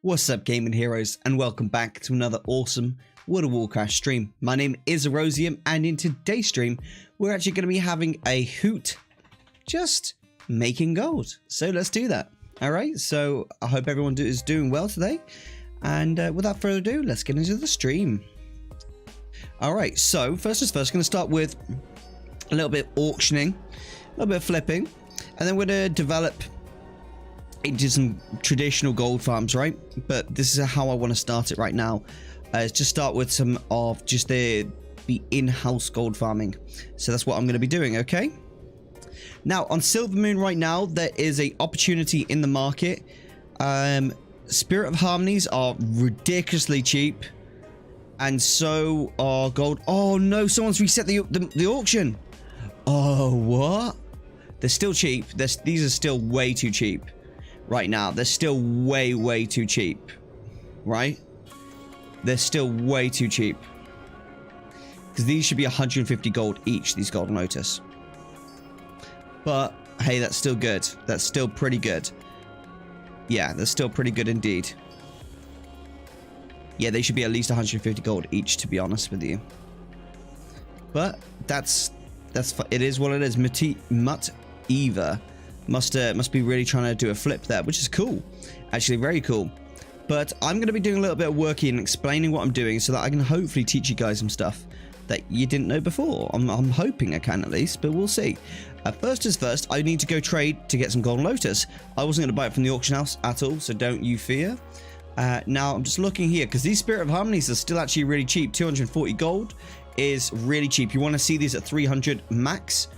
What's up, gaming heroes, and welcome back to another awesome World of Warcraft stream. My name is Erosium, and in today's stream, we're actually going to be having a hoot just making gold. So let's do that. Alright, so I hope everyone is doing well today. And without further ado, let's get into the stream. Alright, so first as first, going to start with a little bit of auctioning, a little bit of flipping, and then we're going to develop into some traditional gold farms, right? But this is how I want to start it right now. Is just start with some of just the in-house gold farming. So that's what I'm going to be doing, okay? Now on Silvermoon right now, there is a opportunity in the market. Spirit of Harmonies are ridiculously cheap, and so are gold. Oh no, someone's reset the auction. Oh, what? They're still cheap. These are still way too cheap. Right now, they're still way too cheap, right? They're still way too cheap, because these should be 150 gold each, these Golden Lotus. But hey, that's still good. That's still pretty good. Yeah, that's still pretty good indeed. Yeah, they should be at least 150 gold each, to be honest with you. But it is what it is. Mutt Eva must be really trying to do a flip there, which is cool, actually very cool. But I'm going to be doing a little bit of working and explaining what I'm doing so that I can hopefully teach you guys some stuff that you didn't know before. I'm hoping I can, at least, but we'll see. First as first, I need to go trade to get some Golden Lotus. I wasn't going to buy it from the auction house at all, so don't you fear. Now I'm just looking here, because these Spirit of Harmonies are still actually really cheap. 240 gold is really cheap. You want to see these at 300 max.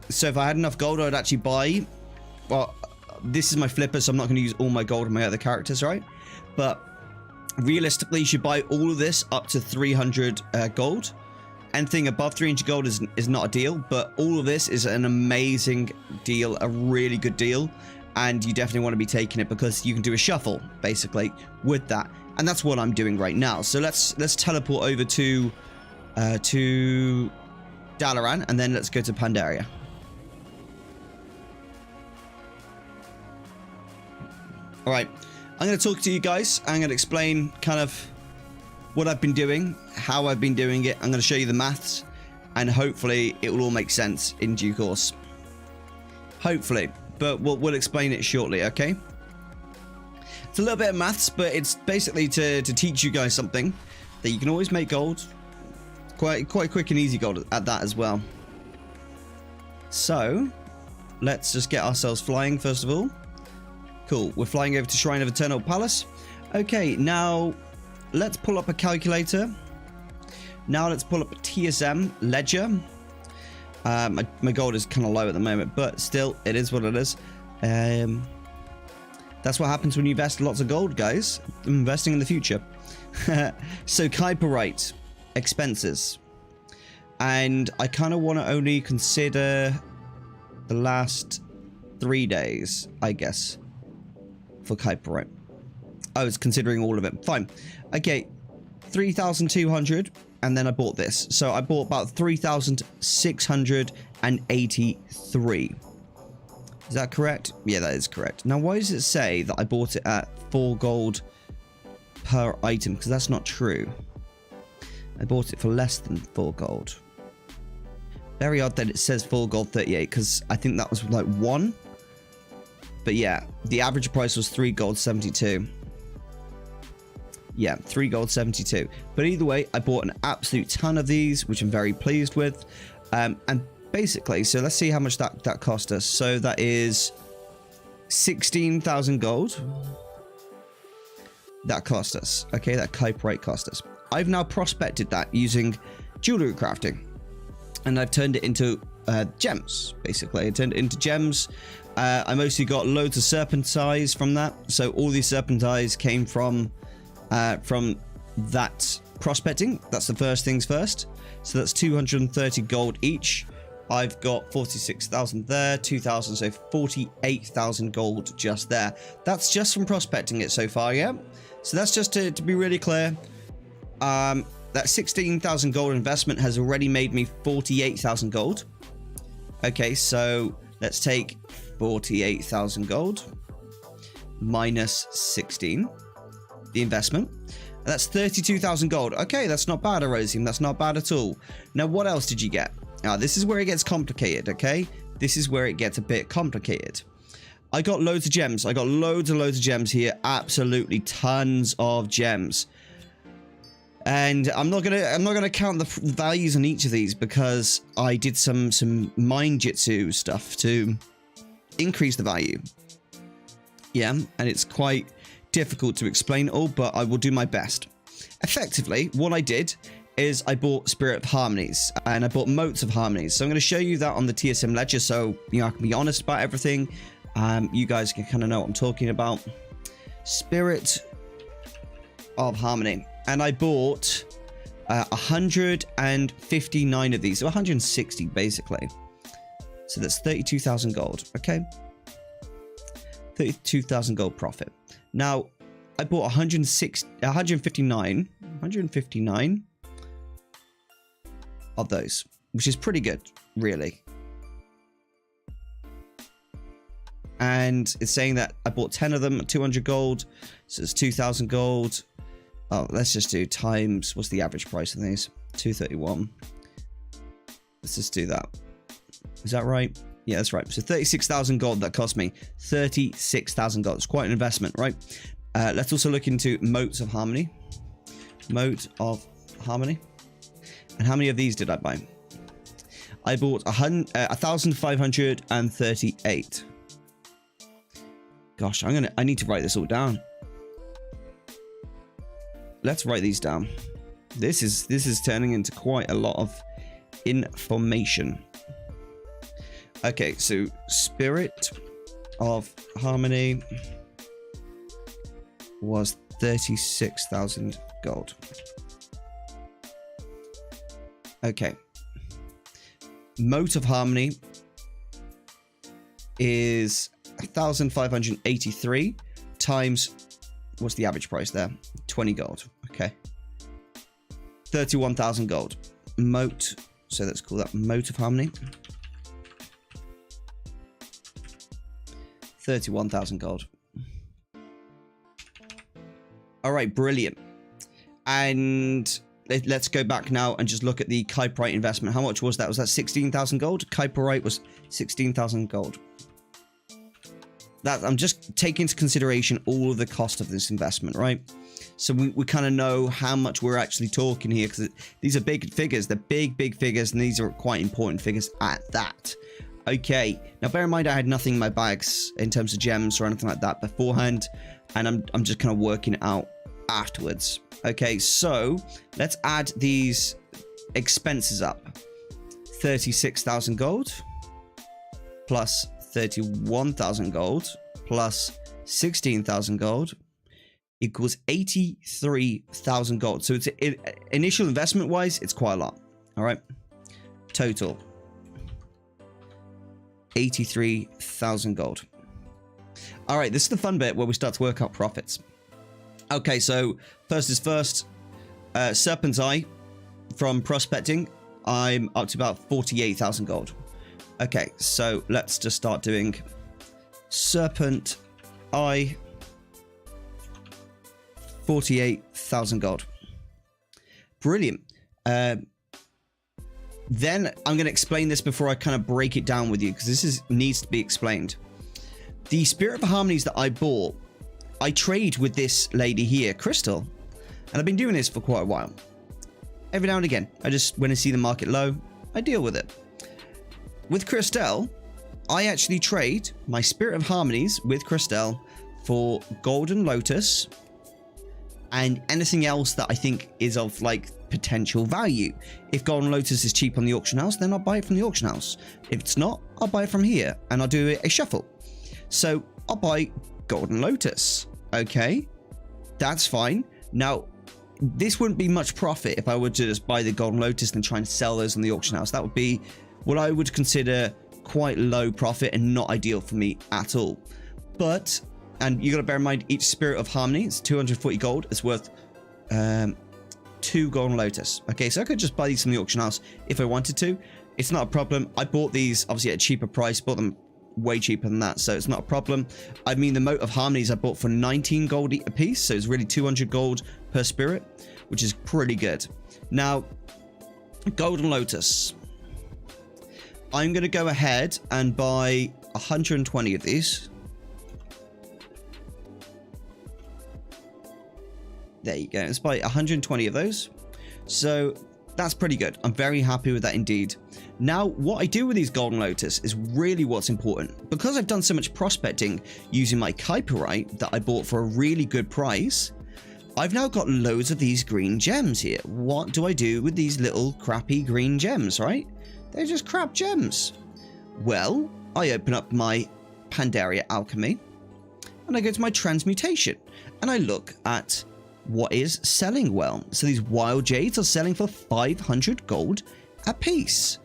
So if I had enough gold, I'd actually buy. Well, this is my flipper, so I'm not going to use all my gold on my other characters, right? But realistically, you should buy all of this up to 300 gold. Anything above 300 gold is not a deal, but all of this is an amazing deal, a really good deal, and you definitely want to be taking it because you can do a shuffle basically with that, and that's what I'm doing right now. So let's teleport over to Dalaran, and then let's go to Pandaria. All right, I'm going to talk to you guys. I'm going to explain kind of what I've been doing, how I've been doing it. I'm going to show you the maths, and hopefully it will all make sense in due course. Hopefully, but we'll explain it shortly, okay? It's a little bit of maths, but it's basically to teach you guys something that you can always make gold. Quite quick and easy gold at that as well. So let's just get ourselves flying first of all. Cool, we're flying over to Shrine of Eternal Palace. Okay, now let's pull up a calculator. Now let's pull up a TSM ledger. My gold is kind of low at the moment, but still, it is what it is. That's what happens when you invest lots of gold, guys. I'm investing in the future. So Kuiperite expenses, and I kind of want to only consider the last 3 days, I guess, for Kuiperite. I was considering all of it. Fine. Okay, 3,200, and then I bought this. So I bought about 3,683. Is that correct? Yeah, that is correct. Now, why does it say that I bought it at 4 gold per item? Because that's not true. I bought it for less than 4 gold. Very odd that it says 4 gold 38, because I think that was like 1. But yeah, the average price was 3 gold 72. Yeah, 3 gold 72. But either way, I bought an absolute ton of these, which I'm very pleased with. And basically, so let's see how much that cost us. So that is 16,000 gold. That cost us. Okay, that Kuiperite cost us. I've now prospected that using jewelry crafting, and I've turned it into gems. Basically, I turned it into gems. I mostly got loads of serpent eyes from that. So all these serpent eyes came from that prospecting. That's the first things first. So that's 230 gold each. I've got 46,000 there, 2,000, so 48,000 gold just there. That's just from prospecting it so far, yeah? So that's just to be really clear. That 16,000 gold investment has already made me 48,000 gold. Okay, so let's take 48,000 gold minus 16. the investment. That's 32,000 gold. Okay, that's not bad, Erosium. That's not bad at all. Now, what else did you get? Now, this is where it gets complicated, okay? This is where it gets a bit complicated. I got loads of gems. I got loads and loads of gems here. Absolutely tons of gems. And I'm not gonna count the values on each of these because I did some mind jitsu stuff to increase the value. Yeah, and it's quite difficult to explain all, but I will do my best. Effectively, what I did is I bought Spirit of Harmonies and I bought Motes of Harmonies. So I'm going to show you that on the TSM ledger, so you know I can be honest about everything. You guys can kind of know what I'm talking about. Spirit of Harmony, and I bought 159 of these, so 160 basically. So that's 32,000 gold. Okay, 32,000 gold profit. Now I bought 159 of those, which is pretty good, really. And it's saying that I bought 10 of them at 200 gold, so it's 2,000 gold. Oh, let's just do times, what's the average price of these? 231. Let's just do that. Is that right? Yeah, that's right. So 36,000 gold that cost me. 36,000 gold. It's quite an investment, right? Let's also look into Motes of Harmony. Mote of Harmony. And how many of these did I buy? I bought 1,538. Gosh, I need to write this all down. Let's write these down. This is turning into quite a lot of information. Okay, so Spirit of Harmony was 36,000 gold. Okay. Mote of Harmony is 1,583 times, what's the average price there? 20 gold. Okay. 31,000 gold. Mote, so let's call that Mote of Harmony. 31,000 gold. All right, brilliant. And let's go back now and just look at the Kyperite investment. How much was that? Was that 16,000 gold? Kyperite was 16,000 gold. That I'm just taking into consideration all of the cost of this investment, right? So we kind of know how much we're actually talking here, because these are big figures. They're big figures, and these are quite important figures at that. Okay, now bear in mind I had nothing in my bags in terms of gems or anything like that beforehand, and I'm just kind of working it out afterwards. Okay, so let's add these expenses up. 36,000 gold plus 31,000 gold plus 16,000 gold equals 83,000 gold. So it's initial investment wise, it's quite a lot. All right, total 83,000 gold. All right, this is the fun bit where we start to work out profits. Okay, so first is first. Serpent's Eye from prospecting, I'm up to about 48,000 gold. Okay, so let's just start doing Serpent Eye. 48,000 gold. Brilliant. Then I'm going to explain this before I kind of break it down with you, because this needs to be explained. The Spirit of Harmonies that I bought, I trade with this lady here, Crystal, and I've been doing this for quite a while. Every now and again, when I see the market low, I deal with it. With Crystal, I actually trade my Spirit of Harmonies with Crystal for Golden Lotus and anything else that I think is of like potential value. If Golden Lotus is cheap on the auction house, then I'll buy it from the auction house. If it's not, I'll buy it from here and I'll do a shuffle. So I'll buy Golden Lotus. Okay, that's fine. Now, this wouldn't be much profit if I were to just buy the Golden Lotus and try and sell those on the auction house. That would be what I would consider quite low profit and not ideal for me at all. But, and you got to bear in mind, each Spirit of Harmony is 240 gold. It's worth 2 Golden Lotus. Okay, so I could just buy these from the auction house if I wanted to. It's not a problem. I bought these obviously at a cheaper price. Bought them way cheaper than that, so it's not a problem. I mean, the Moat of Harmonies I bought for 19 gold a piece, so it's really 200 gold per spirit, which is pretty good. Now, Golden Lotus. I'm going to go ahead and buy 120 of these. There you go. Let's buy 120 of those. So that's pretty good. I'm very happy with that indeed. Now, what I do with these Golden Lotus is really what's important. Because I've done so much prospecting using my Kyperite that I bought for a really good price, I've now got loads of these green gems here. What do I do with these little crappy green gems, right? They're just crap gems. Well, I open up my Pandaria Alchemy and I go to my Transmutation and I look at what is selling well. So these wild jades are selling for 500 gold a piece.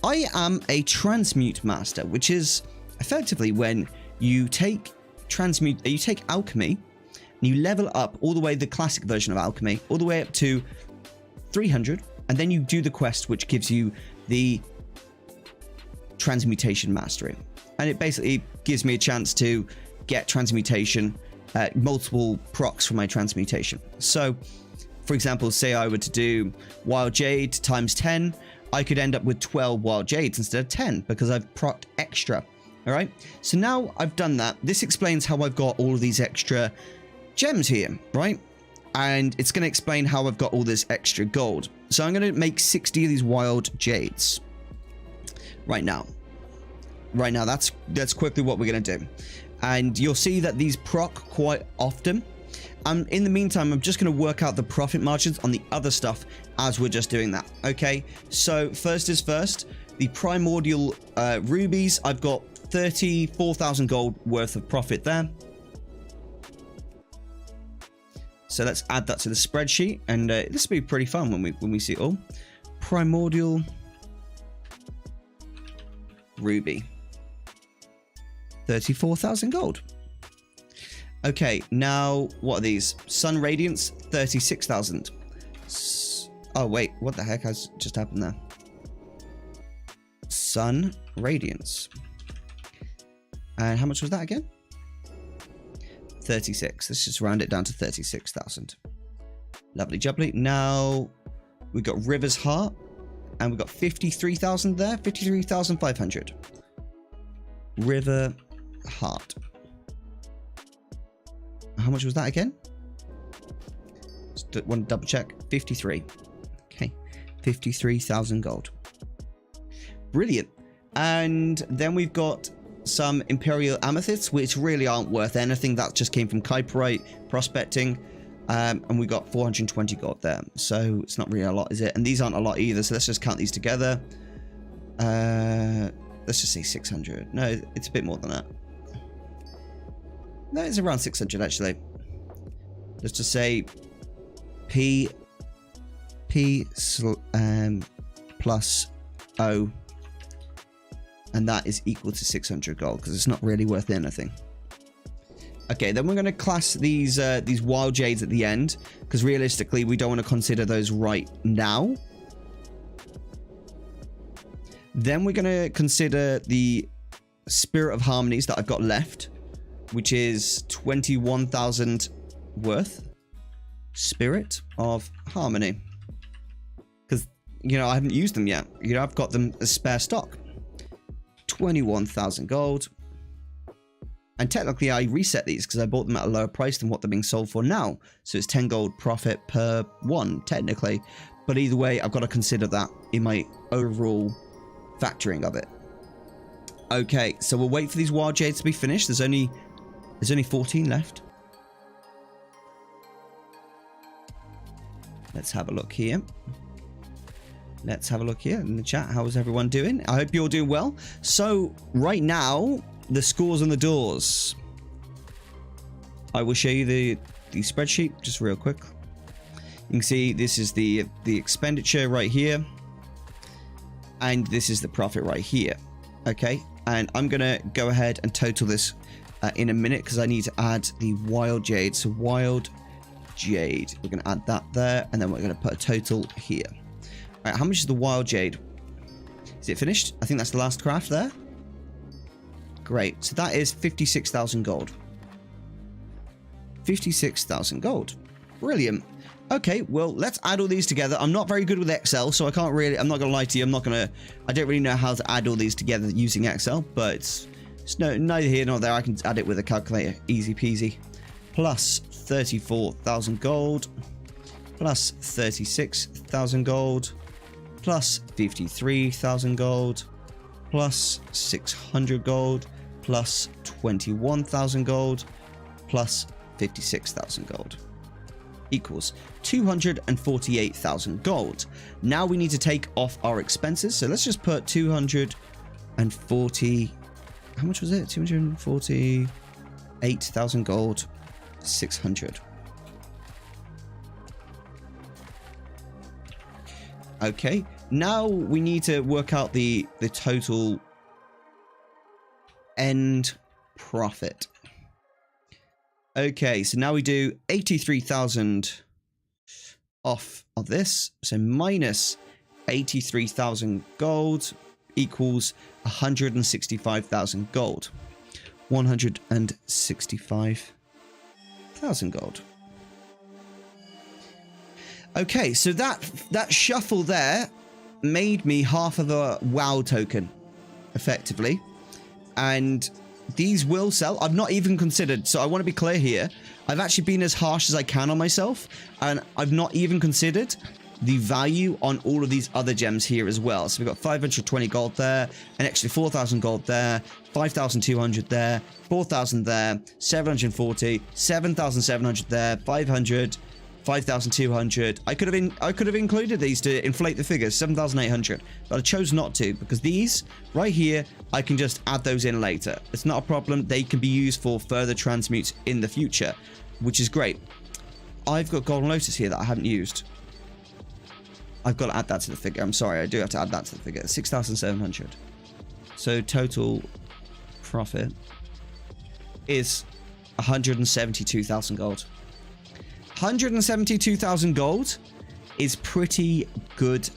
I am a transmute master, which is effectively when you take alchemy and you level up all the way, the classic version of alchemy, all the way up to 300, and then you do the quest which gives you the transmutation mastery, and it basically gives me a chance to get transmutation, multiple procs for my transmutation. So for example, say I were to do wild jade times 10, I could end up with 12 wild jades instead of 10 because I've procced extra. All right, so now I've done that. This explains how I've got all of these extra gems here, right? And it's going to explain how I've got all this extra gold. So I'm going to make 60 of these wild jades right now. That's quickly what we're going to do. And you'll see that these proc quite often. In the meantime, I'm just going to work out the profit margins on the other stuff as we're just doing that. Okay, so first is first, the primordial rubies, I've got 34,000 gold worth of profit there. So let's add that to the spreadsheet, and this will be pretty fun when we see it all. Primordial ruby, 34,000 gold. Okay, now what are these? Sun Radiance, 36,000. Oh wait, what the heck has just happened there? Sun Radiance. And how much was that again? 36. Let's just round it down to 36,000. Lovely jubbly. Now we've got River's Heart, and we've got 53,000 there. 53,500. River Heart. How much was that again? Just want to double check. 53. Okay, 53,000 gold. Brilliant. And then we've got some Imperial Amethysts, which really aren't worth anything. That just came from Kyperite prospecting. And we got 420 gold there. So it's not really a lot, is it? And these aren't a lot either. So let's just count these together. Let's just say 600. No, it's a bit more than that. No, it's around 600 actually. Let's just say P plus O, and that is equal to 600 gold because it's not really worth anything. Okay, then we're going to class these wild jades at the end because realistically we don't want to consider those right now. Then we're going to consider the Spirit of Harmonies that I've got left, which is 21,000 worth. Spirit of Harmony. Because, you know, I haven't used them yet. You know, I've got them as spare stock. 21,000 gold. And technically I reset these because I bought them at a lower price than what they're being sold for now. So it's 10 gold profit per one, technically. But either way, I've got to consider that in my overall factoring of it. Okay, so we'll wait for these wild jades to be finished. There's only 14 left. Let's have a look here. Let's have a look here in the chat. How is everyone doing? I hope you're all doing well. So right now, the scores on the doors. I will show you the spreadsheet just real quick. You can see this is the expenditure right here. And this is the profit right here. Okay, and I'm going to go ahead and total this in a minute because I need to add the wild jade. So wild jade, we're going to add that there, and then we're going to put a total here. All right, how much is the wild jade? Is it finished? I think that's the last craft there. Great. So that is 56,000 gold. 56,000 gold. Brilliant. Okay, well, let's add all these together. I'm not very good with Excel, so I can't really, I'm not going to lie to you. I don't really know how to add all these together using Excel, but it's neither here nor there. I can add it with a calculator. Easy peasy. Plus 34,000 gold. Plus 36,000 gold. Plus 53,000 gold. Plus 600 gold. Plus 21,000 gold. Plus 56,000 gold. Equals 248,000 gold. Now we need to take off our expenses. So let's just put 240. How much was it? 248,000 gold. 600. Okay. Now we need to work out the total end profit. Okay, so now we do 83,000 off of this. So minus 83,000 gold equals 165,000 gold. 165,000 gold. Okay, so that shuffle there made me half of a WoW token, effectively. And these will sell. I've not even considered, so I want to be clear here. I've actually been as harsh as I can on myself, and I've not even considered the value on all of these other gems here as well. So we've got 520 gold there, an extra 4,000 gold there, 5,200 there, 4,000 there, 740, 7,700 there, 500, 5,200. I could have included these to inflate the figures, 7,800, but I chose not to because these right here, I can just add those in later. It's not a problem. They can be used for further transmutes in the future, which is great. I've got Golden Lotus here that I haven't used. I've got to add that to the figure. I'm sorry, I do have to add that to the figure. 6,700. So total profit is 172,000 gold. 172,000 gold is pretty good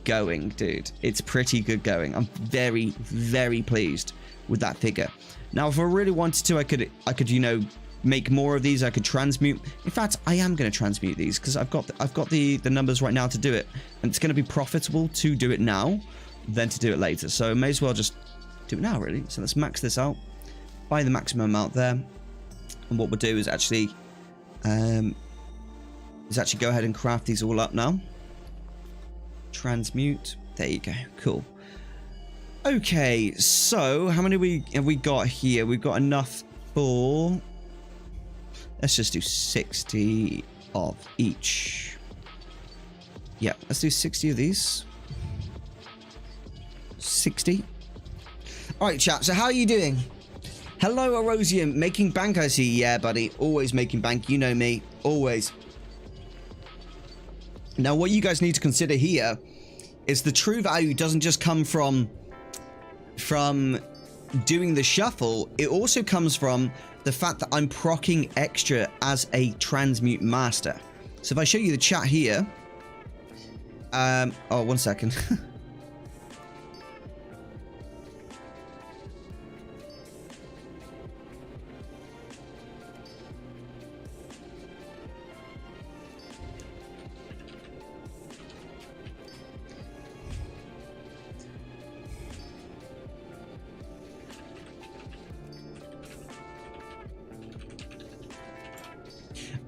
going, dude. It's pretty good going. I'm very, very pleased with that figure. Now, if I really wanted to, I could, you know, make more of these. I could transmute. In fact, I am going to transmute these because I've got the numbers right now to do it, and it's going to be profitable to do it now than to do it later. So I may as well just do it now, really. So let's max this out, buy the maximum amount there, and what we'll do is actually go ahead and craft these all up now. Transmute. There you go. Cool. Okay, so how many have we got here? We've got enough for... Let's just do 60 of each. Yeah, let's do 60 of these. 60. All right, chat. So how are you doing? Hello, Erosium. Making bank, I see. Yeah, buddy. Always making bank. You know me. Always. Now, what you guys need to consider here is the true value doesn't just come from doing the shuffle. It also comes from the fact that I'm proccing extra as a transmute master. So if I show you the chat here, oh, 1 second.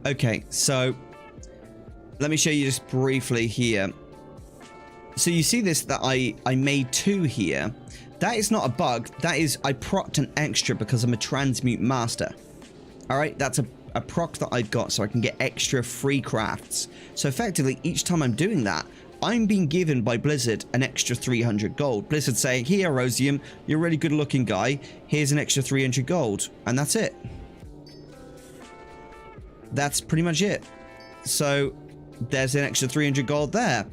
Okay, so let me show you just briefly here. So you see this, that I made 2 here. That is not a bug. That is, I procced an extra because I'm a transmute master. All right, that's a proc that I got so I can get extra free crafts. So effectively, each time I'm doing that, I'm being given by Blizzard an extra 300 gold. Blizzard saying, here, Erosium, you're a really good looking guy. Here's an extra 300 gold. And that's it. That's pretty much it. So there's an extra 300 gold there.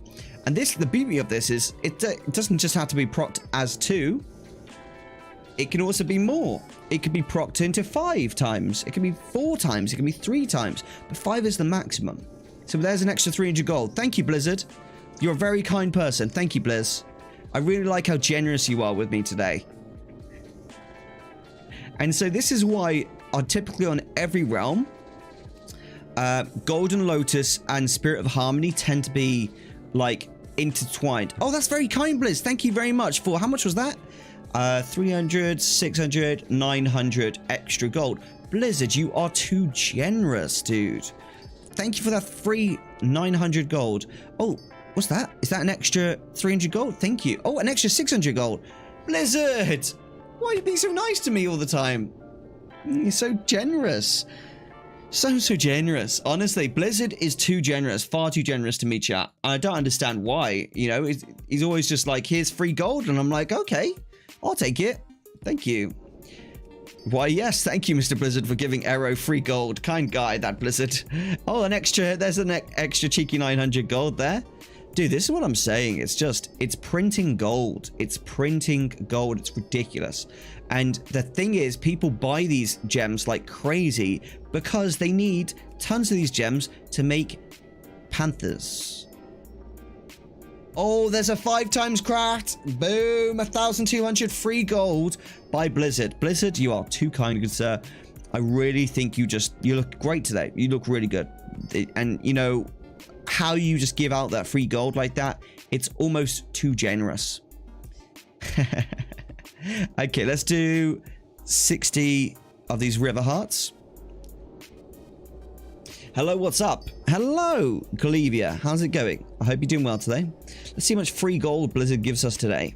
And this, the beauty of this is it doesn't just have to be procced as 2. It can also be more. It could be procced into 5 times. It can be 4 times. It can be 3 times. But 5 is the maximum. So there's an extra 300 gold. Thank you, Blizzard. You're a very kind person. Thank you, Blizz. I really like how generous you are with me today. And so this is why typically on every realm, Golden Lotus and Spirit of Harmony tend to be like intertwined. Oh, that's very kind, Blizz. Thank you very much for, how much was that? 300, 600, 900 extra gold. Blizzard, you are too generous, dude. Thank you for that free 900 gold. Oh, what's that? Is that an extra 300 gold? Thank you. Oh, an extra 600 gold. Blizzard, why are you being so nice to me all the time? You're so generous. So generous. Honestly, Blizzard is too generous, far too generous to me, chat. I don't understand why. You know, he's always just like, here's free gold. And I'm like, okay, I'll take it. Thank you. Why, yes, thank you, Mr. Blizzard, for giving Aero free gold. Kind guy, that Blizzard. Oh, there's an extra cheeky 900 gold there. Dude, this is what I'm saying. It's printing gold. It's printing gold. It's ridiculous. And the thing is, people buy these gems like crazy because they need tons of these gems to make panthers. Oh, there's a 5 times cracked. Boom, 1,200 free gold by Blizzard. Blizzard, you are too kind, good sir. I really think you look great today. You look really good. And you know, how you just give out that free gold like that, it's almost too generous. Okay, let's do 60 of these river hearts. Hello, what's up? Hello, Golivia. How's it going? I hope you're doing well today. Let's see how much free gold Blizzard gives us today.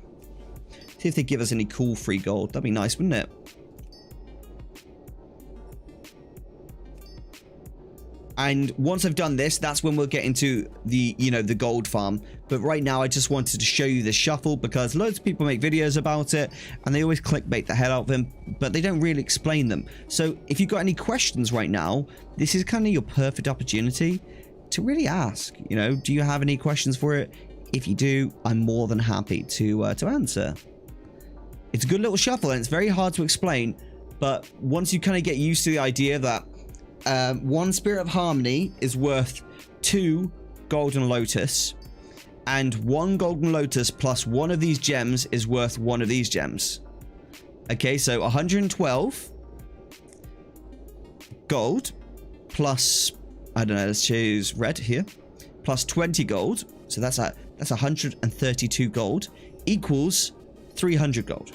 See if they give us any cool free gold. That'd be nice, wouldn't it? And once I've done this, that's when we'll get into the, you know, the gold farm. But right now, I just wanted to show you the shuffle because loads of people make videos about it and they always clickbait the hell out of them, but they don't really explain them. So if you've got any questions right now, this is kind of your perfect opportunity to really ask, you know, do you have any questions for it? If you do, I'm more than happy to answer. It's a good little shuffle and it's very hard to explain, but once you kind of get used to the idea that one Spirit of Harmony is worth 2 Golden Lotus, and 1 Golden Lotus plus one of these gems is worth one of these gems. Okay, so 112 gold plus, I don't know, let's choose red here, plus 20 gold. So that's 132 gold equals 300 gold.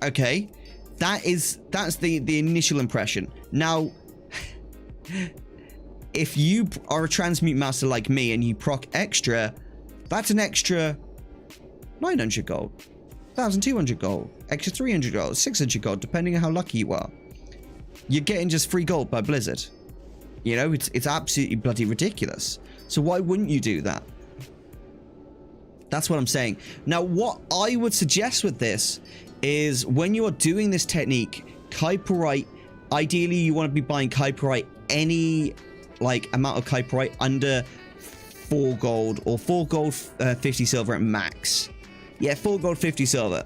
Okay, that's the initial impression. Now, if you are a transmute master like me and you proc extra, that's an extra 900 gold, 1,200 gold, extra 300 gold, 600 gold, depending on how lucky you are. You're getting just free gold by Blizzard. You know, it's absolutely bloody ridiculous. So why wouldn't you do that? That's what I'm saying. Now, what I would suggest with this is when you are doing this technique, Kyperite, ideally you want to be buying Kyperite, any like amount of Kyperite under 4 gold or 4 gold 50 silver at max. Yeah, 4 gold 50 silver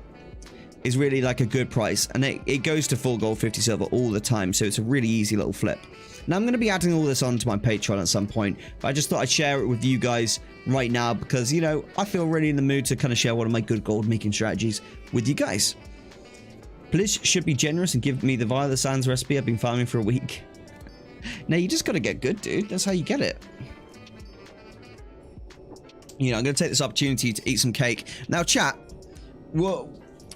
is really like a good price, and it goes to 4 gold 50 silver all the time, so it's a really easy little flip. Now I'm going to be adding all this onto my Patreon at some point, but I just thought I'd share it with you guys right now because, you know, I feel really in the mood to kind of share one of my good gold making strategies with you guys. Blizz should be generous and give me the Violet Sands recipe. I've been farming for a week. Now, you just got to get good, dude. That's how you get it. You know, I'm going to take this opportunity to eat some cake. Now, chat, well,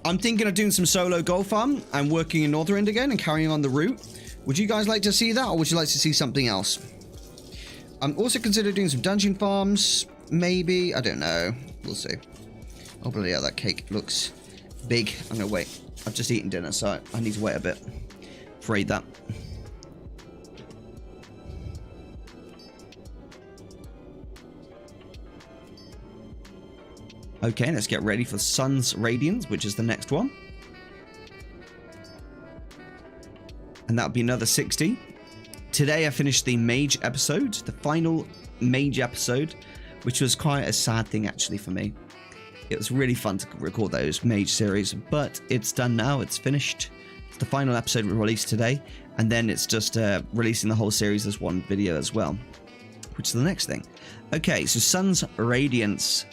I'm thinking of doing some solo gold farm and working in Northrend again and carrying on the route. Would you guys like to see that, or would you like to see something else? I'm also considering doing some dungeon farms, maybe. I don't know. We'll see. Oh, bloody hell, that cake looks big. I'm going to wait. I've just eaten dinner, so I need to wait a bit for eat that. Okay, let's get ready for Sun's Radiance, which is the next one. And that'll be another 60. Today I finished the Mage episode, the final Mage episode, which was quite a sad thing actually for me. It was really fun to record those Mage series, but it's done now, it's finished. It's the final episode we released today, and then it's just releasing the whole series as one video as well, which is the next thing. Okay, so Sun's Radiance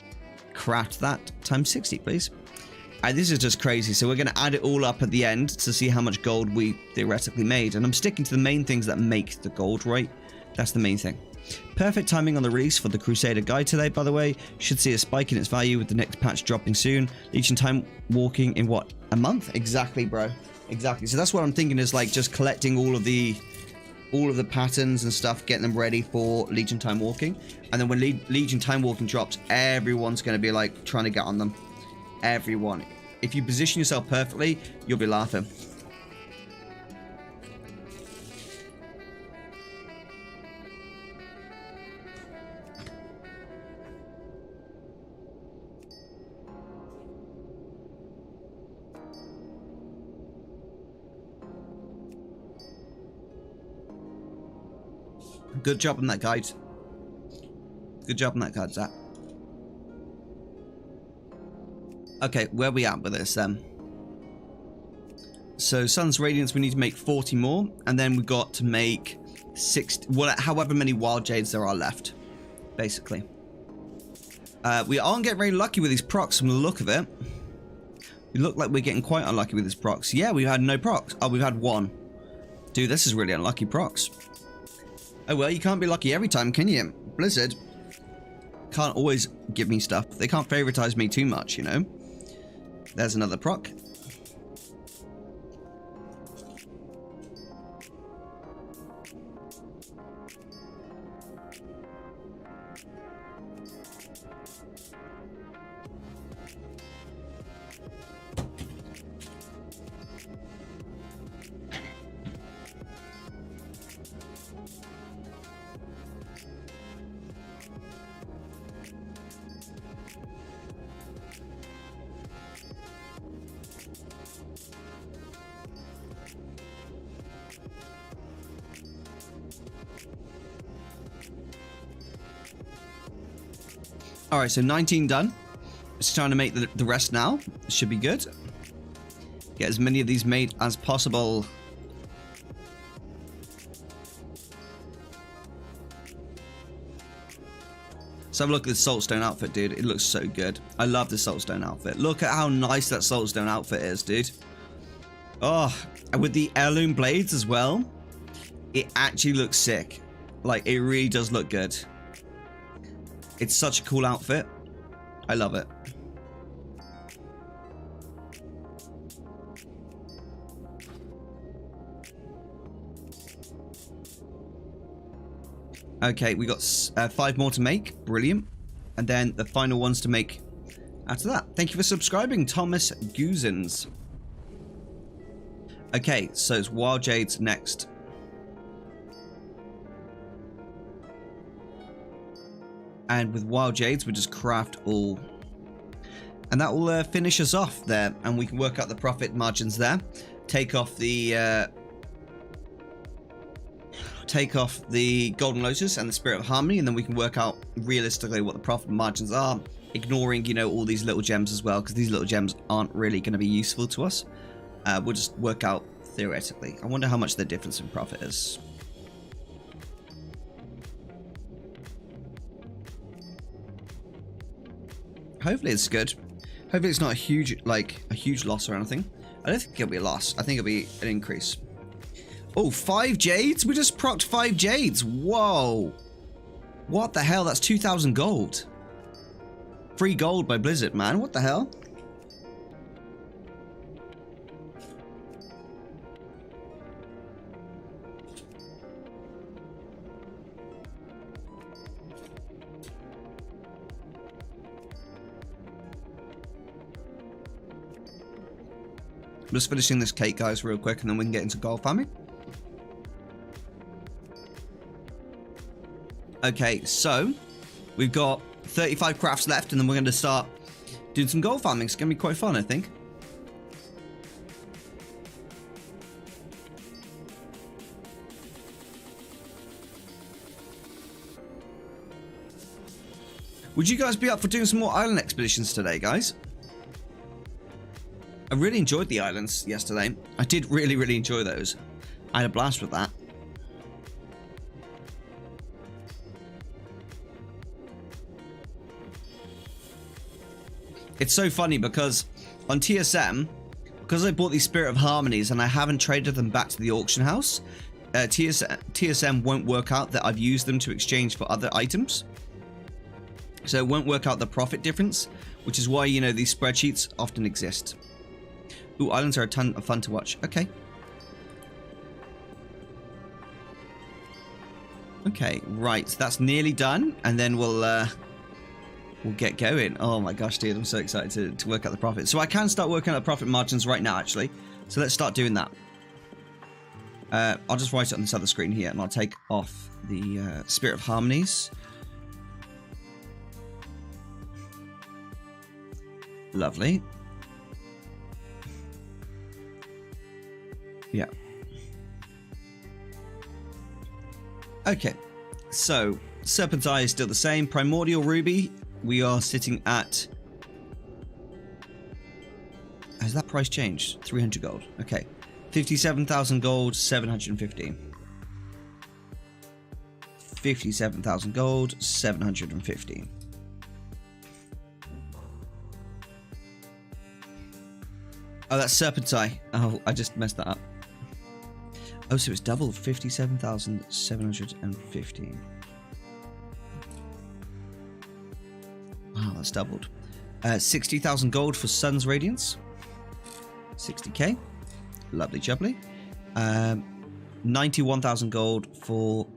craft that times 60, please. And this is just crazy. So we're going to add it all up at the end to see how much gold we theoretically made. And I'm sticking to the main things that make the gold, right? That's the main thing. Perfect timing on the release for the Crusader Guide today, by the way. Should see a spike in its value with the next patch dropping soon. Legion time walking in what? A month? Exactly, bro. Exactly. So that's what I'm thinking is like just collecting all of the patterns and stuff, getting them ready for Legion time walking. And then when Legion time walking drops, everyone's going to be like trying to get on them. Everyone. If you position yourself perfectly, you'll be laughing. Good job on that guide. Good job on that guide, Zach. Okay, where are we at with this then? So Sun's Radiance, we need to make 40 more, and then we've got to make 60, well, however many Wild Jades there are left, basically. We aren't getting very lucky with these procs from the look of it. We look like we're getting quite unlucky with these procs. Yeah, we've had no procs. Oh, we've had one. Dude, this is really unlucky procs. Oh well, you can't be lucky every time, can you? Blizzard can't always give me stuff. They can't favoritize me too much, you know? There's another proc. Alright, so 19 done. Just trying to make the rest now. Should be good. Get as many of these made as possible. So have a look at this Saltstone outfit, dude. It looks so good. I love the Saltstone outfit. Look at how nice that Saltstone outfit is, dude. Oh, and with the heirloom blades as well, it actually looks sick. Like, it really does look good. It's such a cool outfit. I love it. Okay, we got 5 more to make. Brilliant. And then the final ones to make after that. Thank you for subscribing, Thomas Guzens. Okay, so it's Wild Jades next. And with Wild Jades, we just craft all. And that will finish us off there. And we can work out the profit margins there. Take off the Golden Lotus and the Spirit of Harmony. And then we can work out realistically what the profit margins are. Ignoring, you know, all these little gems as well. Because these little gems aren't really going to be useful to us. We'll just work out theoretically. I wonder how much the difference in profit is. Hopefully it's good. Hopefully it's not a huge loss or anything. I don't think it'll be a loss. I think it'll be an increase. Oh, 5 jades? We just procced 5 jades. Whoa. What the hell? That's 2,000 gold. Free gold by Blizzard, man. What the hell? I'm just finishing this cake, guys, real quick, and then we can get into gold farming. Okay, so we've got 35 crafts left, and then we're going to start doing some gold farming. It's going to be quite fun, I think. Would you guys be up for doing some more island expeditions today, guys? I really enjoyed the islands yesterday. I did really enjoy those. I had a blast with that. It's so funny because on TSM, because I bought these Spirit of Harmonies and I haven't traded them back to the auction house, TSM won't work out that I've used them to exchange for other items. So it won't work out the profit difference, which is why, you know, these spreadsheets often exist. Ooh, islands are a ton of fun to watch. Okay. Okay, right. So that's nearly done. And then we'll get going. Oh my gosh, dude. I'm so excited to work out the profit. So I can start working out the profit margins right now, actually. So let's start doing that. I'll just write it on this other screen here, and I'll take off the Spirit of Harmonies. Lovely. Yeah. Okay. So, Serpent's Eye is still the same. Primordial Ruby, we are sitting at... Has that price changed? 300 gold. Okay. 57,000 gold, 715. 57,000 gold, 715. Oh, that's Serpent's Eye. Oh, I just messed that up. Oh, so it's doubled. 57,715. Wow, that's doubled. 60,000 gold for Sun's Radiance. 60k. Lovely jubbly. 91,000 gold for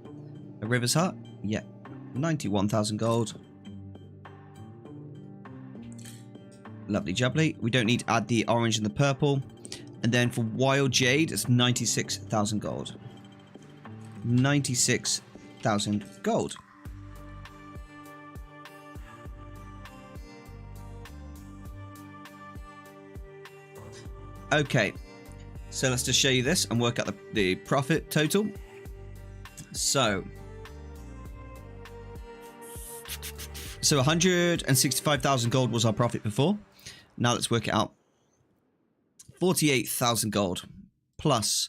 a River's Heart. Yeah. 91,000 gold. Lovely jubbly. We don't need to add the orange and the purple. And then for Wild Jade, it's 96,000 gold. 96,000 gold. Okay. So let's just show you this and work out the profit total. So 165,000 gold was our profit before. Now let's work it out. 48,000 gold plus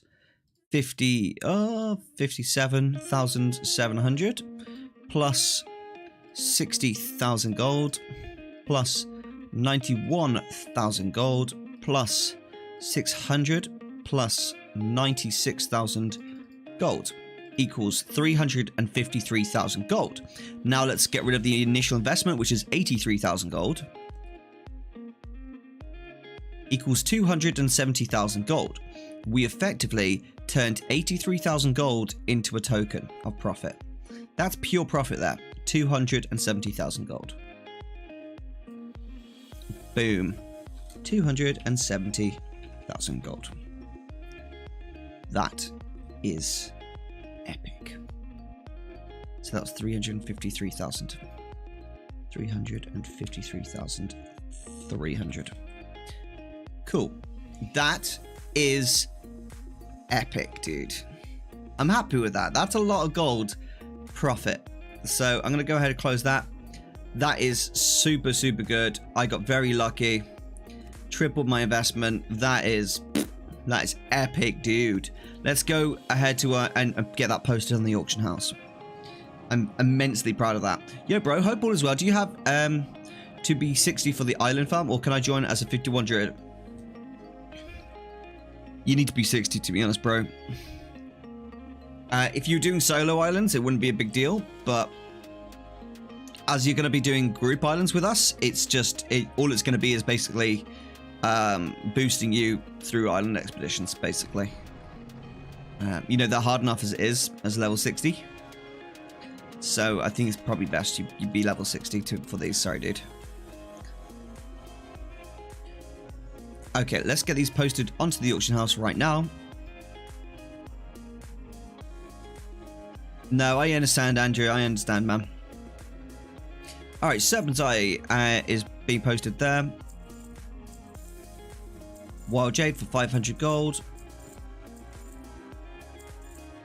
57,700 plus 60,000 gold plus 91,000 gold plus 600 plus 96,000 gold equals 353,000 gold. Now let's get rid of the initial investment, which is 83,000 gold. Equals 270,000 gold. We effectively turned 83,000 gold into a token of profit. That's pure profit there. 270,000 gold. Boom. 270,000 gold. That is epic. So that's 353,000. 353,300. Cool. That is epic, dude. I'm happy with that. That's a lot of gold profit. So I'm going to go ahead and close that. That is super, super good. I got very lucky. Tripled my investment. That is epic, dude. Let's go ahead to and get that posted on the auction house. I'm immensely proud of that. Yo, bro, hope all is well. Do you have to be 60 for the island farm, or can I join as a 51 druid? You need to be 60, to be honest, bro. If you're doing solo islands, it wouldn't be a big deal, but as you're going to be doing group islands with us, it's just all it's going to be is basically boosting you through island expeditions, basically. You know, they're hard enough as it is as level 60. So I think it's probably best you be level 60 for these. Sorry, dude. Okay, let's get these posted onto the auction house right now. No, I understand, Andrew. I understand, man. Alright, Serpent's Eye is being posted there. Wild Jade for 500 gold.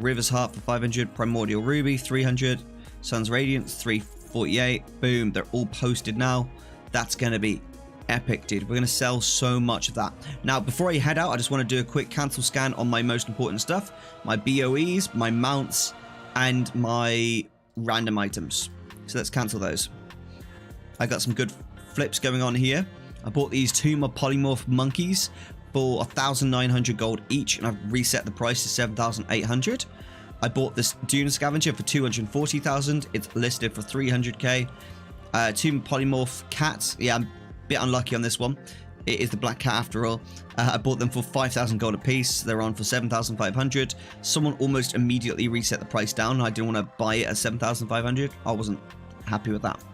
River's Heart for 500. Primordial Ruby, 300. Sun's Radiance, 348. Boom, they're all posted now. That's going to be epic, dude. We're going to sell so much of that. Now, before I head out, I just want to do a quick cancel scan on my most important stuff. My BOEs, my mounts, and my random items. So let's cancel those. I got some good flips going on here. I bought these 2 more polymorph monkeys for 1,900 gold each, and I've reset the price to 7,800. I bought this Dune Scavenger for 240,000. It's listed for 300k. 2 polymorph cats. Yeah, I'm a bit unlucky on this one. It is the black cat after all. I bought them for 5,000 gold a piece. They're on for 7,500. Someone almost immediately reset the price down. I didn't want to buy it at 7,500. I wasn't happy with that.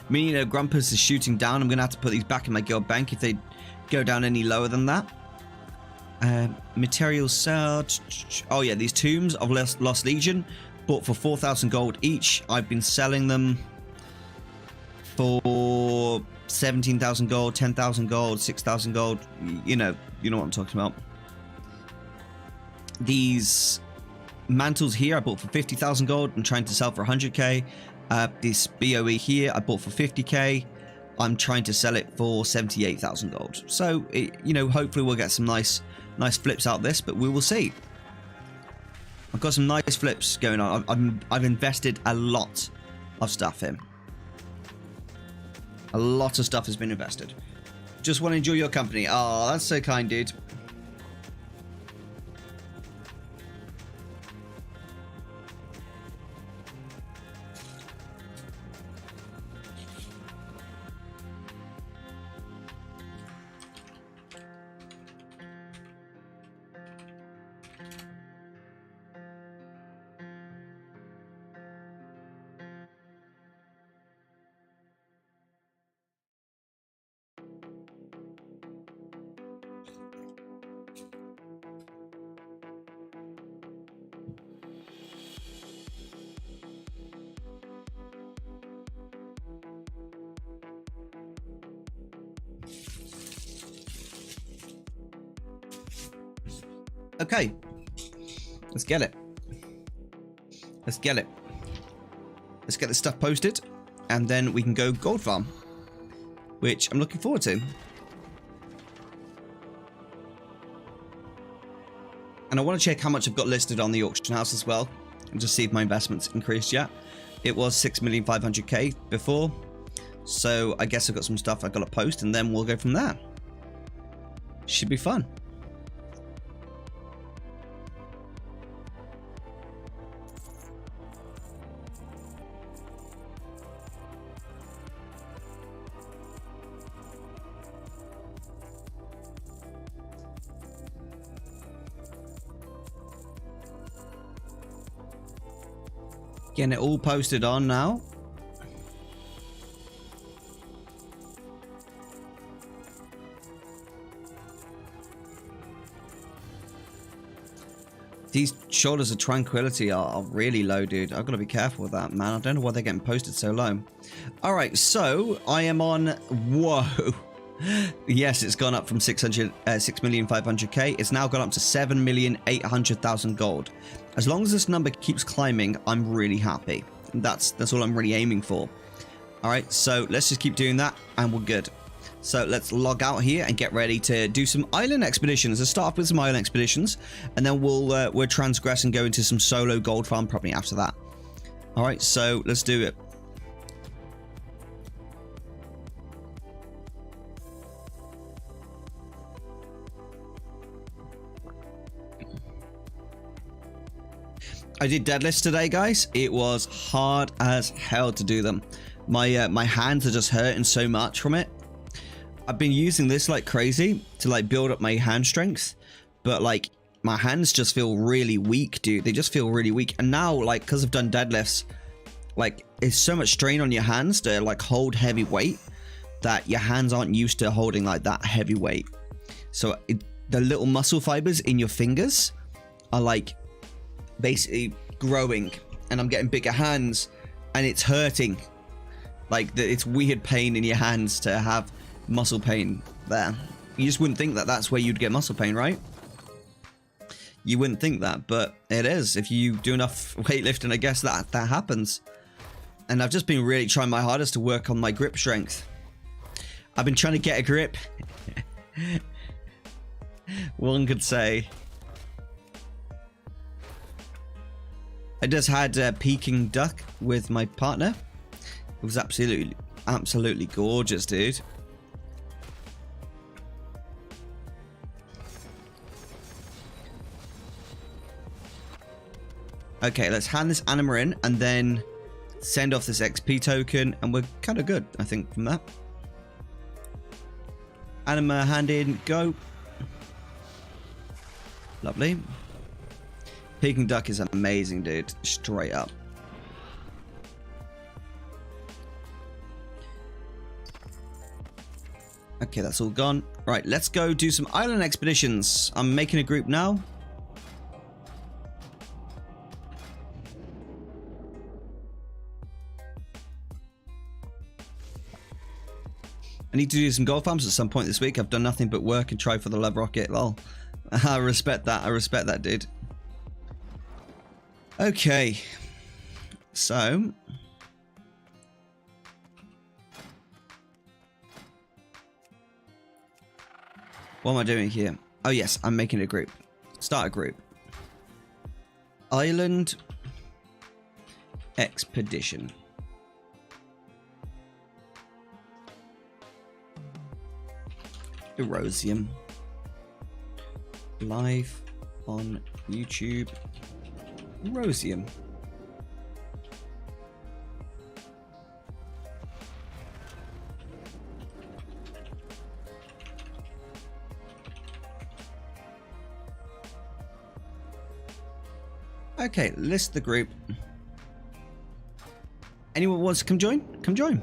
Meaning, you know, Grumpus is shooting down. I'm going to have to put these back in my guild bank if they go down any lower than that. Materials sold. Oh yeah, these tombs of Lost Legion, bought for 4,000 gold each. I've been selling them for 17,000 gold, 10,000 gold, 6,000 gold. You know what I'm talking about. These mantles here I bought for 50,000 gold. I'm trying to sell for 100k. This BOE here I bought for 50k. I'm trying to sell it for 78,000 gold. So, you know, hopefully we'll get some nice flips out of this, but we will see. I've got some nice flips going on. I've invested a lot of stuff in. A lot of stuff has been invested. Just want to enjoy your company. Oh, that's so kind, dude. Okay, let's get it. Let's get it. Let's get this stuff posted, and then we can go gold farm, which I'm looking forward to. And I want to check how much I've got listed on the auction house as well, and just see if my investment's increased yet. It was 6,500,000 before, so I guess I've got some stuff I've got to post, and then we'll go from there. Should be fun. Getting it all posted on now. These shoulders of tranquility are really low, dude. I've got to be careful with that, man. I don't know why they're getting posted so low. All right, so I am on... Whoa. Yes, it's gone up from 6,500,000. It's now gone up to 7,800,000 gold. As long as this number keeps climbing, I'm really happy. That's all I'm really aiming for. All right, so let's just keep doing that, and we're good. So let's log out here and get ready to do some island expeditions. Let's start off with some island expeditions, and then we'll transgress and go into some solo gold farm probably after that. All right, so let's do it. I did deadlifts today, guys. It was hard as hell to do them. My hands are just hurting so much from it. I've been using this like crazy to like build up my hand strength, but like my hands just feel really weak, dude. They just feel really weak. And now, like, because I've done deadlifts, like it's so much strain on your hands to like hold heavy weight that your hands aren't used to holding like that heavy weight. So the little muscle fibers in your fingers are like basically growing, and I'm getting bigger hands, and it's hurting. Like it's weird pain in your hands to have muscle pain there. You just wouldn't think that that's where you'd get muscle pain, right? You wouldn't think that, but it is. If you do enough weightlifting, I guess that happens. And I've just been really trying my hardest to work on my grip strength. I've been trying to get a grip. One could say. I just had Peking duck with my partner. It was absolutely gorgeous, dude. Okay, let's hand this anima in and then send off this XP token, and we're kind of good, I think, from that. Anima hand in, go. Lovely. Peking duck is amazing, dude. Straight up. Okay, that's all gone. Right, let's go do some island expeditions. I'm making a group now. I need to do some gold farms at some point this week. I've done nothing but work and try for the love rocket. Well, I respect that. I respect that, dude. Okay. So... what am I doing here? Oh, yes, I'm making a group. Start a group. Island Expedition. Erosium. Live on YouTube. Erosium. Okay, list the group. Anyone wants to come join? Come join.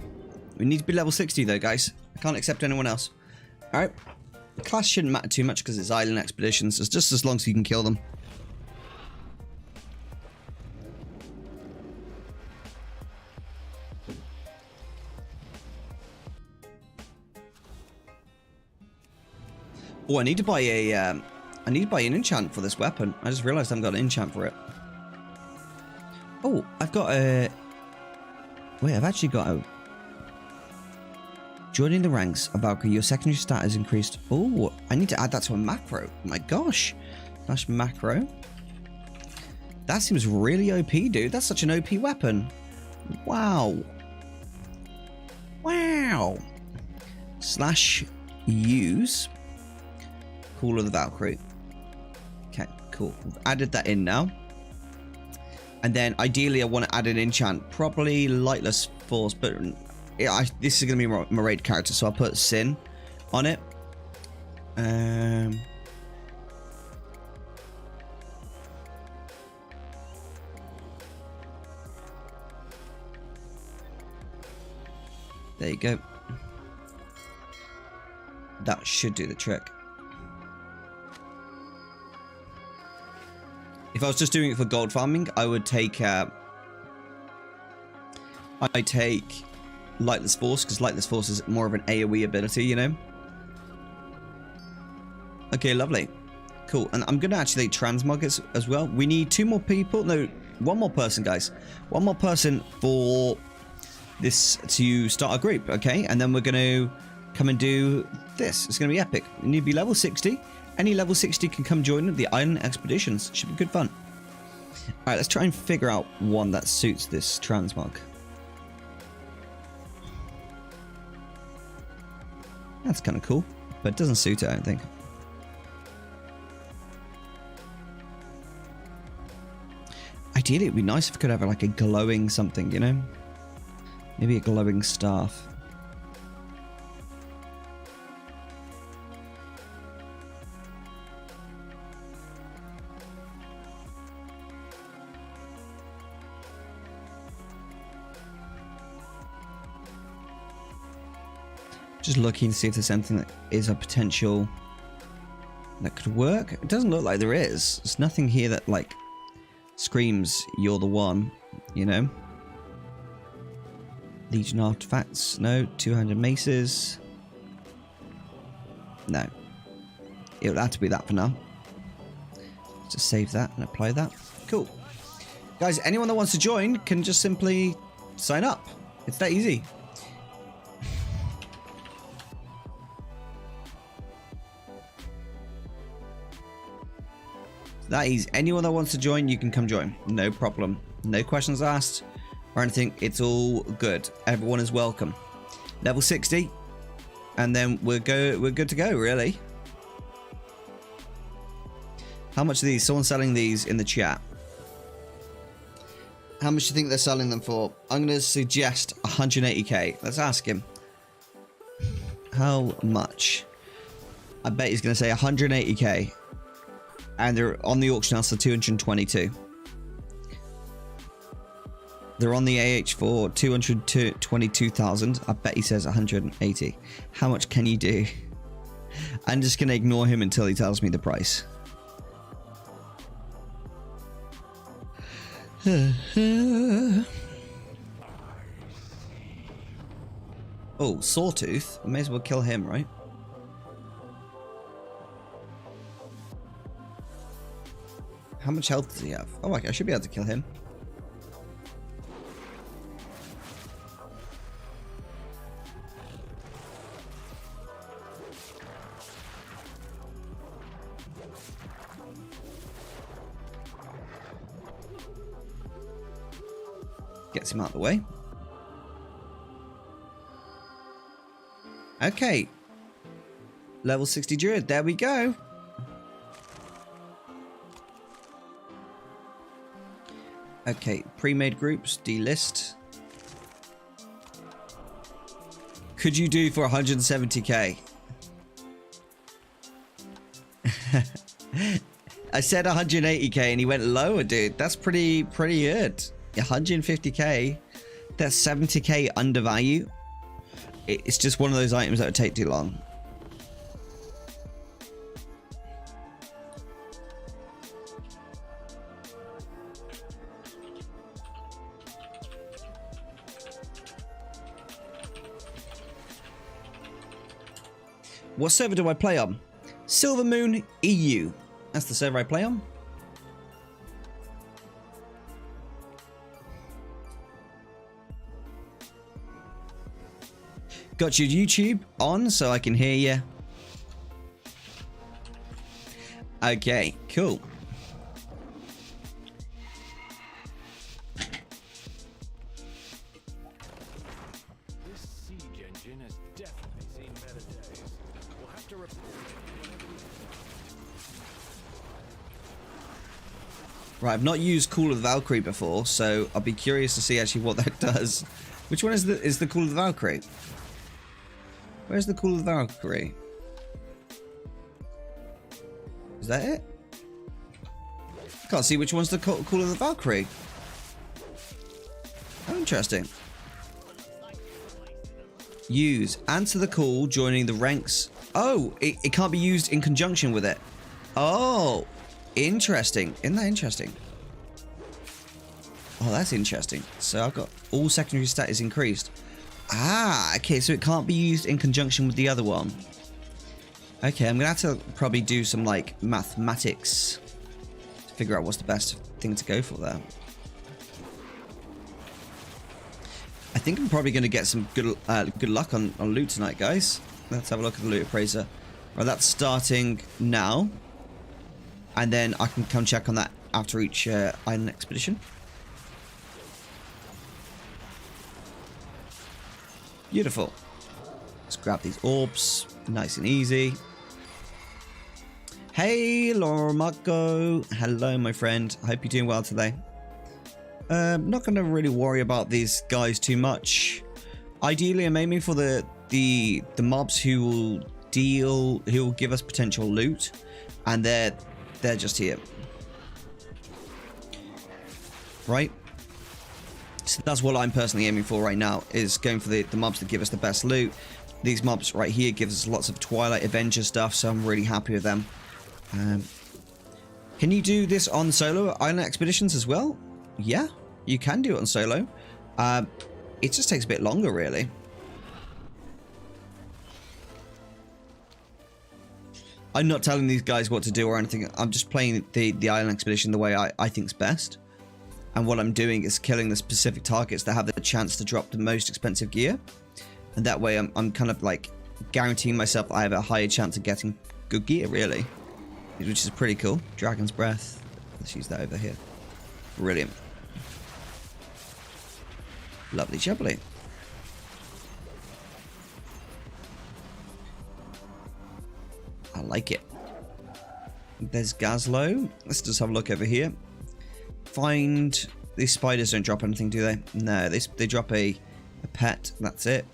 We need to be level 60 though, guys. I can't accept anyone else. Alright. The class shouldn't matter too much because it's island expeditions. It's just as long as you can kill them. Oh, I need to buy a I need to buy an enchant for this weapon. I just realized I haven't got an enchant for it. Oh, I've got a... wait, I've actually got a... joining the ranks of Valkyrie, your secondary stat is increased. Oh, I need to add that to a macro. Oh my gosh. That's macro. That seems really OP, dude. That's such an OP weapon. Wow. Wow. Slash use. Call of the Valkyrie. Okay, cool. We've added that in now. And then ideally I want to add an enchant. Probably Lightless Force, but this is going to be my raid character, so I'll put Sin on it. There you go. That should do the trick. If I was just doing it for gold farming, I would take Lightless Force, because Lightless Force is more of an AoE ability, you know? Okay, lovely. Cool. And I'm going to actually Transmog it as well. We need 2 more people. No, 1 more person, guys. 1 more person for this to start a group, okay? And then we're going to come and do this. It's going to be epic. We need to be level 60. Any level 60 can come join the island expeditions. Should be good fun. Alright, let's try and figure out one that suits this transmog. That's kind of cool, but it doesn't suit it, I don't think. Ideally, it'd be nice if we could have like a glowing something, you know? Maybe a glowing staff. Just looking to see if there's anything that is a potential that could work. It doesn't look like there is. There's nothing here that like screams you're the one, you know. Legion artifacts, no. 200 maces, no. It would have to be that for now. Just save that and apply that. Cool, guys. Anyone that wants to join can just simply sign up. It's that easy. That is, anyone that wants to join, you can come join. No problem. No questions asked or anything. It's all good. Everyone is welcome. Level 60. And then we're good to go, really. How much are these? Someone's selling these in the chat. How much do you think they're selling them for? I'm going to suggest 180k. Let's ask him. How much? I bet he's going to say 180k. And they're on the auction house for 222. They're on the AH for 222,000. I bet he says 180. How much can you do? I'm just going to ignore him until he tells me the price. Oh, Sawtooth. I may as well kill him, right? How much health does he have? Oh, I should be able to kill him. Gets him out of the way. Okay. Level 60 Druid. There we go. Okay. Pre-made groups. Delist. Could you do for 170k? I said 180k and he went lower, dude. That's pretty good. 150k. That's 70k undervalue. It's just one of those items that would take too long. What server do I play on? Silver Moon EU. That's the server I play on. Got your YouTube on so I can hear you. Okay, cool. This siege engine has definitely seen better days. We'll have to report. Right, I've not used Call of the Valkyrie before, so I'll be curious to see actually what that does. Which one is the Call of the Valkyrie? Where's the Call of the Valkyrie? Is that it? I can't see which one's the Call of the Valkyrie. Oh, interesting. Use. Answer the call, joining the ranks. Oh, it can't be used in conjunction with it. Oh, interesting. Isn't that interesting? Oh, that's interesting. So I've got all secondary stat is increased. Ah, okay, so it can't be used in conjunction with the other one. Okay, I'm gonna have to probably do some like mathematics to figure out what's the best thing to go for there. I think I'm probably gonna get some good luck on loot tonight, guys. Let's have a look at the loot appraiser. Right, that's starting now, and then I can come check on that after each island expedition. Beautiful. Let's grab these orbs. Nice and easy. Hey, Lormako. Hello, my friend. I hope you're doing well today. Not going to really worry about these guys too much. Ideally, I'm aiming for the mobs who will give us potential loot, and they're just here. Right? So that's what I'm personally aiming for right now, is going for the mobs that give us the best loot. These mobs right here give us lots of Twilight Avenger stuff, so I'm really happy with them. Can you do this on solo island expeditions as well? Yeah, you can do it on solo. It just takes a bit longer, really. I'm not telling these guys what to do or anything. I'm just playing the island expedition the way I think's best. And what I'm doing is killing the specific targets that have the chance to drop the most expensive gear. And that way I'm kind of like guaranteeing myself I have a higher chance of getting good gear, really. Which is pretty cool. Dragon's Breath. Let's use that over here. Brilliant. Lovely jubbly. I like it. There's Gazlo. Let's just have a look over here. Find These spiders don't drop anything, do they? No, they drop a pet. That's it.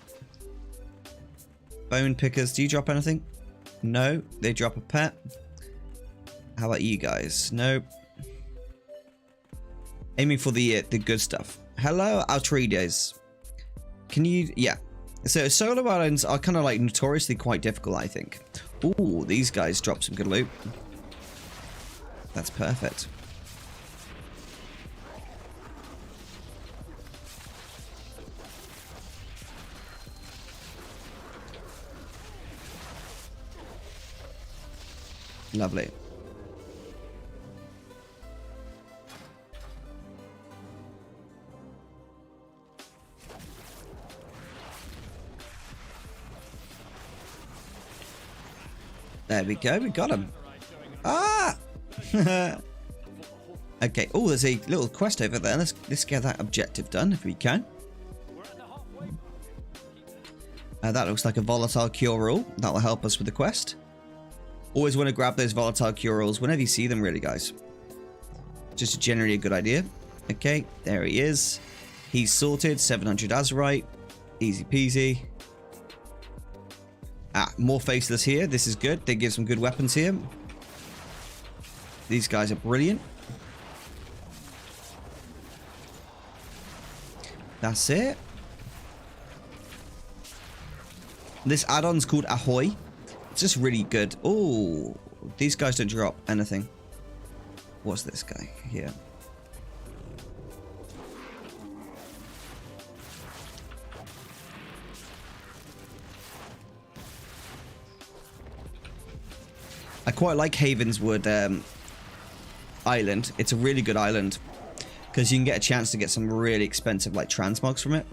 Bone pickers, do you drop anything? No, they drop a pet. How about you guys? Nope. Aiming for the good stuff. Hello, Altrides. Can you... Yeah. So solo islands are kind of like notoriously quite difficult, I think. Ooh, these guys drop some good loot. That's perfect. Lovely. There we go, we got him. Ah! Okay, oh, there's a little quest over there. Let's get that objective done if we can. That looks like a volatile cure-all. That will help us with the quest. Always want to grab those volatile cure-alls whenever you see them, really, guys. Just generally a good idea. Okay, there he is. He's sorted. 700 Azurite. Easy peasy. Ah, more faceless here. This is good. They give some good weapons here. These guys are brilliant. That's it. This add-on's called Ahoy. It's just really good. Oh, these guys don't drop anything. What's this guy here? I quite like Havenswood Island. It's a really good island because you can get a chance to get some really expensive like transmogs from it.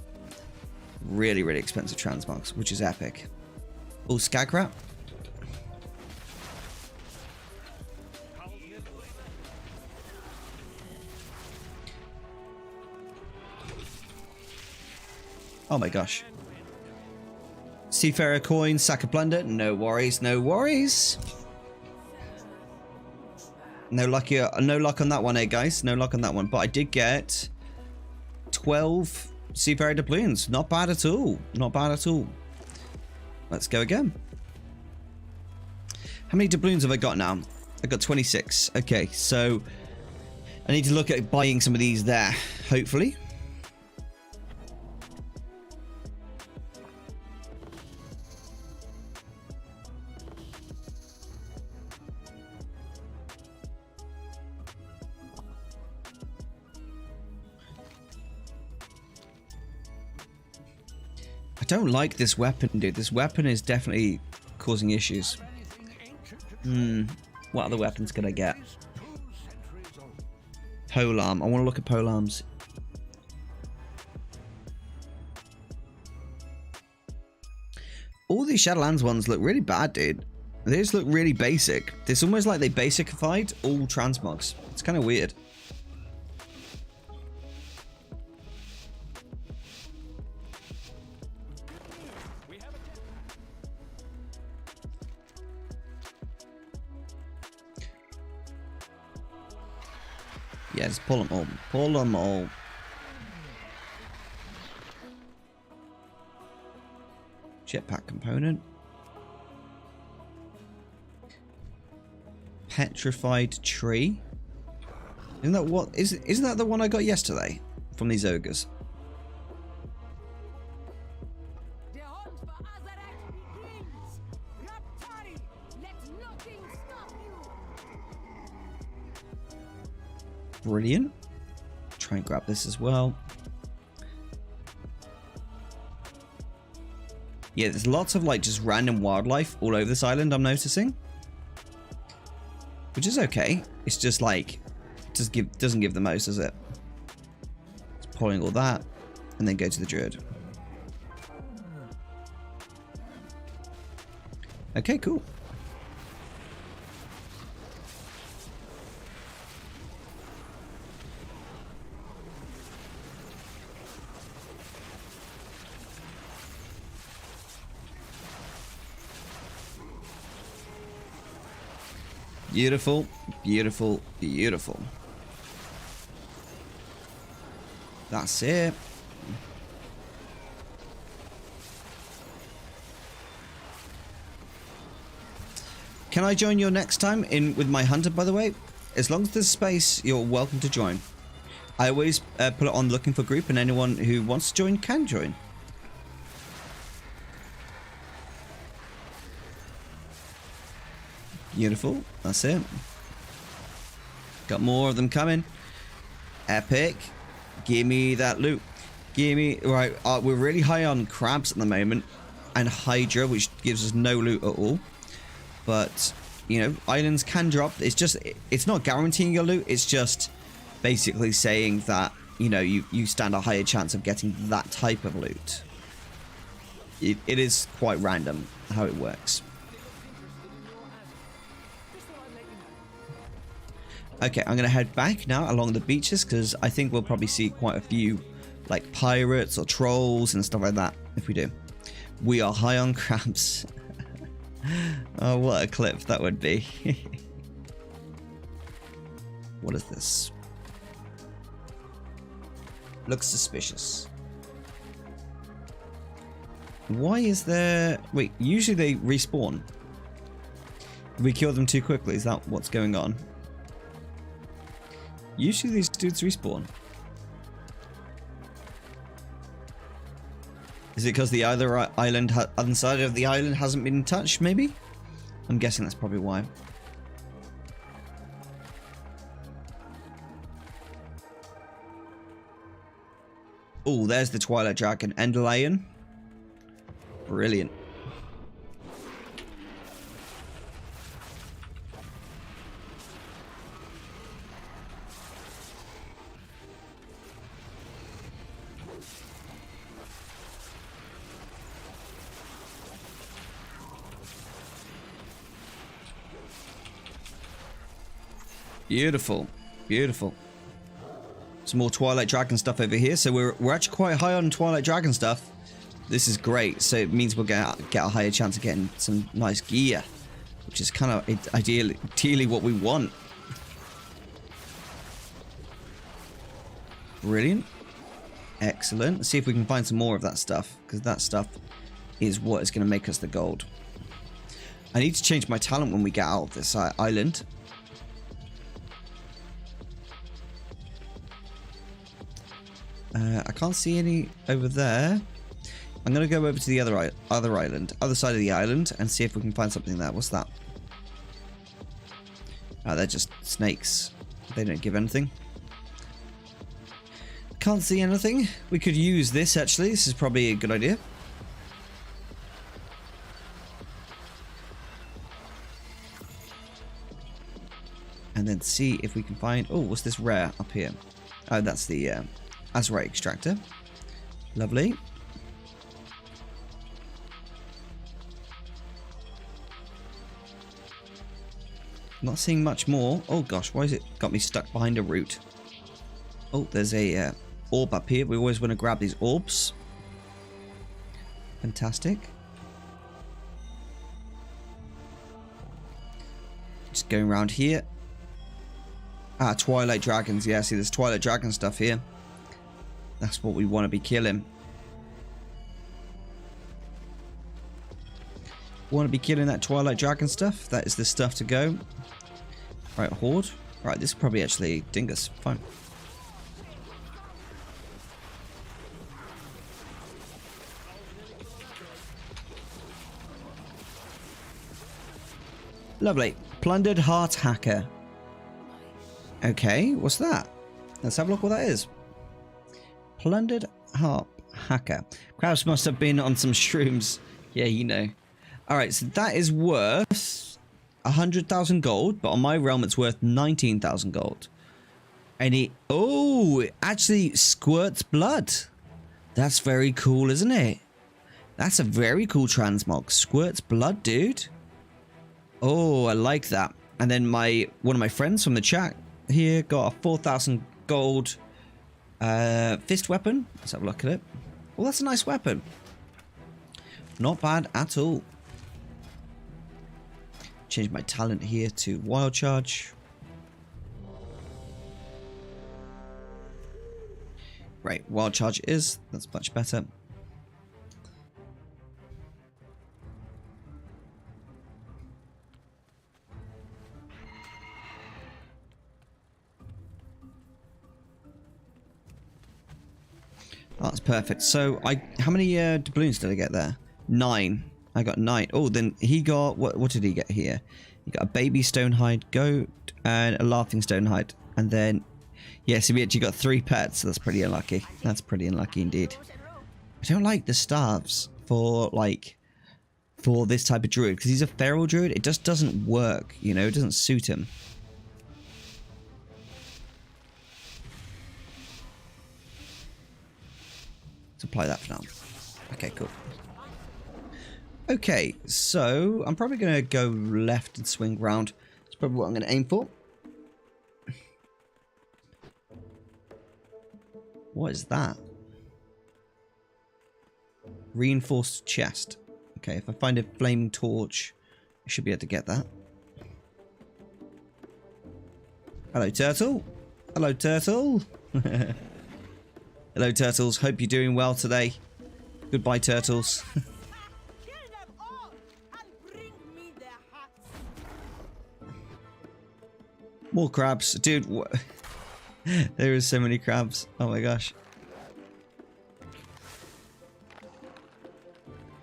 Really, really expensive transmogs, which is epic. Oh, skag rat. Oh my gosh. Seafarer coin, sack of plunder. No worries, no worries. No luck here. No luck on that one, eh, guys? No luck on that one. But I did get 12 Seafarer doubloons. Not bad at all. Not bad at all. Let's go again. How many doubloons have I got now? I got 26. Okay, so I need to look at buying some of these there, hopefully. I don't like this weapon, dude. This weapon is definitely causing issues. What other weapons can I get? Polearm. I want to look at polearms. All these Shadowlands ones look really bad, dude. They just look really basic. It's almost like they basicified all transmogs. It's kind of weird. Yeah, just pull them all. Pull them all. Jetpack component. Petrified tree. Isn't that what? Isn't that the one I got yesterday from these ogres? Brilliant. Try and grab this as well. Yeah, there's lots of like just random wildlife all over this island, I'm noticing. Which is okay. It's just like doesn't give the most, does it? It's pulling all that and then go to the druid. Okay, cool. Beautiful, beautiful, beautiful. That's it. Can I join you next time in with my hunter, by the way? As long as there's space, you're welcome to join. I always put it on looking for group, and anyone who wants to join can join. Beautiful. That's it. Got more of them coming. Epic. Give me that loot. Give me... Right, we're really high on crabs at the moment. And Hydra, which gives us no loot at all. But, you know, islands can drop. It's just... It's not guaranteeing your loot. It's just basically saying that, you know, you stand a higher chance of getting that type of loot. It is quite random how it works. Okay, I'm going to head back now along the beaches because I think we'll probably see quite a few like pirates or trolls and stuff like that if we do. We are high on crabs. Oh, what a clip that would be. What is this? Looks suspicious. Why is there... Wait, usually they respawn. We kill them too quickly, is that what's going on? Usually these dudes respawn. Is it because the other side of the island hasn't been touched, maybe? I'm guessing that's probably why. Oh, there's the Twilight Dragon End Lion. Brilliant. Beautiful, beautiful. Some more Twilight Dragon stuff over here. So we're actually quite high on Twilight Dragon stuff. This is great. So it means we'll get a higher chance of getting some nice gear, which is kind of ideally what we want. Brilliant. Excellent. Let's see if we can find some more of that stuff, because that stuff is what is going to make us the gold. I need to change my talent when we get out of this island. I can't see any over there. I'm going to go over to the other side of the island, and see if we can find something there. What's that? Oh, they're just snakes. They don't give anything. Can't see anything. We could use this, actually. This is probably a good idea. And then see if we can find... Oh, what's this rare up here? Oh, that's the Azurite extractor. Lovely. Not seeing much more. Oh gosh, why is it got me stuck behind a root? Oh, there's a orb up here. We always want to grab these orbs. Fantastic. Just going around here. Ah, Twilight Dragons. Yeah, see, there's Twilight Dragon stuff here. That's what we want to be killing. Want to be killing that Twilight Dragon stuff. That is the stuff to go. Right, Horde. Right, this is probably actually Dingus. Fine. Lovely. Plundered Heart Hacker. Okay, what's that? Let's have a look what that is. Plundered Heart Hacker. Crabs must have been on some shrooms. Yeah, you know. Alright, so that is worth 100,000 gold, but on my realm it's worth 19,000 gold. And it actually squirts blood. That's very cool, isn't it? That's a very cool transmog. Squirts blood, dude. Oh, I like that. And then one of my friends from the chat here got a 4,000 gold fist weapon. Let's have a look at it. Well, that's a nice weapon. Not bad at all. Change my talent here to wild charge. Great. Wild charge is. That's much better. Oh, that's perfect. So how many doubloons did I get there? 9. I got 9. Oh, then he got what did he get here? He got a baby stonehide goat and a laughing stonehide, and then yes, he actually got 3 pets. So that's pretty unlucky. That's pretty unlucky indeed. I don't like the staves for this type of druid because he's a feral druid. It just doesn't work, you know. It doesn't suit him. Let's apply that for now. Okay, cool. Okay, so I'm probably going to go left and swing round. That's probably what I'm going to aim for. What is that? Reinforced chest. Okay, if I find a flaming torch, I should be able to get that. Hello, turtle. Hello, turtle. Hello, turtles. Hope you're doing well today. Goodbye, turtles. More crabs. Dude, there is so many crabs. Oh my gosh.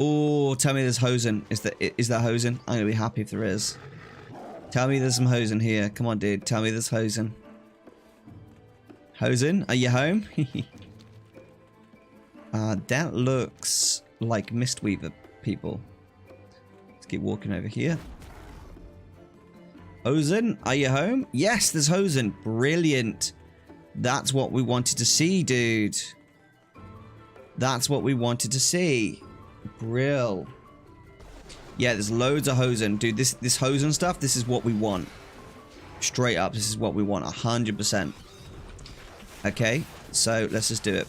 Oh, tell me there's hosen. Is that hosen? I'm gonna be happy if there is. Tell me there's some hosen here. Come on, dude. Tell me there's hosen. Hosen, are you home? That looks like Mistweaver people. Let's keep walking over here. Hosen, are you home? Yes, there's hosen. Brilliant. That's what we wanted to see, dude. That's what we wanted to see. Brill. Yeah, there's loads of hosen. Dude, this hosen stuff, this is what we want. Straight up, this is what we want. 100%. Okay, so let's just do it.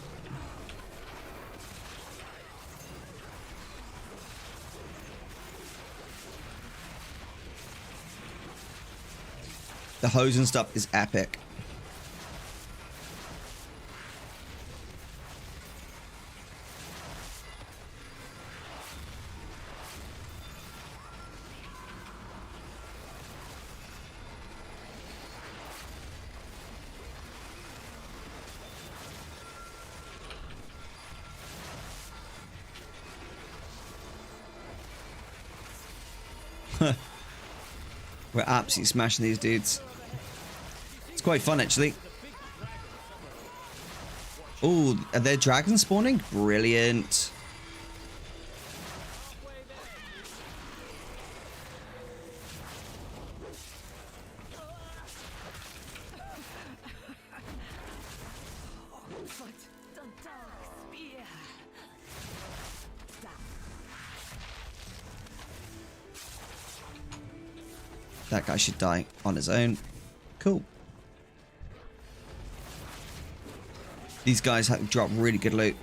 The hosen stuff is epic. We're absolutely smashing these dudes. It's quite fun, actually. Oh, are there dragons spawning? Brilliant. That guy should die on his own. Cool. These guys have drop really good loot.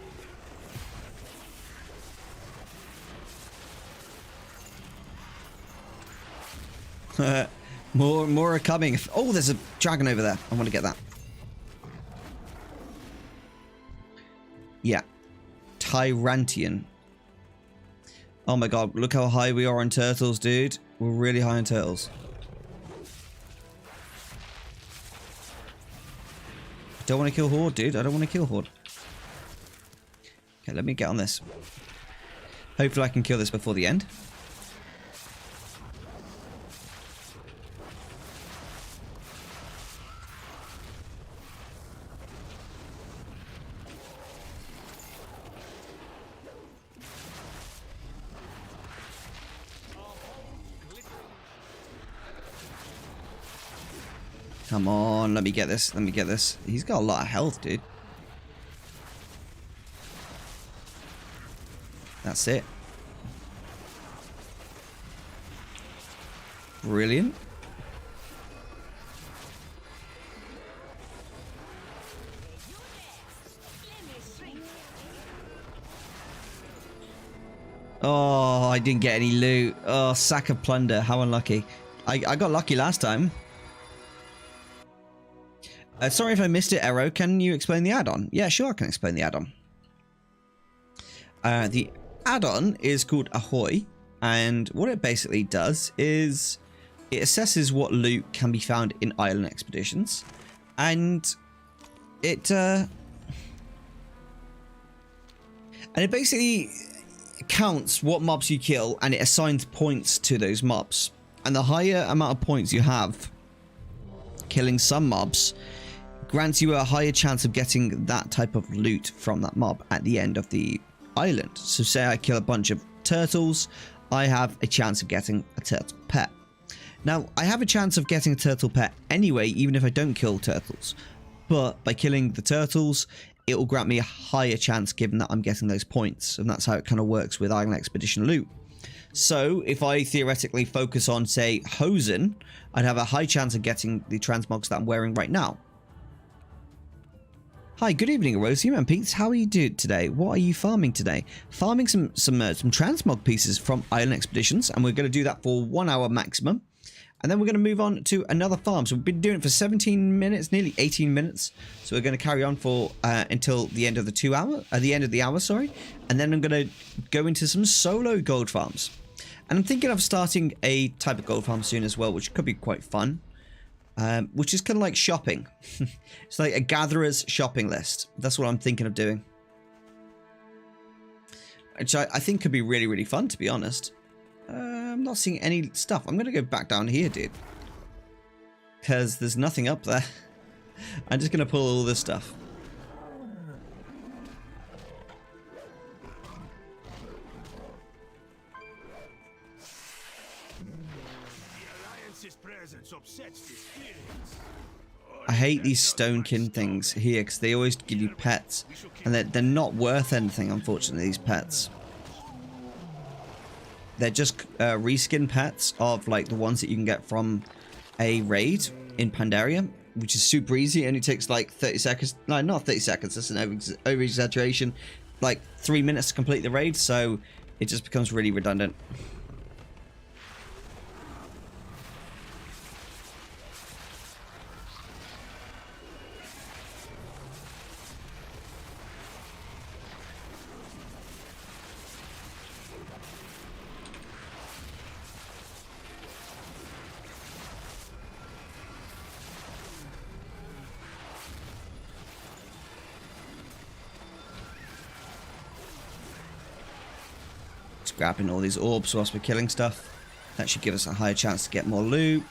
more are coming. Oh, there's a dragon over there. I want to get that. Yeah. Tyrantian. Oh my god, look how high we are on turtles, dude. We're really high on turtles. I don't want to kill Horde, dude. I don't want to kill Horde. Okay, let me get on this. Hopefully I can kill this before the end. Come on, let me get this. Let me get this. He's got a lot of health, dude. That's it. Brilliant. Oh, I didn't get any loot. Oh, sack of plunder. How unlucky. I got lucky last time. Sorry if I missed it, Ero. Can you explain the add-on? Yeah, sure, I can explain the add-on. The add-on is called Ahoy, and what it basically does is it assesses what loot can be found in island expeditions, and it basically counts what mobs you kill, and it assigns points to those mobs. And the higher amount of points you have killing some mobs grants you a higher chance of getting that type of loot from that mob at the end of the island. So say I kill a bunch of turtles, I have a chance of getting a turtle pet. Now, I have a chance of getting a turtle pet anyway, even if I don't kill turtles. But by killing the turtles, it will grant me a higher chance given that I'm getting those points. And that's how it kind of works with island expedition loot. So if I theoretically focus on, say, Hosen, I'd have a high chance of getting the transmogs that I'm wearing right now. Hi, good evening, Erosium and Pete's. How are you doing today? What are you farming today? Farming some transmog pieces from island expeditions, and we're going to do that for 1 hour maximum. And then we're going to move on to another farm. So we've been doing it for 17 minutes, nearly 18 minutes. So we're going to carry on for until the end of the hour, sorry. And then I'm going to go into some solo gold farms. And I'm thinking of starting a type of gold farm soon as well, which could be quite fun. Which is kind of like shopping. It's like a gatherer's shopping list. That's what I'm thinking of doing. Which I think could be really, really fun, to be honest. I'm not seeing any stuff. I'm going to go back down here, dude. Because there's nothing up there. I'm just going to pull all this stuff. I hate these stonekin things here because they always give you pets, and they're not worth anything, unfortunately, these pets. They're just reskin pets of like the ones that you can get from a raid in Pandaria, which is super easy. It only takes like 30 seconds. No, not 30 seconds. That's an over exaggeration. Like 3 minutes to complete the raid, so it just becomes really redundant. Grabbing all these orbs whilst we're killing stuff. That should give us a higher chance to get more loot.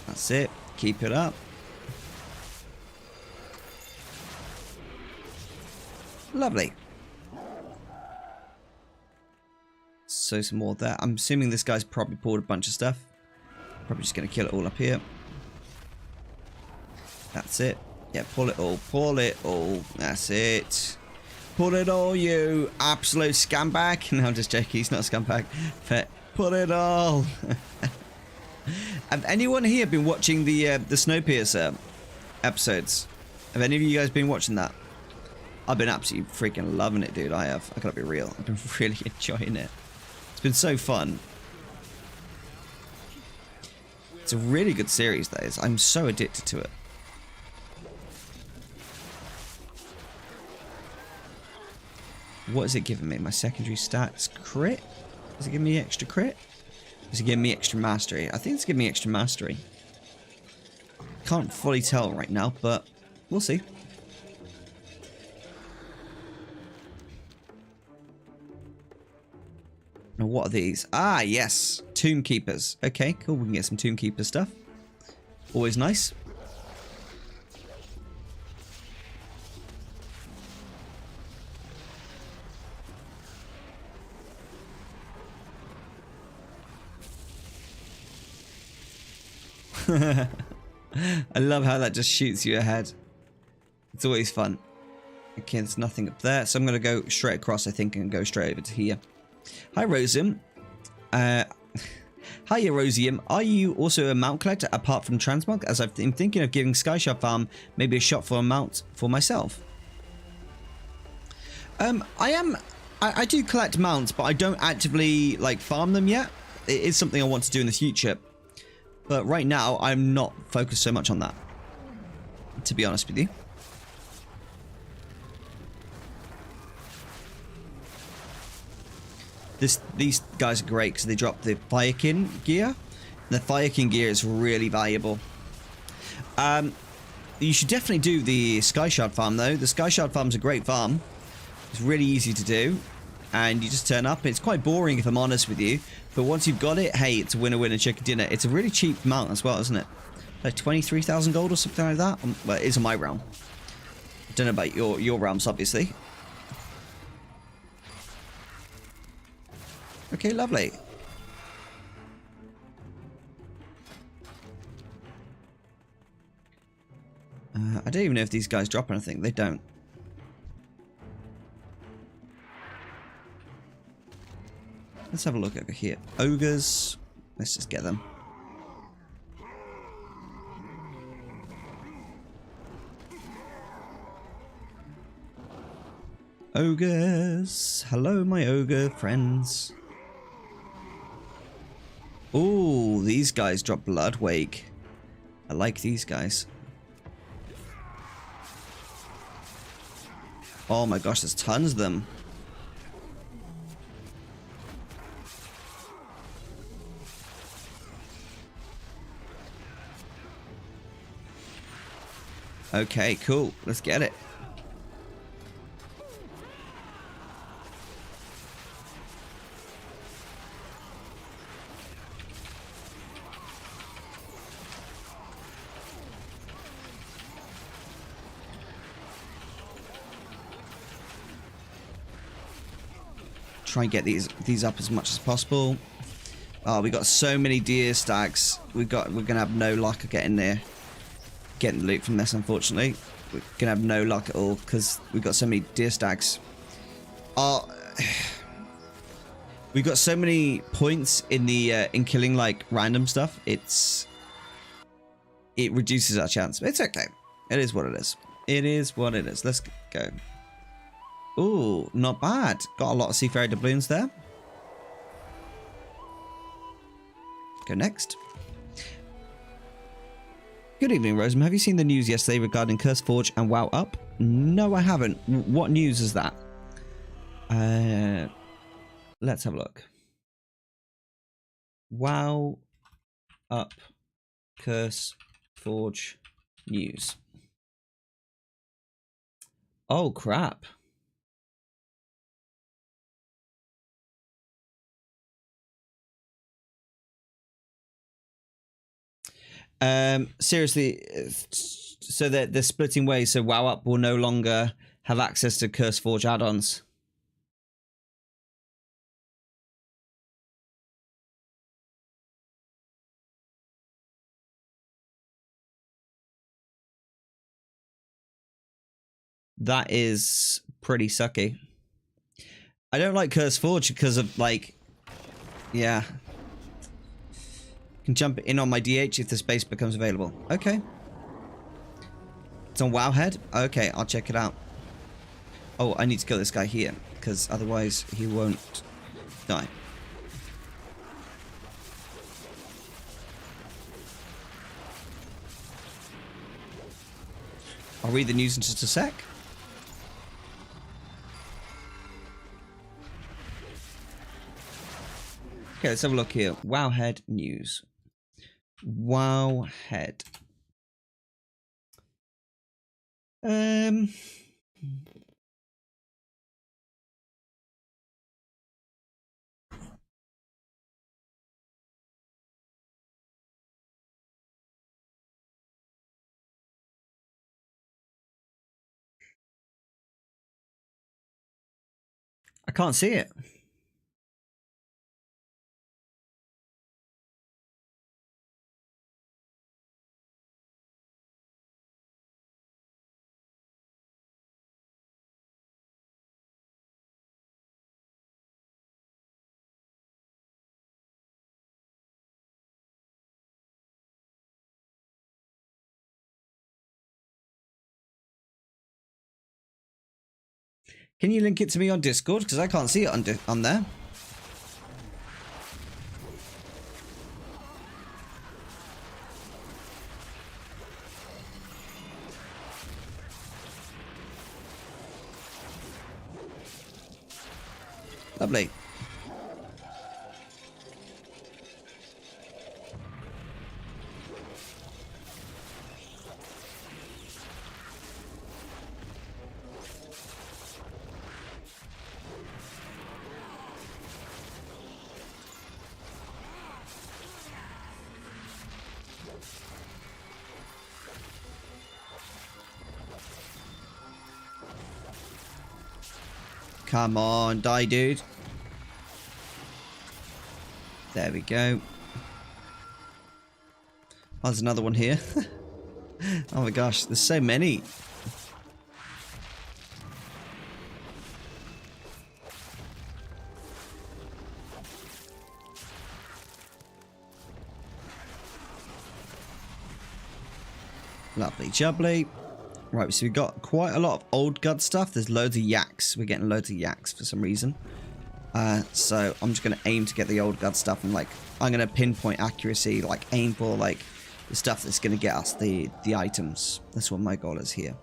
That's it. Keep it up. Lovely. So some more there. I'm assuming this guy's probably pulled a bunch of stuff. Probably just going to kill it all up here. That's it. Yeah, pull it all. Pull it all. That's it. Pull it all, you absolute scumbag. No, I'm just joking. He's not a scumbag. But pull it all. Have anyone here been watching the Snowpiercer episodes? Have any of you guys been watching that? I've been absolutely freaking loving it, dude. I have. I gotta be real. I've been really enjoying it. It's been so fun. It's a really good series, that is. I'm so addicted to it. What is it giving me? My secondary stats crit? Is it giving me extra crit? Is it giving me extra mastery? I think it's giving me extra mastery. Can't fully tell right now, but we'll see. Now, what are these? Ah, yes. Tomb Keepers. Okay, cool. We can get some Tomb Keeper stuff. Always nice. I love how that just shoots you ahead. It's always fun. Okay, there's nothing up there, so I'm going to go straight across, I think, and go straight over to here. Hi, Erosium. Hi, Erosium. Are you also a mount collector apart from Transmog? As I've been thinking of giving Skyshop Farm maybe a shot for a mount for myself. I do collect mounts, but I don't actively like farm them yet. It is something I want to do in the future. But right now, I'm not focused so much on that, to be honest with you. These guys are great because they drop the Firekin gear. The Firekin gear is really valuable. You should definitely do the Sky Shard farm, though. The Sky Shard farm's a great farm. It's really easy to do. And you just turn up. It's quite boring, if I'm honest with you. But once you've got it, hey, it's a winner-winner chicken dinner. It's a really cheap mount as well, isn't it? Like 23,000 gold or something like that? Well, it is in my realm. I don't know about your realms, obviously. Okay, lovely. I don't even know if these guys drop anything. They don't. Let's have a look over here. Ogres. Let's just get them. Ogres. Hello, my ogre friends. Ooh, these guys drop blood wake. I like these guys. Oh my gosh, there's tons of them. Okay, cool. Let's get it. Try and get these up as much as possible. Oh, we got so many deer stags. We're gonna have no luck of getting there. Getting the loot from this, unfortunately. We're gonna have no luck at all because we've got so many deer stags. We've got so many points in the in killing like random stuff. It reduces our chance, but it's okay. It is what it is. It is what it is. Let's go. Ooh, not bad. Got a lot of seafarer doubloons there. Go next. Good evening, Rosamund. Have you seen the news yesterday regarding CurseForge and WoW Up? No, I haven't. What news is that? Let's have a look. WoW Up CurseForge news. Oh, crap. Seriously, so they're splitting ways, so WoW Up will no longer have access to CurseForge add-ons. That is pretty sucky. I don't like CurseForge because of, like, yeah. Can jump in on my DH if the space becomes available. Okay. It's on Wowhead? Okay, I'll check it out. Oh, I need to kill this guy here, because otherwise he won't die. I'll read the news in just a sec. Okay, let's have a look here. Wowhead news. Wowhead. I can't see it. Can you link it to me on Discord? Because I can't see it on there. Lovely. Come on, die, dude. There we go. Oh, there's another one here. Oh my gosh, there's so many. Lovely jubbly. Right, so we've got quite a lot of old gut stuff. There's loads of yaks. We're getting loads of yaks for some reason. So I'm just going to aim to get the old gut stuff. And, like, I'm going to pinpoint accuracy, like, aim for, like, the stuff that's going to get us the items. That's what my goal is here.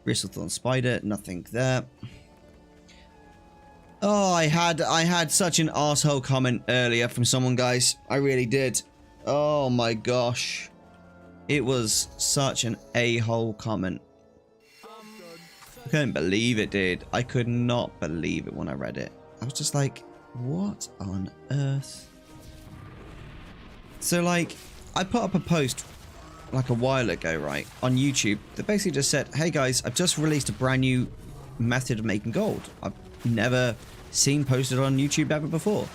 Bristlethorn spider, nothing there. Oh, I had such an arsehole comment earlier from someone, guys. I really did. Oh, my gosh. It was such an a-hole comment. I couldn't believe it, dude. I could not believe it when I read it. I was just like, what on earth? So, like, I put up a post like a while ago, right, on YouTube that basically just said, hey guys, I've just released a brand new method of making gold. I've never seen posted on YouTube ever before.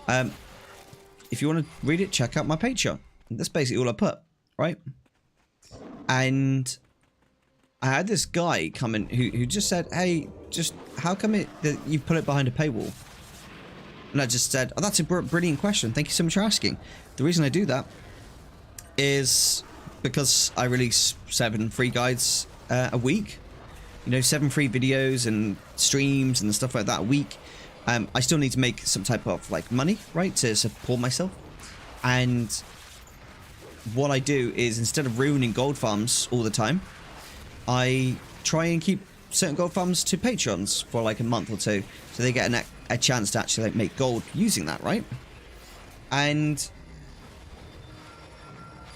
If you want to read it, check out my Patreon. That's basically all I put, right? And I had this guy come in who just said, hey, just how come it that you put it behind a paywall? And I just said, oh, that's a brilliant question. Thank you so much for asking. The reason I do that is because I release 7 free guides a week. You know, 7 free videos and streams and stuff like that a week. I still need to make some type of, like, money, right, to support myself. And what I do is, instead of ruining gold farms all the time, I try and keep certain gold farms to patrons for like a month or two, so they get a chance to actually, like, make gold using that, right? And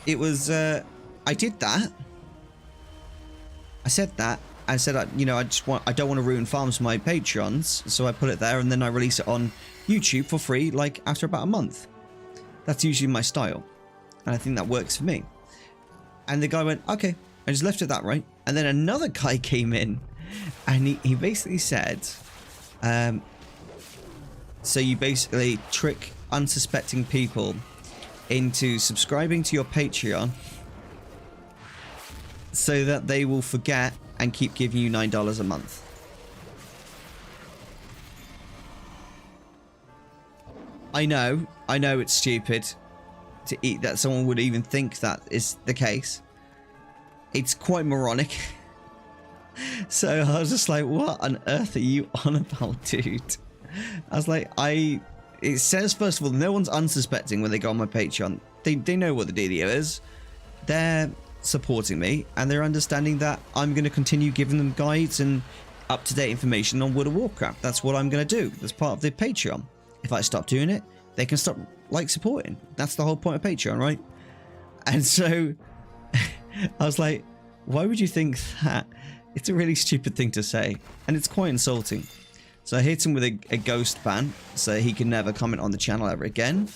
it was I did that. I said that. I said, you know, I don't want to ruin farms for my patrons, so I put it there, and then I release it on YouTube for free, like, after about a month. That's usually my style, and I think that works for me. And the guy went, okay. I just left it that, right? And then another guy came in, and he basically said, so you basically trick unsuspecting people into subscribing to your Patreon so that they will forget and keep giving you $9 a month. I know it's stupid to eat that someone would even think that is the case. It's quite moronic. So I was just like, what on earth are you on about, dude? I was like, it says, first of all, no one's unsuspecting when they go on my Patreon. They know what the dealio is. They're supporting me, and they're understanding that I'm going to continue giving them guides and up-to-date information on World of Warcraft. That's what I'm going to do. That's part of the Patreon. If I stop doing it, they can stop, like, supporting. That's the whole point of Patreon, right? And so I was like, why would you think that? It's a really stupid thing to say, and it's quite insulting. So I hit him with a ghost ban, so he can never comment on the channel ever again.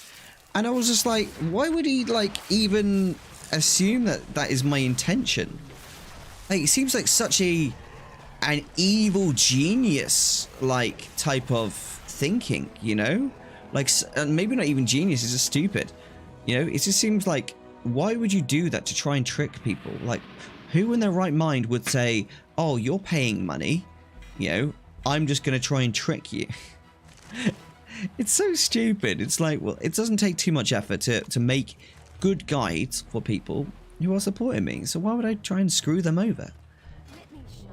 And I was just like, why would he, like, even assume that that is my intention? Like, it seems like such an evil genius, like, type of thinking, you know? Like, maybe not even genius, it's just stupid. You know, it just seems like, why would you do that to try and trick people? Like, who in their right mind would say, oh, you're paying money, you know, I'm just going to try and trick you? It's so stupid. It's like, well, it doesn't take too much effort to make good guides for people who are supporting me, so why would I try and screw them over?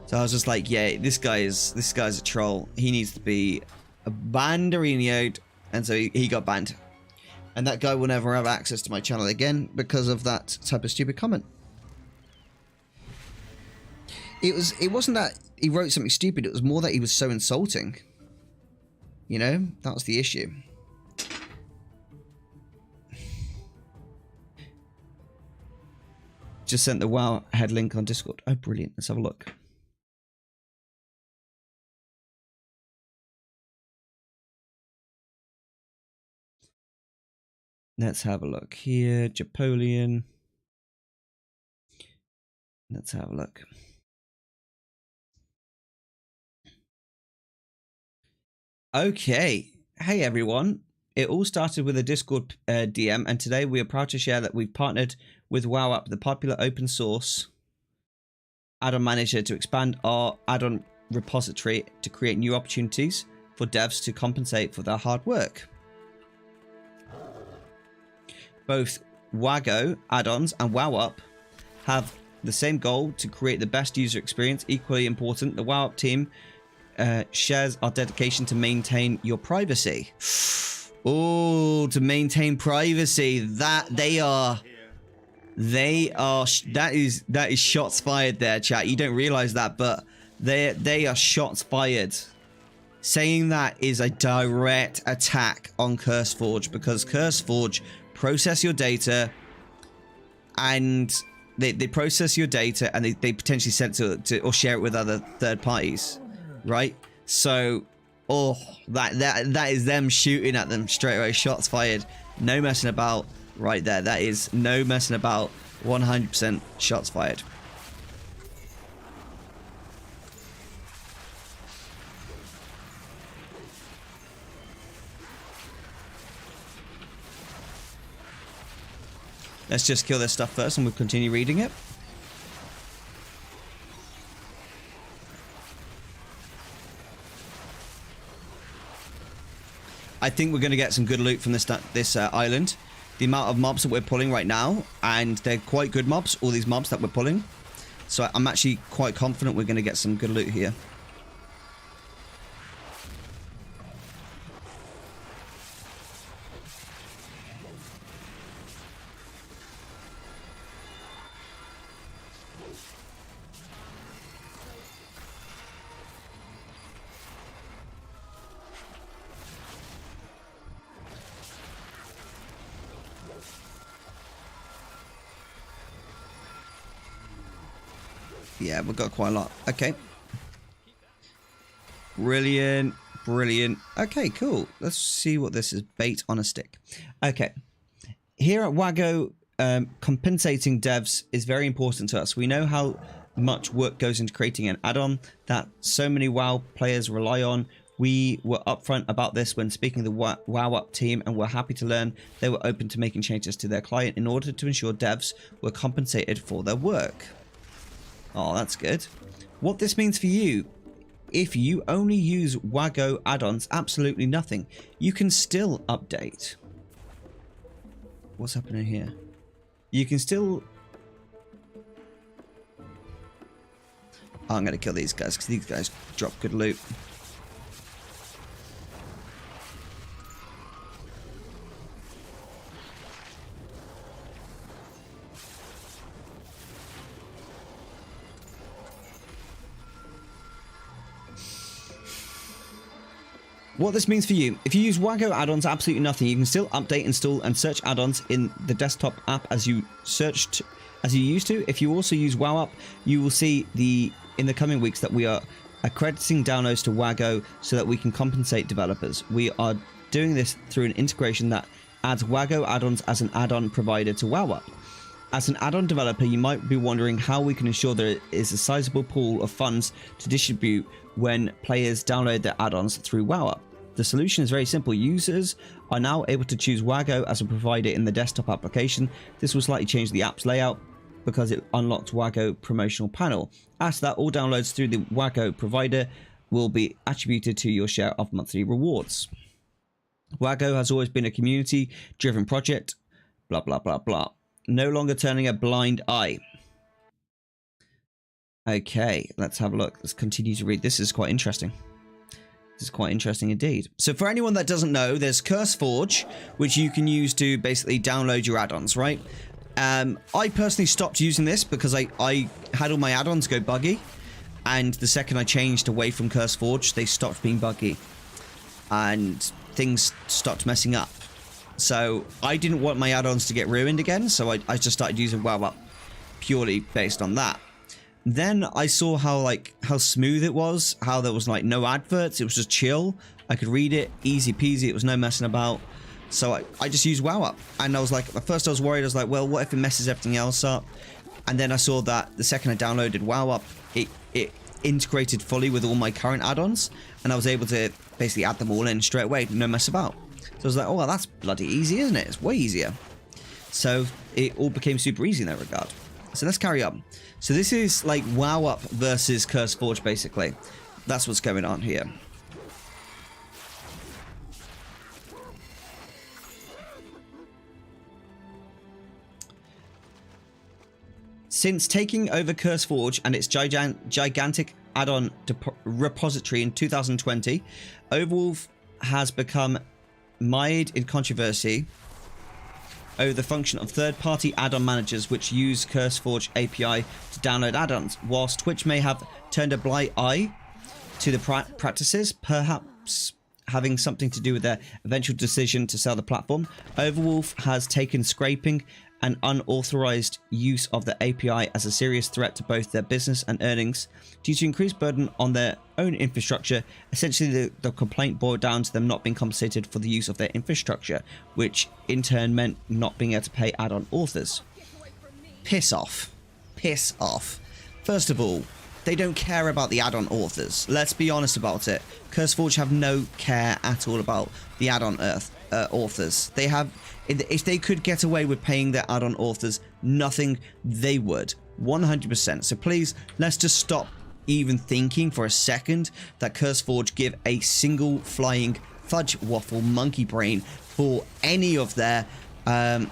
So I was just like, yeah, this guy's a troll. He needs to be banderinoed, and so he got banned. And that guy will never have access to my channel again because of that type of stupid comment. It wasn't that he wrote something stupid, it was more that he was so insulting. You know, that's the issue. Just sent the WoW head link on Discord. Oh, brilliant. Let's have a look. Let's have a look here. Japolian. Let's have a look. Okay. Hey, everyone. It all started with a Discord DM, and today we are proud to share that we've partnered with WoWup, the popular open source add-on manager, to expand our add-on repository to create new opportunities for devs to compensate for their hard work. Both WAGO add-ons and WoWup have the same goal to create the best user experience. Equally important, the WoWup team shares our dedication to maintain your privacy. Oh, to maintain privacy. That is shots fired there, chat. You don't realize that, but they are shots fired. Saying that is a direct attack on CurseForge, because CurseForge process your data, and they process your data, and they potentially send to or share it with other third parties, right? So, oh, that is them shooting at them straight away. Shots fired. No messing about right there. That is no messing about. 100% shots fired. Let's just kill this stuff first and we'll continue reading it. I think we're going to get some good loot from this island. The amount of mobs that we're pulling right now, and they're quite good mobs, all these mobs that we're pulling. So I'm actually quite confident we're going to get some good loot here. Yeah, we've got quite a lot. Okay. Brilliant. Brilliant. Okay, cool. Let's see what this is. Bait on a stick. Okay. Here at WAGO, compensating devs is very important to us. We know how much work goes into creating an add-on that so many WoW players rely on. We were upfront about this when speaking to the WoWup team, and we're happy to learn they were open to making changes to their client in order to ensure devs were compensated for their work. Oh, that's good. What this means for you, if you only use WAGO add-ons, absolutely nothing. You can still update. What's happening here? You can still... Oh, I'm going to kill these guys because these guys drop good loot. What this means for you, if you use WAGO add-ons, absolutely nothing. You can still update, install, and search add-ons in the desktop app as you used to. If you also use WoWup, you will see in the coming weeks that we are accrediting downloads to WAGO so that we can compensate developers. We are doing this through an integration that adds WAGO add-ons as an add-on provider to WoWup. As an add-on developer, you might be wondering how we can ensure there is a sizable pool of funds to distribute when players download their add-ons through WoWup. The solution is very simple. Users are now able to choose WAGO as a provider in the desktop application. This will slightly change the app's layout because it unlocks WAGO promotional panel. After that, all downloads through the WAGO provider will be attributed to your share of monthly rewards. WAGO has always been a community-driven project. Blah, blah, blah, blah. No longer turning a blind eye. Okay, let's have a look. Let's continue to read. This is quite interesting. This is quite interesting indeed. So for anyone that doesn't know, there's CurseForge, which you can use to basically download your add-ons, right? I personally stopped using this because I had all my add-ons go buggy. And the second I changed away from CurseForge, they stopped being buggy. and things stopped messing up. So I didn't want my add-ons to get ruined again, so I just started using WoW Up purely based on that. Then I saw how smooth it was, how there was like no adverts, it was just chill. I could read it, easy peasy, it was no messing about. So I just used WoW Up, and I was like, at first I was worried, I was like, well, what if it messes everything else up? And then I saw that the second I downloaded WoW Up, it integrated fully with all my current add-ons, and I was able to basically add them all in straight away, no mess about. So I was like, oh, well, that's bloody easy, isn't it? It's way easier. So it all became super easy in that regard. So let's carry on. So this is like WoW Up versus CurseForge, basically. That's what's going on here. Since taking over CurseForge and its gigantic add-on repository in 2020, Overwolf has become mired in controversy over the function of third-party add-on managers which use CurseForge API to download add-ons. Whilst Twitch may have turned a blind eye to the practices, perhaps having something to do with their eventual decision to sell the platform, Overwolf has taken scraping and unauthorized use of the API as a serious threat to both their business and earnings. Due to increased burden on their own infrastructure, essentially the complaint boiled down to them not being compensated for the use of their infrastructure, which in turn meant not being able to pay add-on authors. Piss off. Piss off. First of all, they don't care about the add-on authors. Let's be honest about it. CurseForge have no care at all about the add-on authors. They have, if they could get away with paying their add-on authors nothing, they would 100%. So please, let's just stop even thinking for a second that CurseForge give a single flying fudge waffle monkey brain for any of their add-on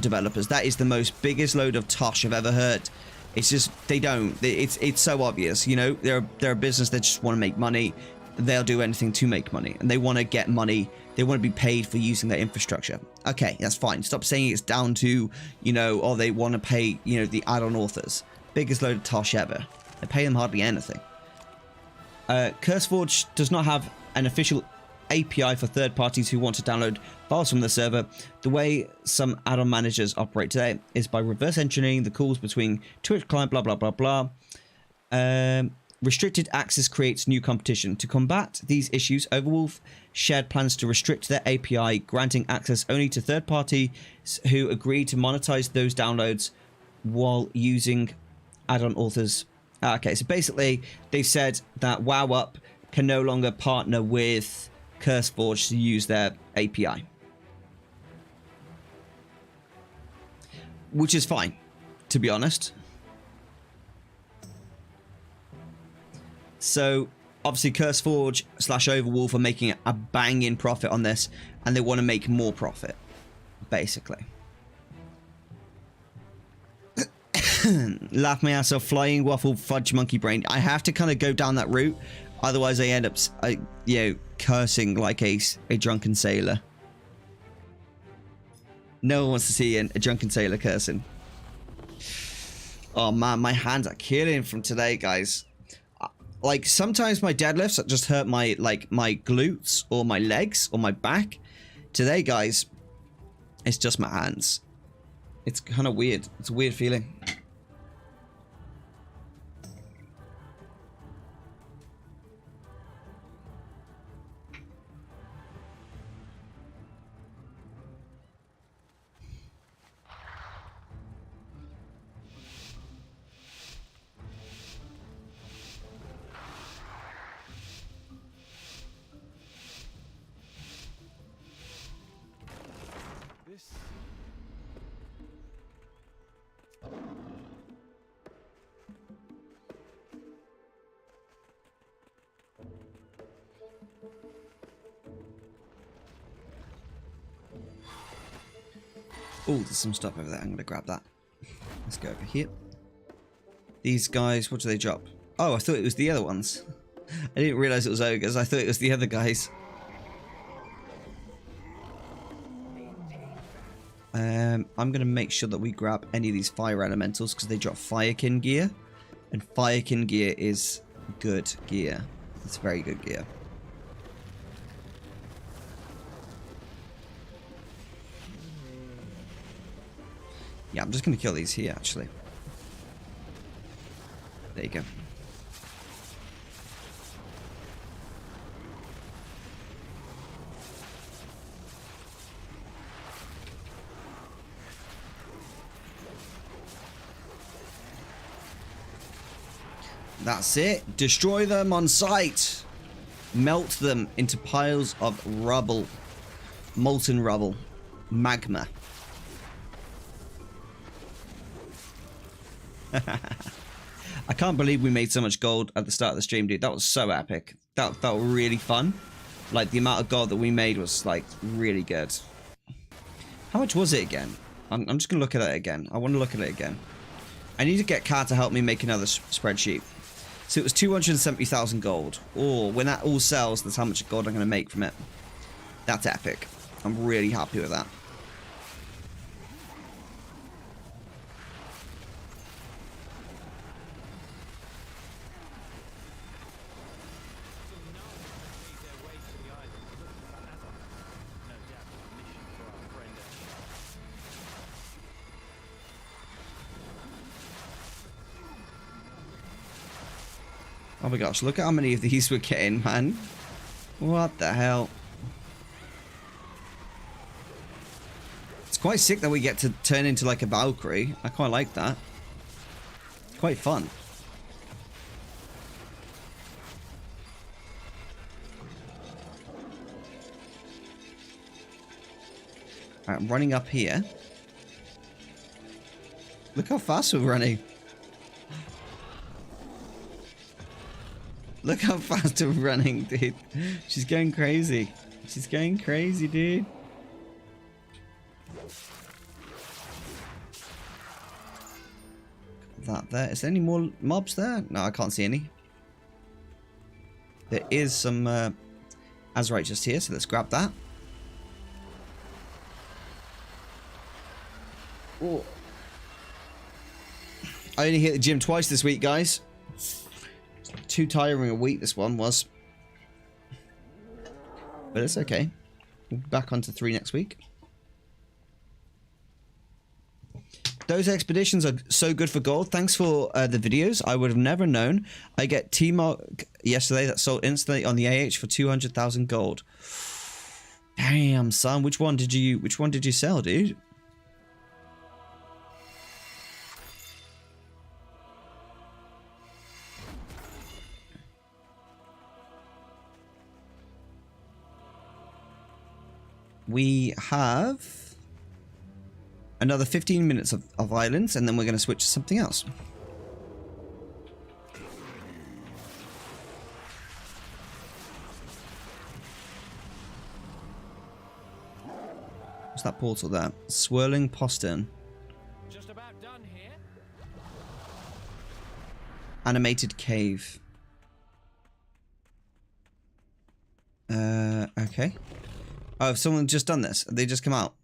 developers. That is the most biggest load of tosh I've ever heard. It's just, they don't. It's so obvious, you know. They're a business that just want to make money. They'll do anything to make money, and they want to get money. They want to be paid for using their infrastructure. Okay, that's fine. Stop saying it's down to, you know, or they want to pay, you know, the add-on authors. Biggest load of tosh ever. They pay them hardly anything. CurseForge does not have an official API for third parties who want to download files from the server. The way some add-on managers operate today is by reverse engineering the calls between Twitch client, blah, blah, blah, blah. Restricted access creates new competition. To combat these issues, Overwolf shared plans to restrict their API, granting access only to third parties who agree to monetize those downloads while using add-on authors. Okay, so basically they've said that WoW Up can no longer partner with CurseForge to use their API, which is fine, to be honest. So obviously CurseForge / Overwolf are making a banging profit on this, and they want to make more profit, basically. Laugh my ass off, flying waffle fudge monkey brain. I have to kind of go down that route, otherwise I end up, you know, cursing like a drunken sailor. No one wants to see a drunken sailor cursing. Oh man, my hands are killing from today, guys. Like, sometimes my deadlifts just hurt my, like, my glutes or my legs or my back. Today, guys, it's just my hands. It's kind of weird. It's a weird feeling. Oh, there's some stuff over there. I'm going to grab that. Let's go over here. These guys, what do they drop? Oh, I thought it was the other ones. I didn't realize it was ogres. I thought it was the other guys. I'm going to make sure that we grab any of these fire elementals because they drop firekin gear. And firekin gear is good gear. It's very good gear. Yeah, I'm just going to kill these here, actually. There you go. That's it. Destroy them on sight. Melt them into piles of rubble. Molten rubble. Magma. I can't believe we made so much gold at the start of the stream, dude. That was so epic. That felt really fun. Like, the amount of gold that we made was, like, really good. How much was it again? I'm just going to look at it again. I want to look at it again. I need to get Kat to help me make another spreadsheet. So it was 270,000 gold. Oh, when that all sells, that's how much gold I'm going to make from it. That's epic. I'm really happy with that. Oh my gosh, look at how many of these we're getting, man. What the hell? It's quite sick that we get to turn into like a Valkyrie. I quite like that. It's quite fun. Alright, I'm running up here. Look how fast we're running. Look how fast we're running, dude. She's going crazy. She's going crazy, dude. That there. Is there any more mobs there? No, I can't see any. There is some Azurite just here, so let's grab that. Oh. I only hit the gym twice this week, guys. Too tiring a week this one was. But it's okay. We'll be back onto 3 next week. Those expeditions are so good for gold. Thanks for the videos. I would have never known. I get T-Mog yesterday that sold instantly on the AH for 200,000 gold. Damn, son. Which one did you sell, dude? We have another 15 minutes of islands, and then we're going to switch to something else. What's that portal there? Swirling postern. Just about done here. Animated cave. Okay. Oh, have someone just done this? They just come out.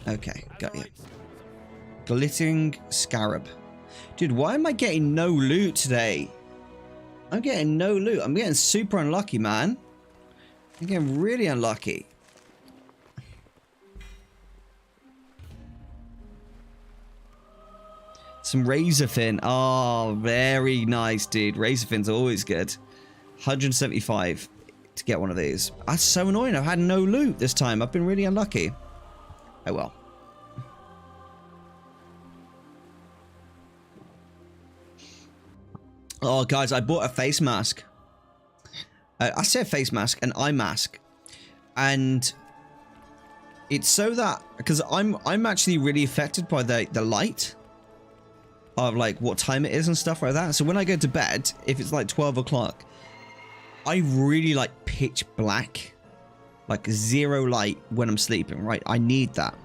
Okay, got you. Glittering scarab. Dude, why am I getting no loot today? I'm getting no loot. I'm getting super unlucky, man. I'm getting really unlucky. Some razor fin. Oh, very nice, dude. Razor fins are always good. 175 to get one of these. That's so annoying. I've had no loot this time. I've been really unlucky. Oh well. Oh, guys, I bought a face mask. I said face mask, an eye mask, and it's so that because I'm actually really affected by the light of like what time it is and stuff like that. So when I go to bed, if it's like 12 o'clock, I really like pitch black, like zero light when I'm sleeping, right? I need that.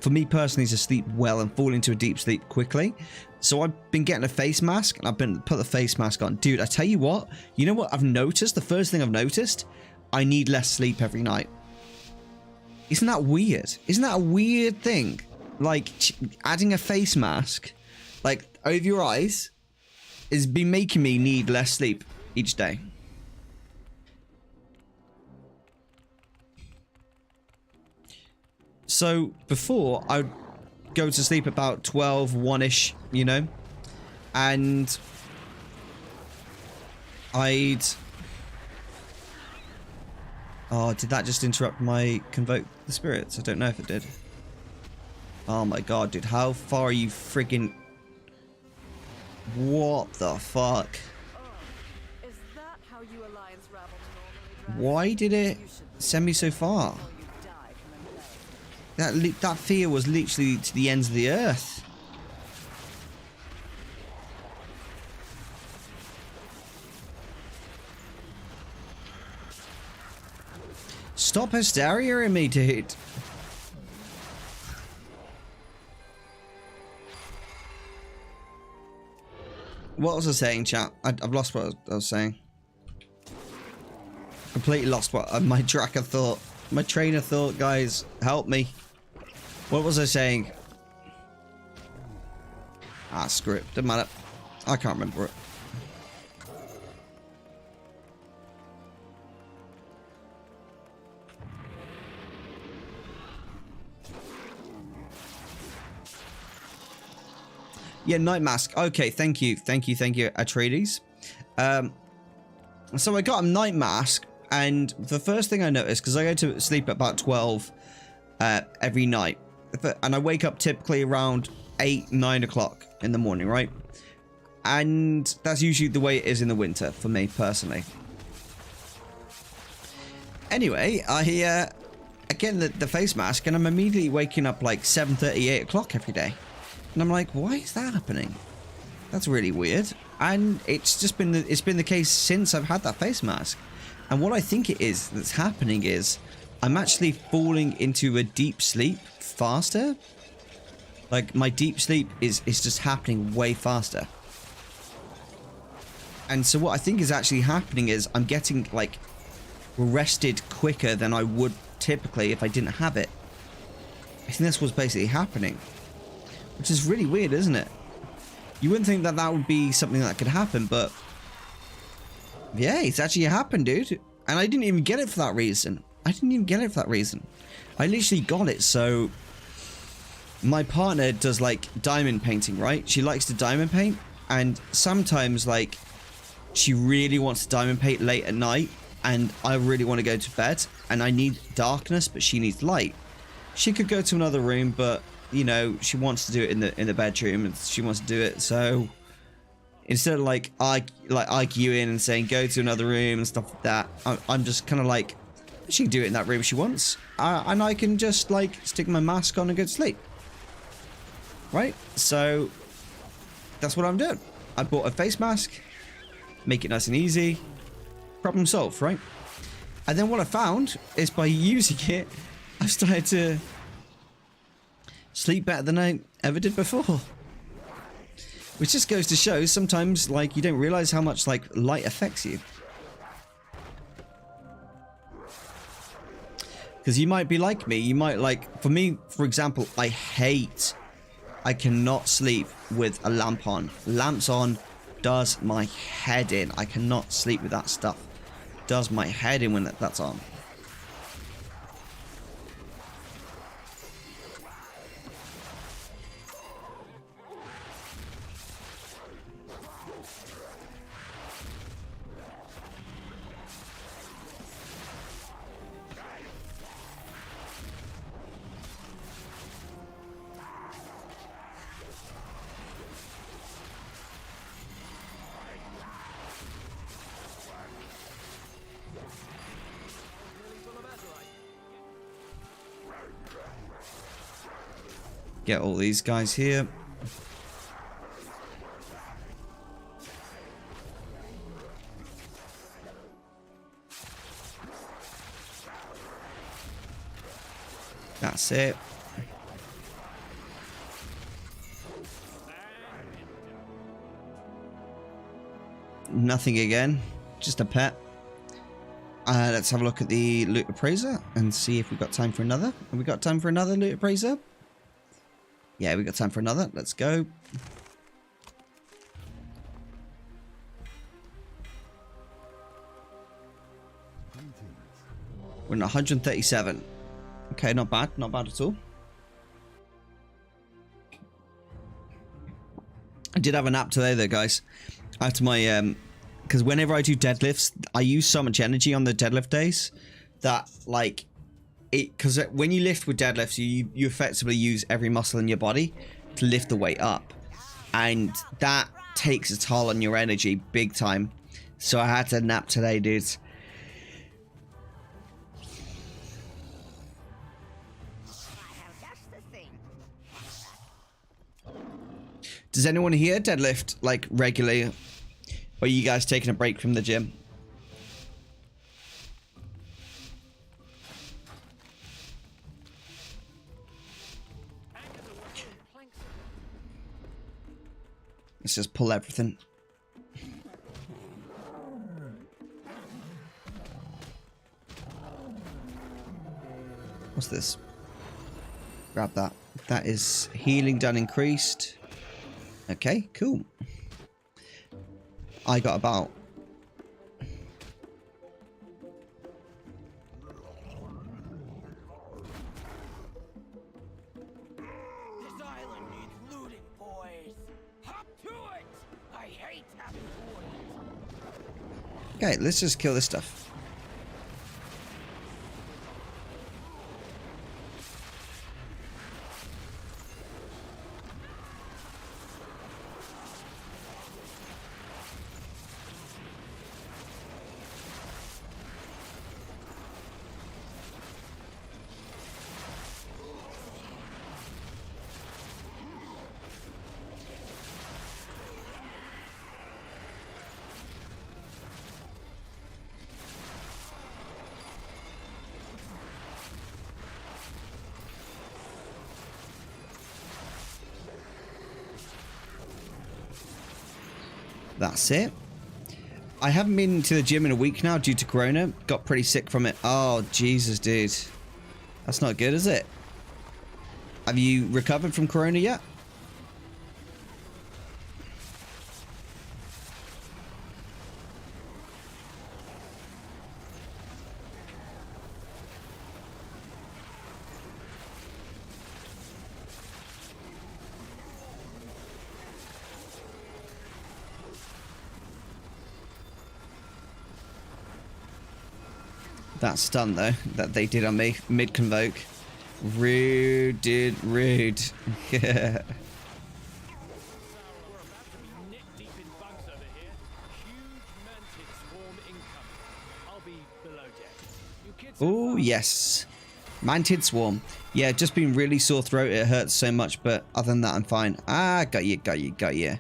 For me personally, to sleep well and fall into a deep sleep quickly. So I've been getting a face mask, and I've been put the face mask on. Dude, I tell you what, you know what I've noticed? The first thing I've noticed, I need less sleep every night. Isn't that weird? Isn't that a weird thing? Like adding a face mask, like over your eyes, has been making me need less sleep each day. So before, I would go to sleep about 12, 1-ish, you know, and I'd... Oh, did that just interrupt my convoke the spirits? I don't know if it did. Oh my god, dude, how far are you friggin... What the fuck? Is that how you Alliance rebels normally dress? Why did it send me so far? Or you die from a plague? That fear was literally to the ends of the earth. Stop hysteria-ing me, dude. What was I saying, chat? I've lost what I was saying. Completely lost what my track of thought. My train of thought, guys. Help me. What was I saying? Ah, screw it. Doesn't matter. I can't remember it. Yeah, night mask. Okay, thank you, Atreides. So I got a night mask, and the first thing I noticed, because I go to sleep at about 12 every night, and I wake up typically around 8, 9 o'clock in the morning, right? And that's usually the way it is in the winter for me personally. Anyway, I get the face mask, and I'm immediately waking up like 7:30, 8 o'clock every day. And I'm like, why is that happening? That's really weird. And it's just been the case since I've had that face mask. And what I think it is that's happening is I'm actually falling into a deep sleep faster. Like my deep sleep is just happening way faster. And so what I think is actually happening is I'm getting like rested quicker than I would typically if I didn't have it. I think that's what's basically happening. Which is really weird, isn't it? You wouldn't think that that would be something that could happen, but... yeah, it's actually happened, dude. And I didn't even get it for that reason. I literally got it, so... my partner does, like, diamond painting, right? She likes to diamond paint, and sometimes, like, she really wants to diamond paint late at night, and I really want to go to bed, and I need darkness, but she needs light. She could go to another room, but... you know, she wants to do it in the bedroom, and she wants to do it. So instead of like arguing and saying go to another room and stuff like that, I'm just kind of like, she can do it in that room if she wants, and I can just like stick my mask on and go to sleep. Right? So that's what I'm doing. I bought a face mask, make it nice and easy, problem solved, right? And then what I found is by using it, I've started to sleep better than I ever did before. Which just goes to show sometimes like you don't realize how much like light affects you. Because you might be like me, you might like, for me, for example, I cannot sleep with a lamp on. Lamps on does my head in. I cannot sleep with that stuff. Does my head in when that's on. Get all these guys here. That's it. Nothing again. Just a pet. Let's have a look at the loot appraiser and see if we've got time for another. Have we got time for another loot appraiser? Yeah, we got time for another. Let's go. We're at 137. Okay, not bad. Not bad at all. I did have a nap today though, guys. After my because whenever I do deadlifts, I use so much energy on the deadlift days that like because when you lift with deadlifts, you effectively use every muscle in your body to lift the weight up, and that takes a toll on your energy big time. So I had to nap today, dudes. Does anyone here deadlift like regularly, or are you guys taking a break from the gym? Let's just pull everything. What's this? Grab that. That is healing done increased. Okay, cool. I got about... This island needs looting, boys. Hop to it. I hate having boys. Okay, let's just kill this stuff. That's it. I haven't been to the gym in a week now due to Corona. Got pretty sick from it. Oh, Jesus, dude. That's not good, is it? Have you recovered from Corona yet? That stun though, that they did on me, mid-convoke. Rude, dude, rude. Yeah. Oh, yes. Mantid Swarm. Yeah, just been really sore throat. It hurts so much, but other than that, I'm fine. Ah, got you, got you, got you.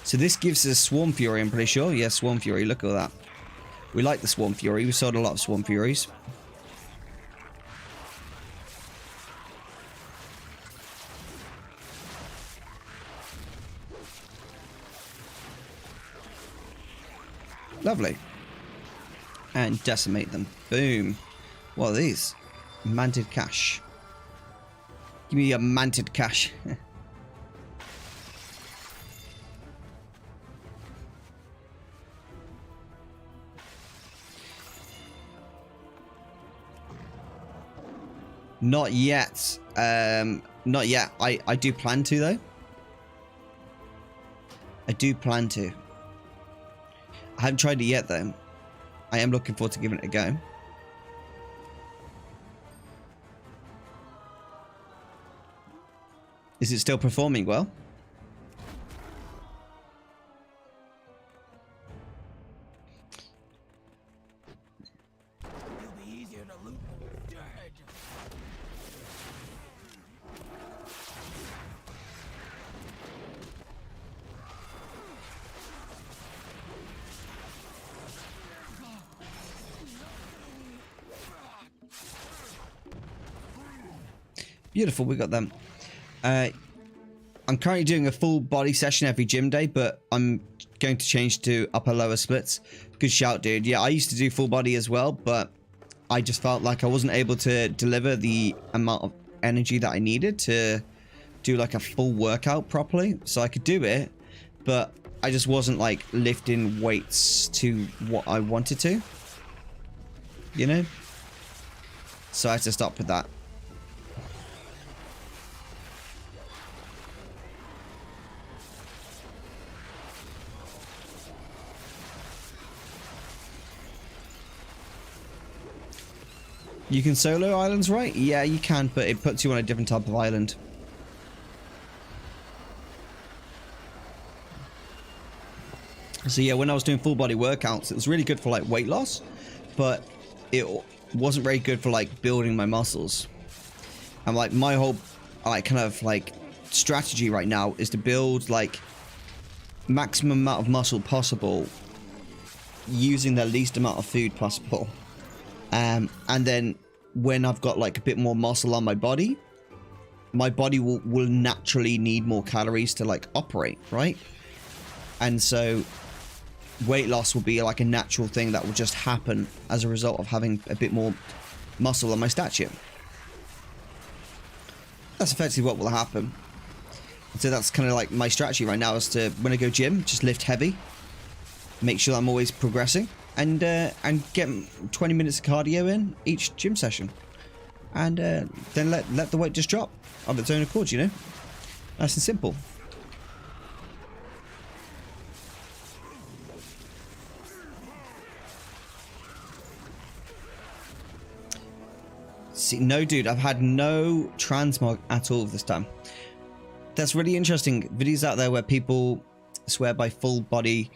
So this gives us Swarm Fury, I'm pretty sure. Yeah, Swarm Fury, look at that. We like the Swarm Fury. We sold a lot of Swarm Furies. Lovely. And decimate them. Boom. What are these? Manted cash. Give me a manted cash. Not yet. Not yet. I do plan to, though. I do plan to. I haven't tried it yet, though. I am looking forward to giving it a go. Is it still performing well? Beautiful, we got them. I'm currently doing a full body session every gym day, but I'm going to change to upper lower splits. Good shout, dude. Yeah, I used to do full body as well, but I just felt like I wasn't able to deliver the amount of energy that I needed to do like a full workout properly. So I could do it, but I just wasn't like lifting weights to what I wanted to, you know? So I had to stop with that. You can solo islands, right? Yeah, you can, but it puts you on a different type of island. So yeah, when I was doing full body workouts, it was really good for like weight loss, but it wasn't very good for like building my muscles. And like my whole like kind of like strategy right now is to build like maximum amount of muscle possible using the least amount of food possible. And then when I've got like a bit more muscle on my body will naturally need more calories to like operate, right? And so weight loss will be like a natural thing that will just happen as a result of having a bit more muscle on my statue. That's effectively what will happen. So that's kind of like my strategy right now, is to, when I go gym, just lift heavy, make sure I'm always progressing, and get 20 minutes of cardio in each gym session, and then let the weight just drop of its own accord, you know? Nice and simple. See, no, dude, I've had no transmog at all this time. That's really interesting. Videos out there where people swear by full body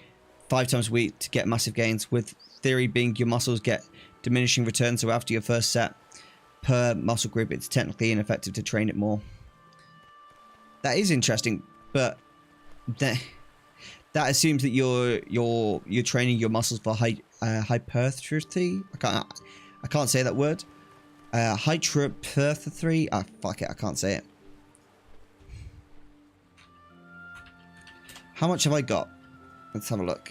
5 times a week to get massive gains, with theory being your muscles get diminishing returns, so after your first set per muscle group it's technically ineffective to train it more. That is interesting, but that assumes that you're training your muscles for hypertrophy. I can't say that word. Hypertrophy. Ah, fuck it, I can't say it. How much have I got? Let's have a look.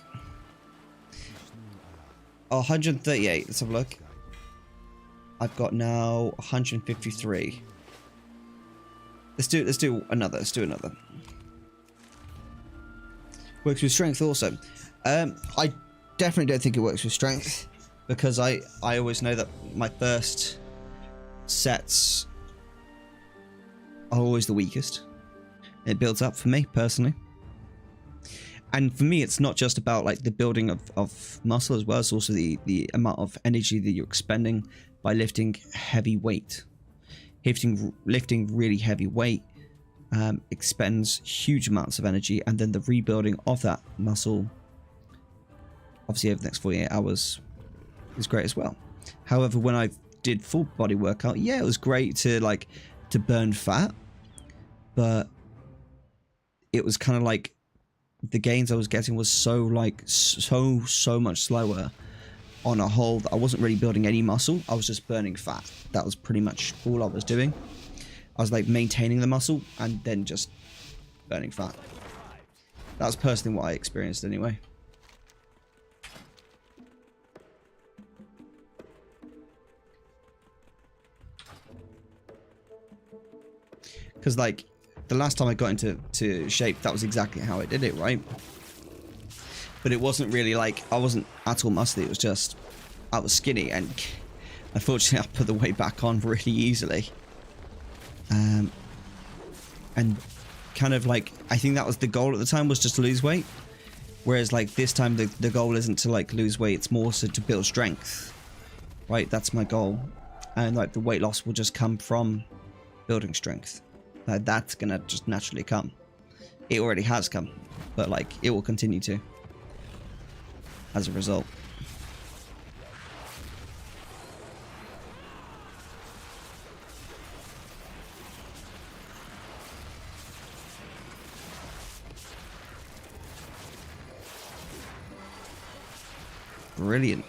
Oh, 138. Let's have a look. I've got now 153. Let's do another. Let's do another. Works with strength also. I definitely don't think it works with strength, because I always know that my first sets are always the weakest. It builds up for me personally. And for me, it's not just about like the building of muscle as well. It's also the amount of energy that you're expending by lifting heavy weight. Lifting really heavy weight expends huge amounts of energy, and then the rebuilding of that muscle, obviously over the next 48 hours, is great as well. However, when I did full body workout, yeah, it was great to burn fat, but it was kind of like the gains I was getting was so much slower on a whole that I wasn't really building any muscle. I was just burning fat. That was pretty much all I was doing. I was like maintaining the muscle and then just burning fat. That's personally what I experienced anyway. Because like the last time I got into shape, that was exactly how I did it, right? But it wasn't really like, I wasn't at all muscly. It was just, I was skinny, and unfortunately I put the weight back on really easily. And kind of like, I think that was the goal at the time, was just to lose weight. Whereas like this time the goal isn't to like lose weight, it's more so to build strength, right? That's my goal. And like the weight loss will just come from building strength. That's gonna just naturally come. It already has come, but like it will continue to as a result. Brilliant.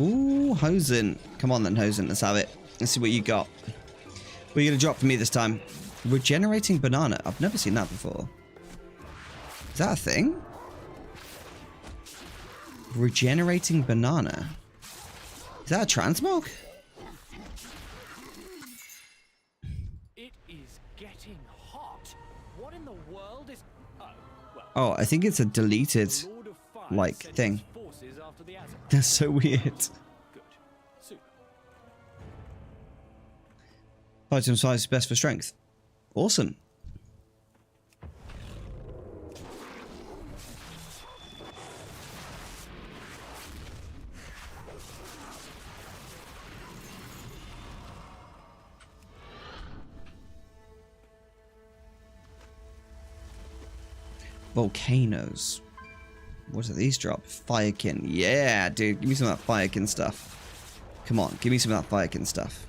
Ooh, Hosen. Come on then, Hosen. Let's have it. Let's see what you got. What are you going to drop for me this time? Regenerating banana. I've never seen that before. Is that a thing? Regenerating banana. Is that a transmog? It is getting hot. What in the world is... Oh, I think it's a deleted, like, thing. That's so weird. Good. Super. Item size is best for strength. Awesome. Volcanoes. What do these drop? Firekin. Yeah, dude. Give me some of that Firekin stuff. Come on. Give me some of that Firekin stuff.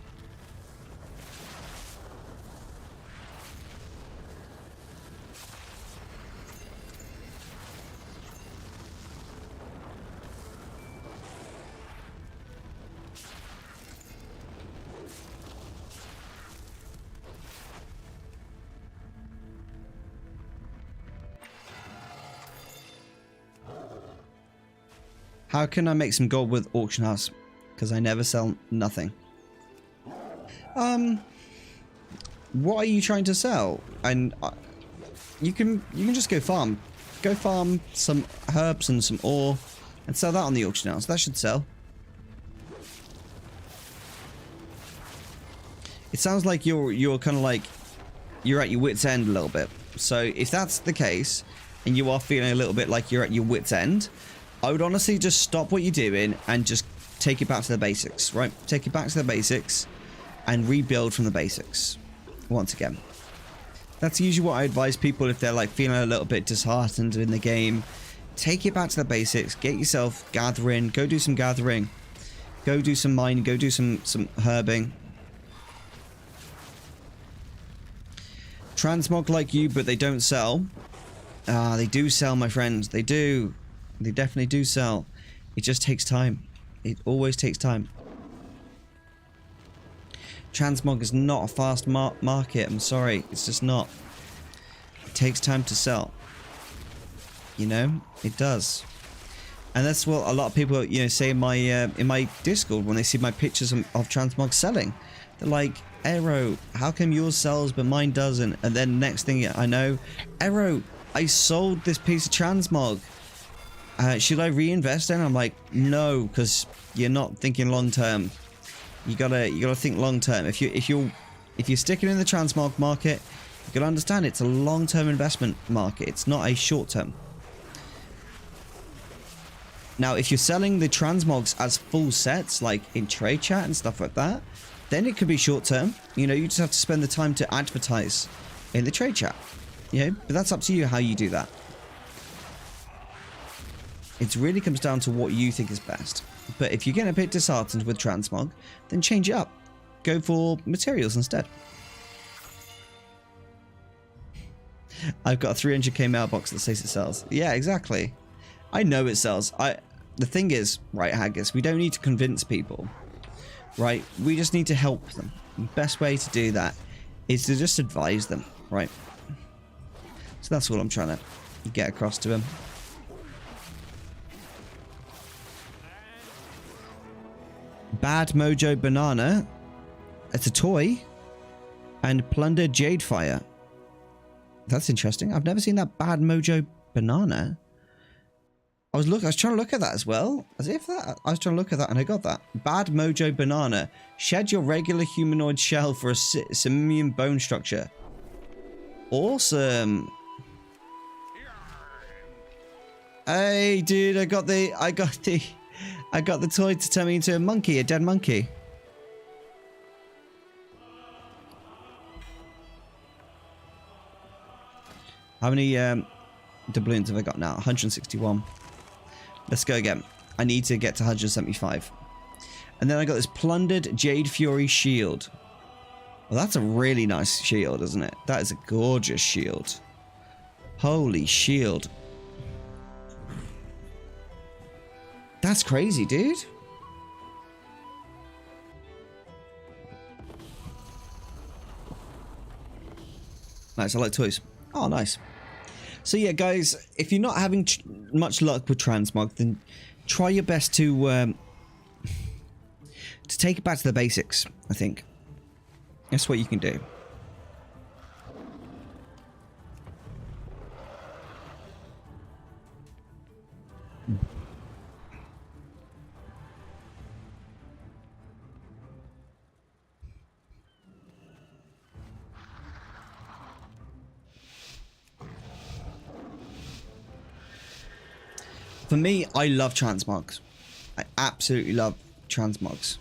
How can I make some gold with auction house? Because I never sell nothing. What are you trying to sell? And you can just go farm. Go farm some herbs and some ore and sell that on the auction house. That should sell. It sounds like you're kind of like you're at your wit's end a little bit. So if that's the case and you are feeling a little bit like you're at your wit's end, I would honestly just stop what you're doing and just take it back to the basics, right? Take it back to the basics and rebuild from the basics once again. That's usually what I advise people if they're like feeling a little bit disheartened in the game. Take it back to the basics. Get yourself gathering. Go do some gathering. Go do some mining. Go do some herbing. Transmog like you, but they don't sell. They do sell, my friends. They do. They definitely do sell. It just takes time. It always takes time. Transmog is not a fast market. I'm sorry. It's just not. It takes time to sell. You know? It does. And that's what a lot of people, you know, say in my Discord when they see my pictures of Transmog selling. They're like, Aero, how come yours sells but mine doesn't? And then next thing I know, Aero, I sold this piece of Transmog. Should I reinvest in? I'm like, no, because you're not thinking long term. You gotta think long term. If you're sticking in the transmog market, you gotta understand it's a long term investment market. It's not a short term. Now, if you're selling the transmogs as full sets, like in trade chat and stuff like that, then it could be short term. You know, you just have to spend the time to advertise in the trade chat. You know, but that's up to you how you do that. It really comes down to what you think is best. But if you're getting a bit disheartened with transmog, then change it up. Go for materials instead. I've got a 300k mailbox that says it sells. Yeah, exactly. I know it sells. The thing is, right, Haggis, we don't need to convince people. Right? We just need to help them. The best way to do that is to just advise them. Right? So that's what I'm trying to get across to them. Bad Mojo Banana. It's a toy. And Plunder Jade Fire. That's interesting. I've never seen that Bad Mojo Banana. I was trying to look at that as well. As if that I was trying to look at that and I got that. Bad Mojo Banana. Shed your regular humanoid shell for a simian bone structure. Awesome. Hey, dude, I got the toy to turn me into a monkey, a dead monkey. How many doubloons have I got now? 161. Let's go again. I need to get to 175. And then I got this Plundered Jade Fury Shield. Well, that's a really nice shield, isn't it? That is a gorgeous shield. Holy shield. That's crazy, dude. Nice, I like toys. Oh, nice. So yeah, guys, if you're not having much luck with Transmog, then try your best to take it back to the basics, I think. That's what you can do. For me, I love transmogs. I absolutely love transmogs.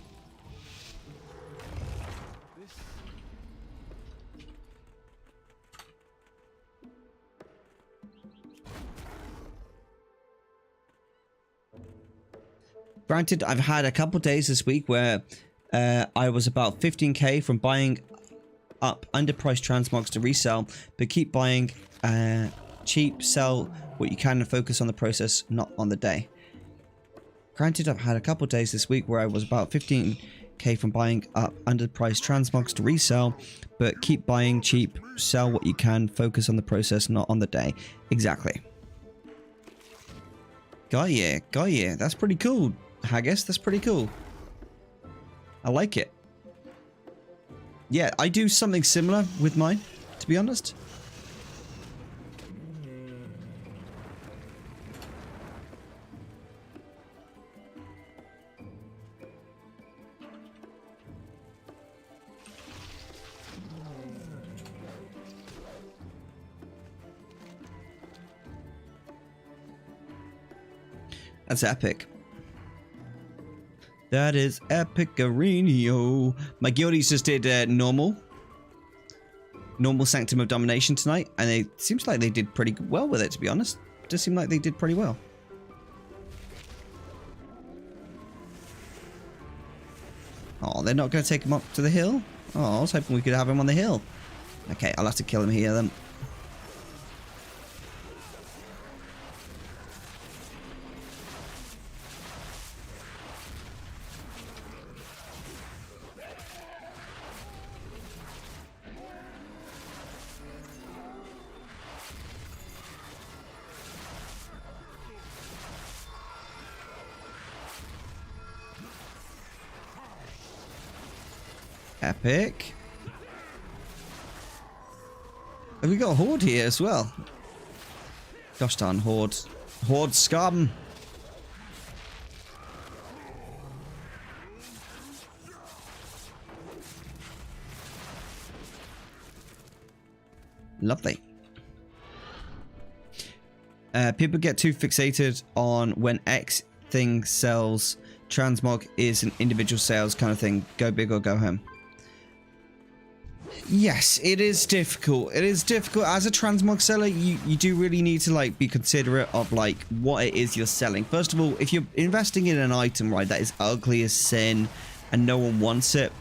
Granted, I've had a couple days this week where I was about 15k from buying up underpriced transmogs to resell, but keep buying cheap, sell what you can and focus on the process, not on the day. Granted, I've had a couple days this week where I was about 15k from buying up underpriced transmogs to resell, but keep buying cheap, sell what you can, focus on the process, not on the day. Exactly. Got ya, got ya. That's pretty cool, Haggis. That's pretty cool. I like it. Yeah, I do something similar with mine, to be honest. That's epic. That is epic-arenio. My guildies just did normal Sanctum of Domination tonight, and it seems like they did pretty well with it, to be honest. It does seem like they did pretty well. Oh, they're not going to take him up to the hill? Oh, I was hoping we could have him on the hill. Okay, I'll have to kill him here then. Epic. Have we got a horde here as well? Gosh darn horde. Horde scum. Lovely. People get too fixated on when X thing sells. Transmog is an individual sales kind of thing. Go big or go home. Yes, it is difficult. It is difficult as a transmog seller. You do really need to like be considerate of like what it is you're selling. First of all, if you're investing in an item, right, that is ugly as sin and no one wants it,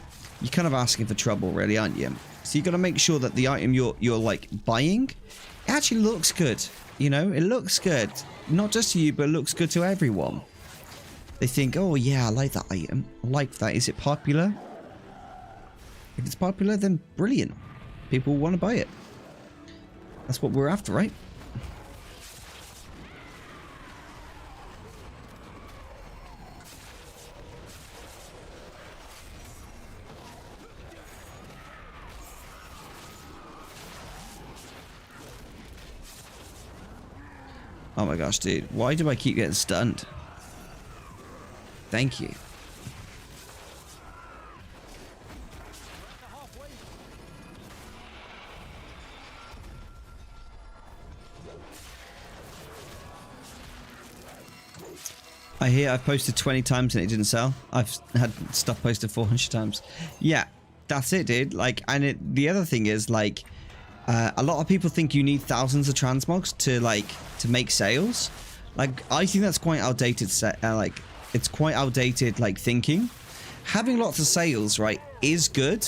you're kind of asking for trouble, really, aren't you? So you got to make sure that the item you're like buying actually looks good. You know, it looks good, not just to you, but it looks good to everyone. They think, oh yeah, I like that item. I like that. Is it popular? If it's popular, then brilliant. People want to buy it. That's what we're after, right? Oh my gosh, dude. Why do I keep getting stunned? Thank you. I hear I've posted 20 times and it didn't sell. I've had stuff posted 400 times. Yeah, that's it, dude. Like, and the other thing is, like, a lot of people think you need thousands of transmogs to make sales. Like, I think that's quite outdated. Like, it's quite outdated, like, thinking. Having lots of sales, right, is good,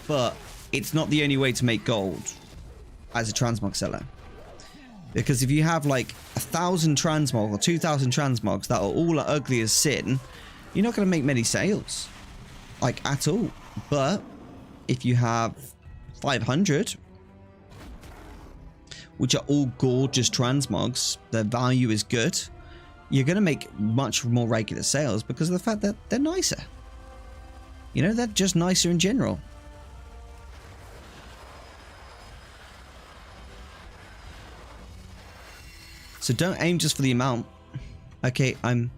but it's not the only way to make gold as a transmog seller. Because if you have like 1,000 transmog or 2,000 transmogs that are all ugly as sin, you're not going to make many sales, like, at all. But if you have 500, which are all gorgeous transmogs, their value is good, you're going to make much more regular sales because of the fact that they're nicer. You know, they're just nicer in general. So don't aim just for the amount. Okay, I'm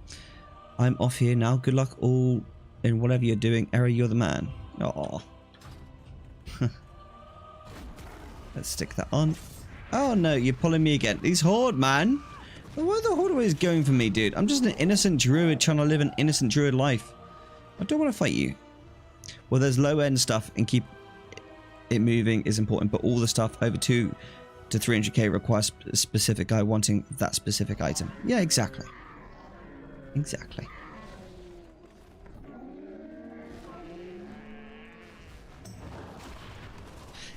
off here now. Good luck all in whatever you're doing. Era, you're the man. Aww. Let's stick that on. Oh no, you're pulling me again. These horde, man. Why the Horde is going for me, dude? I'm just an innocent druid trying to live an innocent druid life. I don't want to fight you. Well, there's low end stuff and keep it moving is important, but all the stuff over 2 to 300k requires a specific guy wanting that specific item. Yeah, exactly. Exactly.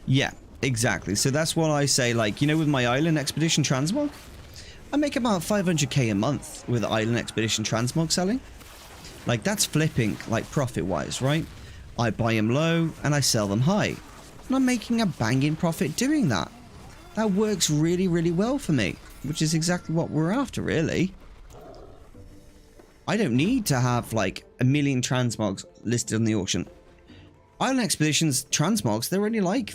Yeah, exactly. So that's what I say, like, you know, with my Island Expedition Transmog, I make about 500k a month with Island Expedition Transmog selling. Like, that's flipping, like, profit-wise, right? I buy them low and I sell them high. And I'm making a banging profit doing that. That works really, really well for me, which is exactly what we're after, really. I don't need to have, like, 1 million transmogs listed on the auction. Island Expeditions transmogs, they're only like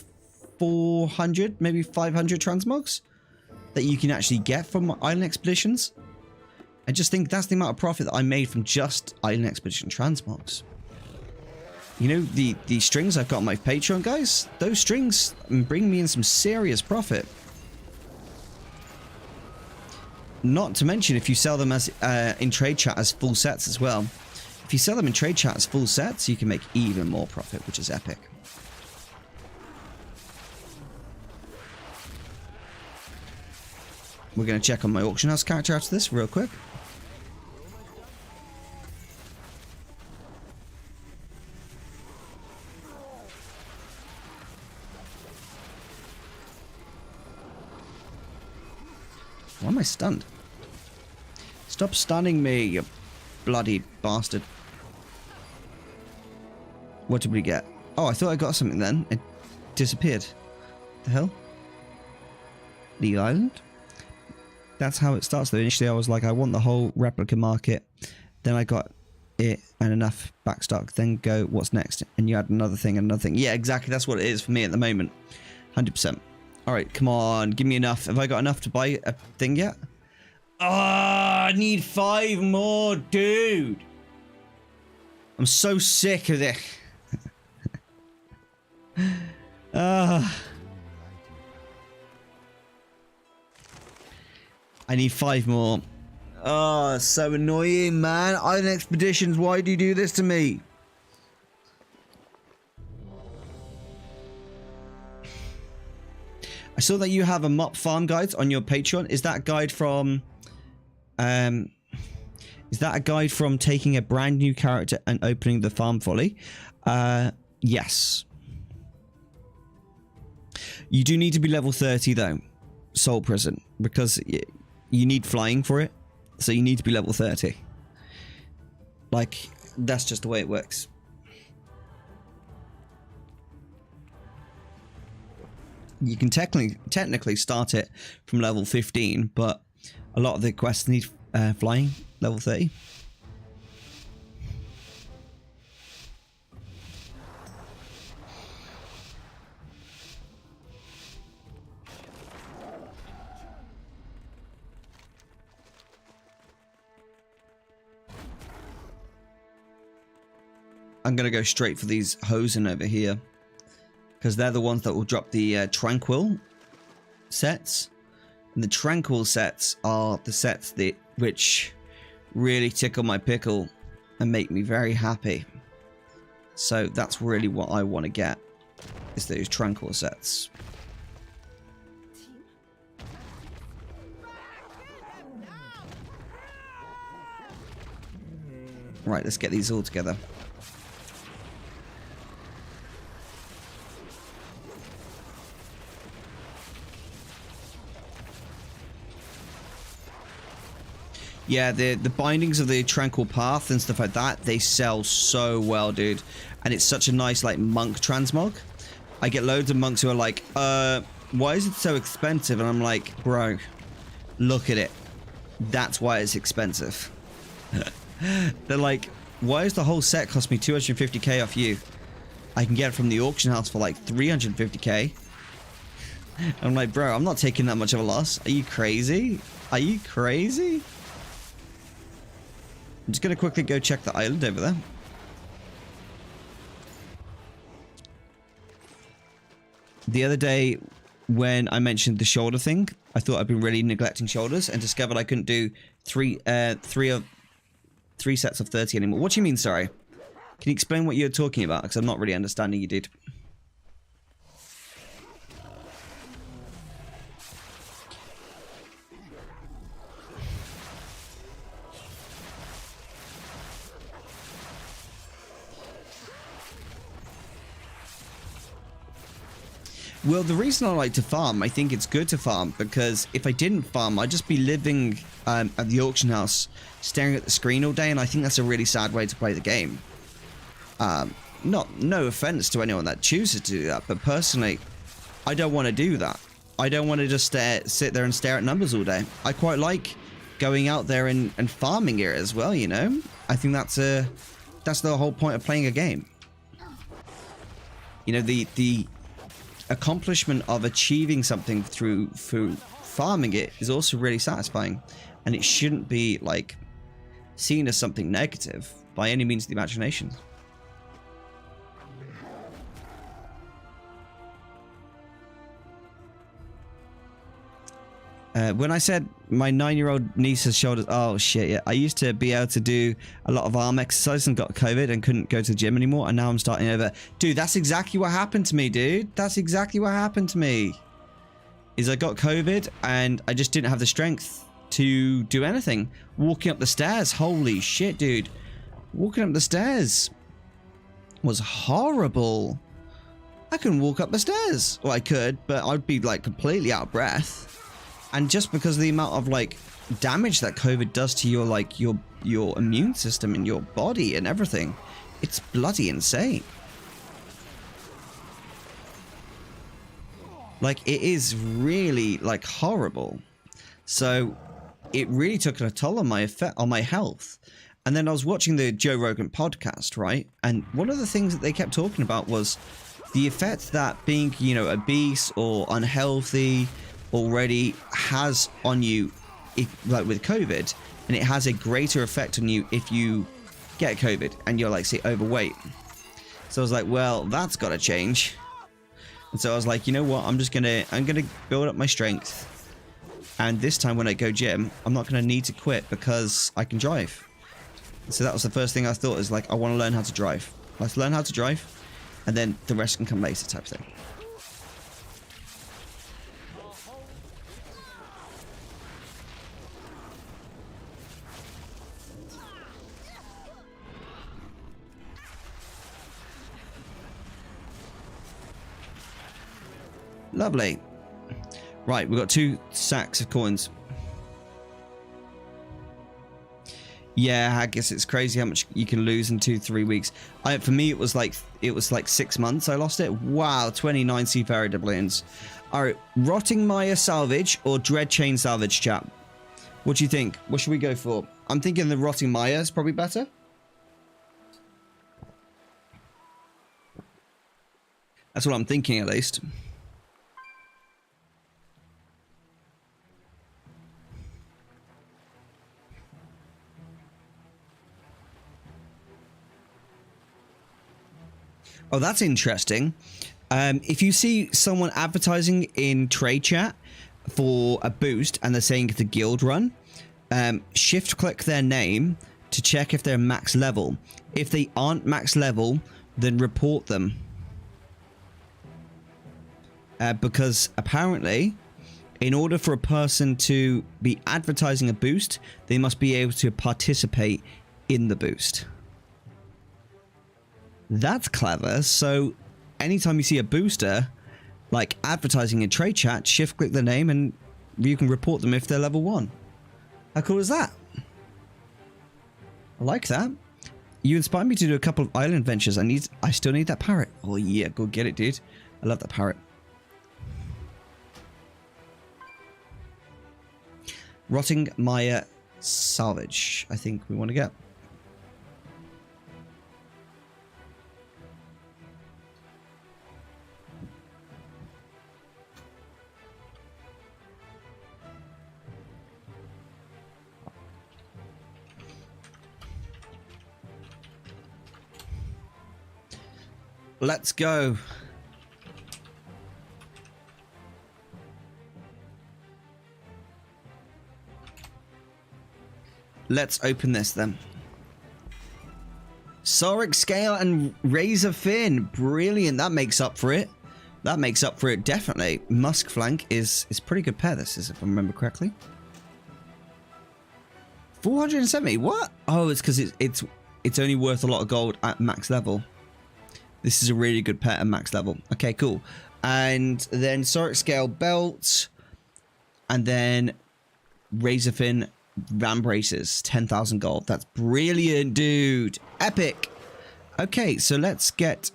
400, maybe 500 transmogs that you can actually get from Island Expeditions. I just think that's the amount of profit that I made from just Island Expedition transmogs. You know, the strings I've got on my Patreon, guys, those strings bring me in some serious profit. Not to mention if you sell them as in trade chat as full sets as well. If you sell them in trade chat as full sets, you can make even more profit, which is epic. We're going to check on my auction house character after this real quick. Why am I stunned? Stop stunning me, you bloody bastard. What did we get? Oh, I thought I got something then. It disappeared. The hell? The island? That's how it starts though. Initially I was like, I want the whole replica market. Then I got it and enough backstock. Then go, what's next? And you add another thing and another thing. Yeah, exactly. That's what it is for me at the moment. 100%. Alright, come on. Give me enough. Have I got enough to buy a thing yet? Oh, I need 5 more, dude. I'm so sick of this. I need 5 more. Oh, so annoying, man. Island Expeditions, why do you do this to me? I saw that you have a mop farm guide on your Patreon. Is that guide from... is that a guide from taking a brand new character and opening the farm fully? Yes. You do need to be level 30 though. Soul Prison. Because you need flying for it. So you need to be level 30. Like, that's just the way it works. You can technically start it from level 15, but a lot of the quests need flying level 30. I'm going to go straight for these Hosen over here. Because they're the ones that will drop the Tranquil sets. And the Tranquil sets are the sets that which really tickle my pickle and make me very happy. So that's really what I want to get. Is those Tranquil sets. Right, let's get these all together. Yeah, the bindings of the Tranquil Path and stuff like that, they sell so well, dude. And it's such a nice, like, monk transmog. I get loads of monks who are like, why is it so expensive? And I'm like, bro, look at it. That's why it's expensive. They're like, why does the whole set cost me 250k off you? I can get it from the auction house for like 350k. I'm like, bro, I'm not taking that much of a loss. Are you crazy? Are you crazy? I'm just going to quickly go check the island over there. The other day, when I mentioned the shoulder thing. I thought I'd been really neglecting shoulders and discovered I couldn't do three sets of 30 anymore. What do you mean, sorry? Can you explain what you're talking about? Because I'm not really understanding you, dude. Well, the reason I like to farm, I think it's good to farm, because if I didn't farm, I'd just be living at the auction house, staring at the screen all day, and I think that's a really sad way to play the game. No offense to anyone that chooses to do that, but personally, I don't want to do that. I don't want to just sit there and stare at numbers all day. I quite like going out there and farming it as well, you know? I think that's the whole point of playing a game. You know, the accomplishment of achieving something through farming it is also really satisfying, and it shouldn't be like seen as something negative by any means of the imagination. When I said my 9-year-old niece's shoulders, oh shit, yeah. I used to be able to do a lot of arm exercise and got COVID and couldn't go to the gym anymore, and now I'm starting over. Dude, that's exactly what happened to me, dude. That's exactly what happened to me. Is I got COVID and I just didn't have the strength to do anything. Walking up the stairs, holy shit, dude. Walking up the stairs was horrible. I couldn't walk up the stairs. Well, I could, but I'd be like completely out of breath. And just because of the amount of like damage that COVID does to your like your immune system and your body and everything, it's bloody insane. Like, it is really like horrible. So it really took a toll on my health. And then I was watching the Joe Rogan podcast, right? And one of the things that they kept talking about was the effect that being, you know, obese or unhealthy already has on you, if like with COVID, and it has a greater effect on you if you get COVID and you're like, say, overweight. So I was like, well, that's got to change. And so I was like, you know what, I'm gonna build up my strength, and this time when I go gym, I'm not gonna need to quit because I can drive. So that was the first thing I thought, is like, I want to learn how to drive. Let's learn how to drive, and then the rest can come later, type of thing. Lovely. Right, we've got 2 sacks of coins. Yeah, I guess it's crazy how much you can lose in 2-3 weeks. For me, it was like 6 months I lost it. Wow, 29 seafarer doubloons. All right, Rotting Mire salvage or Dread Chain salvage, chap? What do you think? What should we go for? I'm thinking the Rotting Mire is probably better. That's what I'm thinking, at least. Oh, that's interesting. If you see someone advertising in trade chat for a boost and they're saying it's a guild run, shift click their name to check if they're max level. If they aren't max level, then report them. Because apparently, in order for a person to be advertising a boost, they must be able to participate in the boost. That's clever. So anytime you see a booster like advertising in trade chat, shift click the name and you can report them if they're level 1. How cool is that? I like that. You inspired me to do a couple of island ventures. I still need that parrot. Oh yeah, go get it, dude. I love that parrot. Rotting Mire salvage, I think we want to get. Let's go. let's open this then. Sauric Scale and Razor Fin. Brilliant. That makes up for it. That makes up for it, definitely. Musk Flank is pretty good pair, this is, if I remember correctly. 470. What? Oh, it's because it's only worth a lot of gold at max level. This is a really good pair at max level. Okay, cool. And then Sauric Scale Belt. And then Razorfin Ram Braces. 10,000 gold. That's brilliant, dude. Epic. Okay, so let's get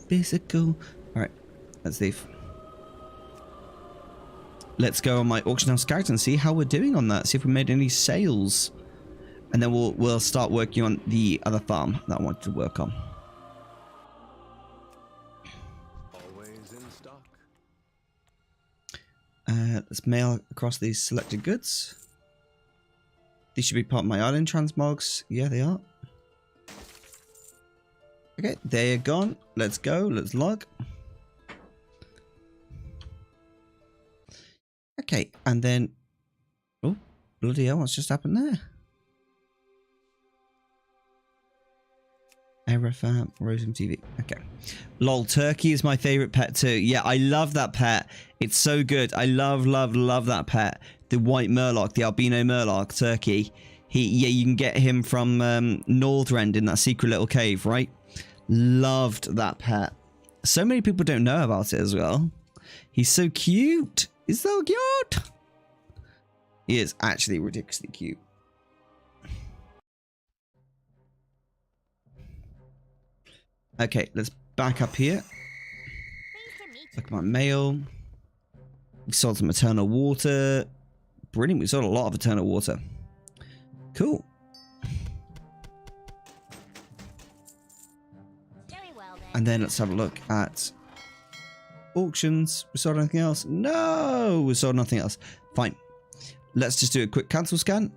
physical. Alright, let's leave. Let's go on my auction house character and see how we're doing on that. See if we made any sales. And then we'll start working on the other farm that I wanted to work on. Always in stock. Let's mail across these selected goods. These should be part of my island transmogs. Yeah, they are. Okay, they're gone. Let's go. Let's log. Okay, and then... Oh, bloody hell, what's just happened there? Erofam, Erosium TV. Okay. Lol, Turkey is my favorite pet too. Yeah, I love that pet. It's so good. I love that pet. The white Murloc, the albino Murloc, Turkey. Yeah, you can get him from Northrend in that secret little cave, right? Loved that pet. So many people don't know about it as well. He's so cute. He's so cute. He is actually ridiculously cute. Okay, let's back up here. Look at my mail. We sold some Eternal Water. Brilliant, we sold a lot of Eternal Water. Cool. And then let's have a look at auctions. We sold anything else? No, we sold nothing else. Fine. Let's just do a quick cancel scan.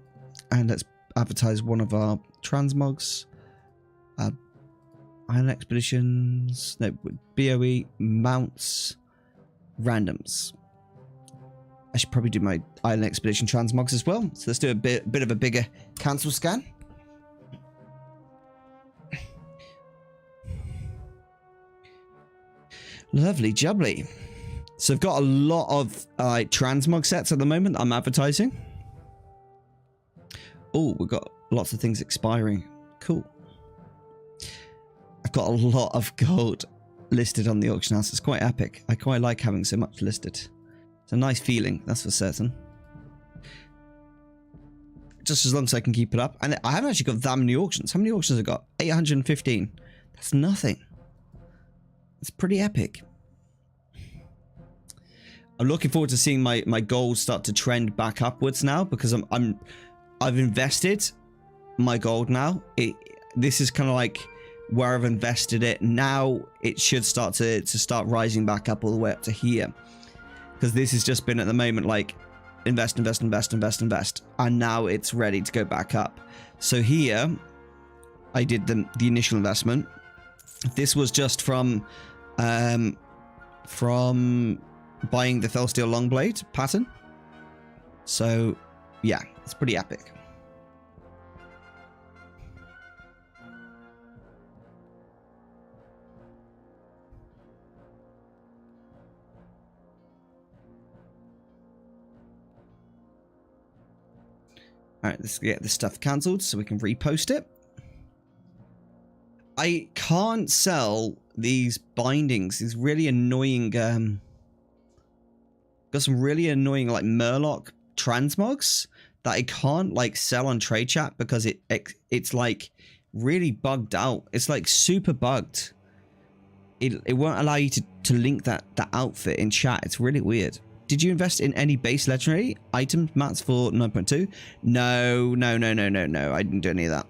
And let's advertise one of our transmogs. Island expeditions. No, BOE, mounts, randoms. I should probably do my island expedition transmogs as well. So let's do a bit of a bigger cancel scan. Lovely jubbly. So I've got a lot of transmog sets at the moment I'm advertising. Oh, we've got lots of things expiring. Cool. I've got a lot of gold listed on the auction house. It's quite epic. I quite like having so much listed. It's a nice feeling, that's for certain. Just as long as I can keep it up. And I haven't actually got that many auctions. How many auctions have I got? 815. That's nothing. It's pretty epic. I'm looking forward to seeing my gold start to trend back upwards now, because I've invested my gold now. This is kind of like where I've invested it. Now it should start to start rising back up all the way up to here, because this has just been at the moment like invest, and now it's ready to go back up. So here I did the initial investment. This was just from buying the Felsteel Longblade pattern. So yeah, it's pretty epic. Alright, let's get this stuff cancelled so we can repost it. I can't sell these bindings. These really annoying... got some really annoying like Murloc transmogs that I can't like sell on trade chat because it's like really bugged out. It's like super bugged. It won't allow you to link that outfit in chat. It's really weird. Did you invest in any base legendary items mats for 9.2? No. I didn't do any of that.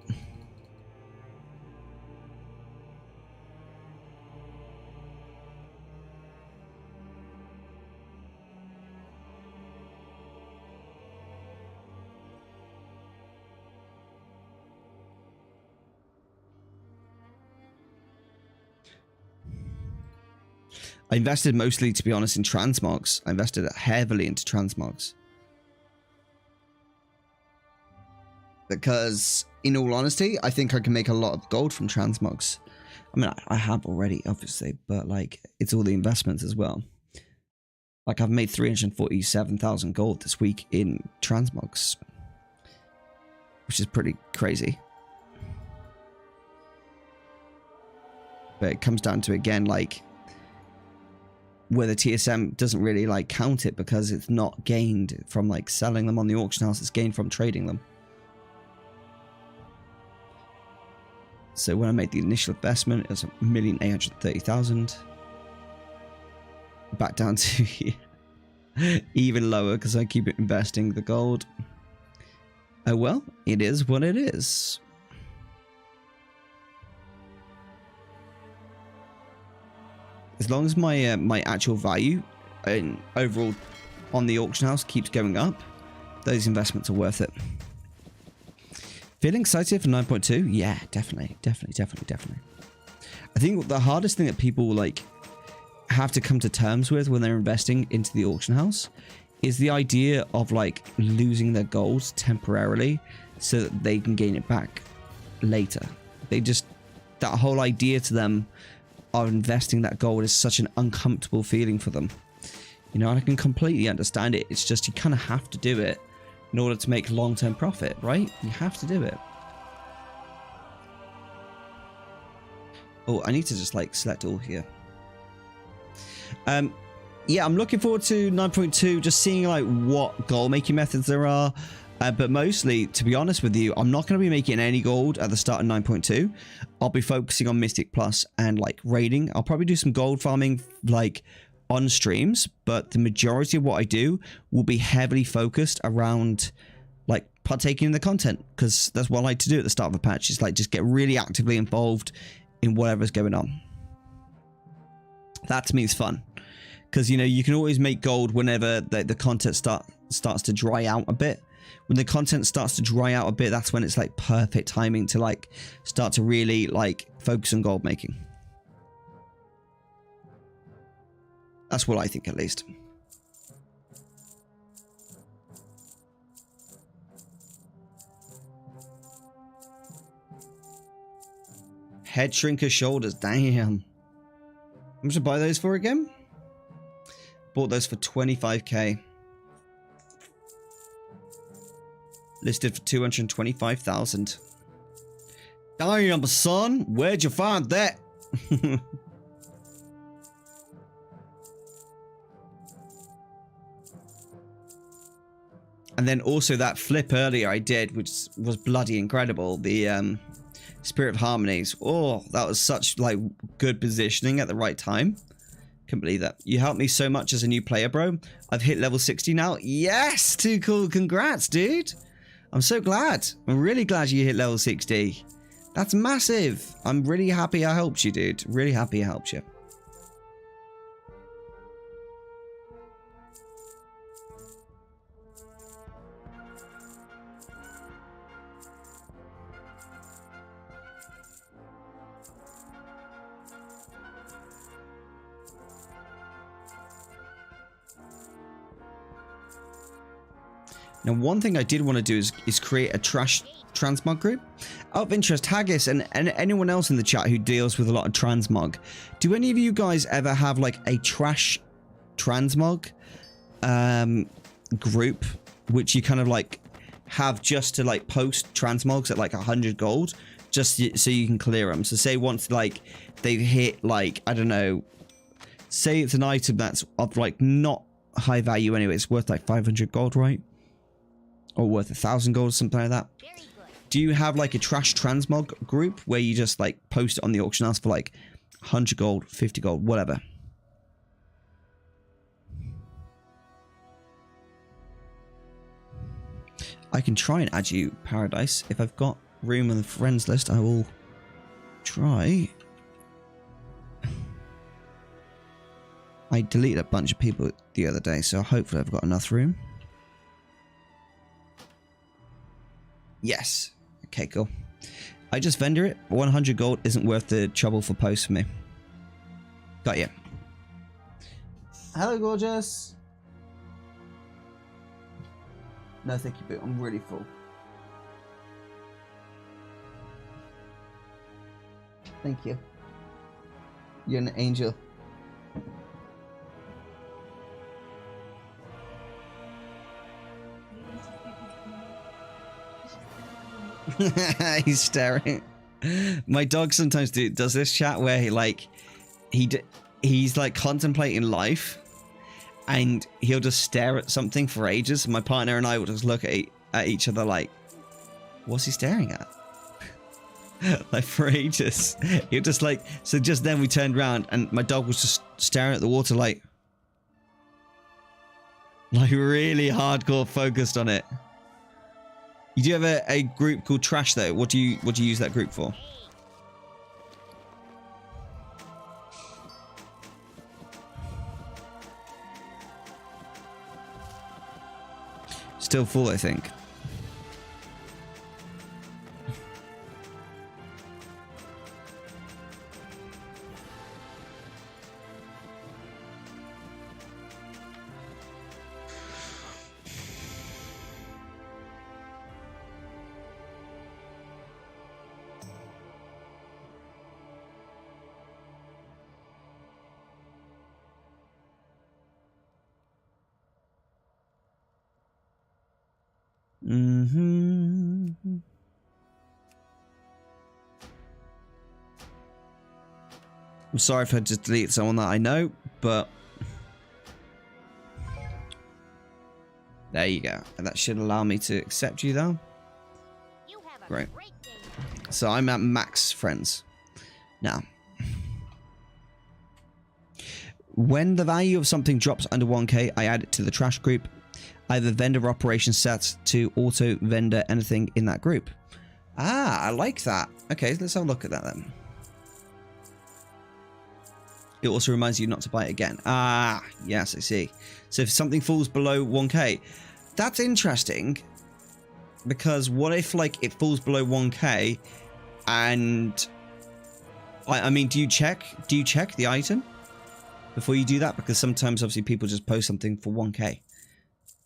I invested mostly, to be honest, in transmogs. I invested heavily into transmogs. because in all honesty, I think I can make a lot of gold from transmogs. I mean, I have already, obviously, but like it's all the investments as well. Like I've made 347,000 gold this week in transmogs, which is pretty crazy. But it comes down to, again, like where the TSM doesn't really like count it because it's not gained from like selling them on the auction house, it's gained from trading them. So when I made the initial investment, it was 1,830,000. Back down to even lower because I keep investing the gold. Oh well, it is what it is. As long as my my actual value and overall on the auction house keeps going up, those investments are worth it. Feeling excited for 9.2? Yeah, definitely. I think the hardest thing that people like have to come to terms with when they're investing into the auction house is the idea of like losing their gold temporarily so that they can gain it back later. They just, that whole idea to them of investing that gold is such an uncomfortable feeling for them. You know, and I can completely understand it. It's just you kind of have to do it in order to make long-term profit, right? You have to do it. Oh, I need to just like select all here. Yeah, I'm looking forward to 9.2, just seeing like what gold making methods there are. But mostly, to be honest with you, I'm not going to be making any gold at the start of 9.2. I'll be focusing on Mystic Plus and like raiding. I'll probably do some gold farming like on streams, but the majority of what I do will be heavily focused around like partaking in the content, because that's what I like to do at the start of a patch, is like just get really actively involved in whatever's going on. That to me is fun, because you know you can always make gold whenever the content starts to dry out a bit. When the content starts to dry out a bit, that's when it's like perfect timing to like start to really like focus on gold making. That's what I think, at least. Head shrinker shoulders, damn. How much to buy those for again? Bought those for 25k. Listed for 225,000. Damn, son, where'd you find that? And then also that flip earlier I did, which was bloody incredible. The Spirit of Harmonies. Oh, that was such like good positioning at the right time. Couldn't believe that. You helped me so much as a new player, bro. I've hit level 60 now. Yes, too cool. Congrats, dude. I'm so glad. I'm really glad you hit level 60. That's massive. I'm really happy I helped you, dude. Really happy I helped you. Now, one thing I did want to do is create a trash transmog group. Out of interest, Haggis and anyone else in the chat who deals with a lot of transmog, do any of you guys ever have like a trash transmog group, which you kind of like have just to like post transmogs at like 100 gold, just so you can clear them? So say once like they've hit like, I don't know, say it's an item that's of like not high value anyway, it's worth like 500 gold, right? Or worth 1,000 gold or something like that. Do you have like a trash transmog group where you just like post it on the auction house for like 100 gold, 50 gold, whatever? I can try and add you, Paradise. If I've got room on the friends list, I will try. I deleted a bunch of people the other day, so hopefully I've got enough room. Yes. Okay, cool. I just vendor it. 100 gold isn't worth the trouble for post for me. Got you. Hello, gorgeous. No, thank you, boo. I'm really full. Thank you. You're an angel. He's staring. My dog sometimes does this chat where he's like contemplating life, and he'll just stare at something for ages. My partner and I will just look at each other like, what's he staring at? Like for ages. He'll just like, so just then we turned around and my dog was just staring at the water like really hardcore focused on it. You do have a group called Trash though. What do you use that group for? Still full, I think. I'm sorry if I just delete someone that I know, but there you go. And that should allow me to accept you though. Great. So I'm at max friends now. When the value of something drops under 1k, I add it to the trash group. Either vendor operation set to auto vendor anything in that group. Ah, I like that. Okay, let's have a look at that then. It also reminds you not to buy it again. Ah, yes, I see. So if something falls below 1k, that's interesting. Because what if like it falls below 1k and I mean, do you check the item before you do that? Because sometimes obviously people just post something for 1k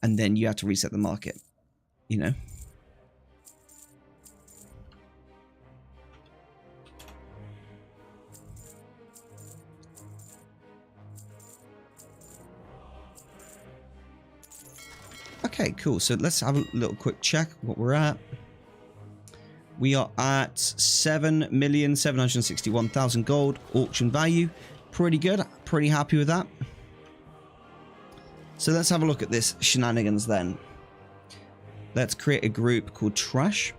and then you have to reset the market, you know? Okay, cool. So let's have a little quick check what we're at. We are at 7,761,000 gold auction value. Pretty good. Pretty happy with that. So let's have a look at this shenanigans then. Let's create a group called Trash.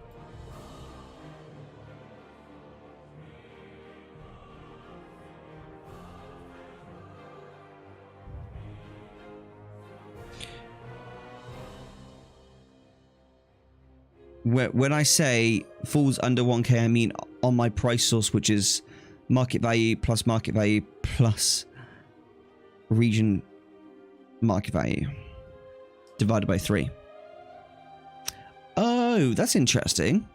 When I say falls under 1k, I mean on my price source, which is market value plus region market value divided by 3. Oh, that's interesting.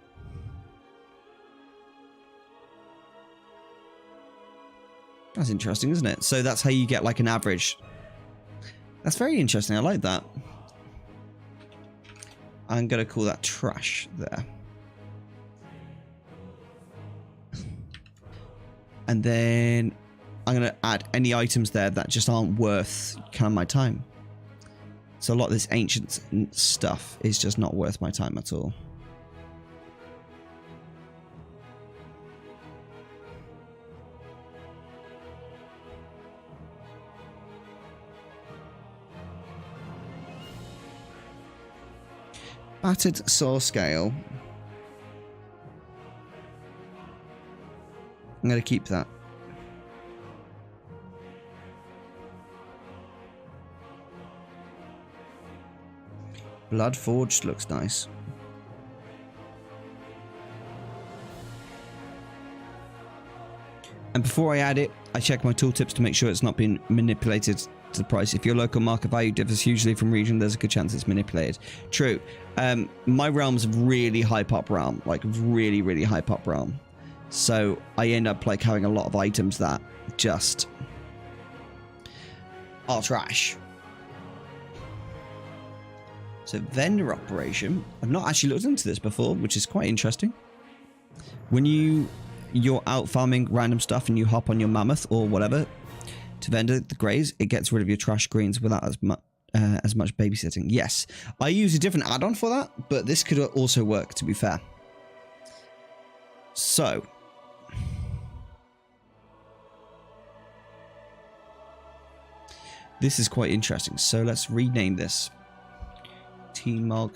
That's interesting, isn't it? So that's how you get like an average. That's very interesting. I like that. I'm going to call that Trash there. And then I'm going to add any items there that just aren't worth kind of my time. So a lot of this ancient stuff is just not worth my time at all. Battered soul scale. I'm going to keep that. Blood forged looks nice. And before I add it, I check my tooltips to make sure it's not been manipulated to the price. If your local market value differs hugely from region, there's a good chance it's manipulated. True. My realm's really high pop realm, like really, really high pop realm. So I end up like having a lot of items that just are trash. So vendor operation. I've not actually looked into this before, which is quite interesting. When you you're out farming random stuff and you hop on your mammoth or whatever to vendor the grays, it gets rid of your trash greens without as much babysitting. Yes, I use a different add-on for that, but this could also work, to be fair. So this is quite interesting. So let's rename this Transmog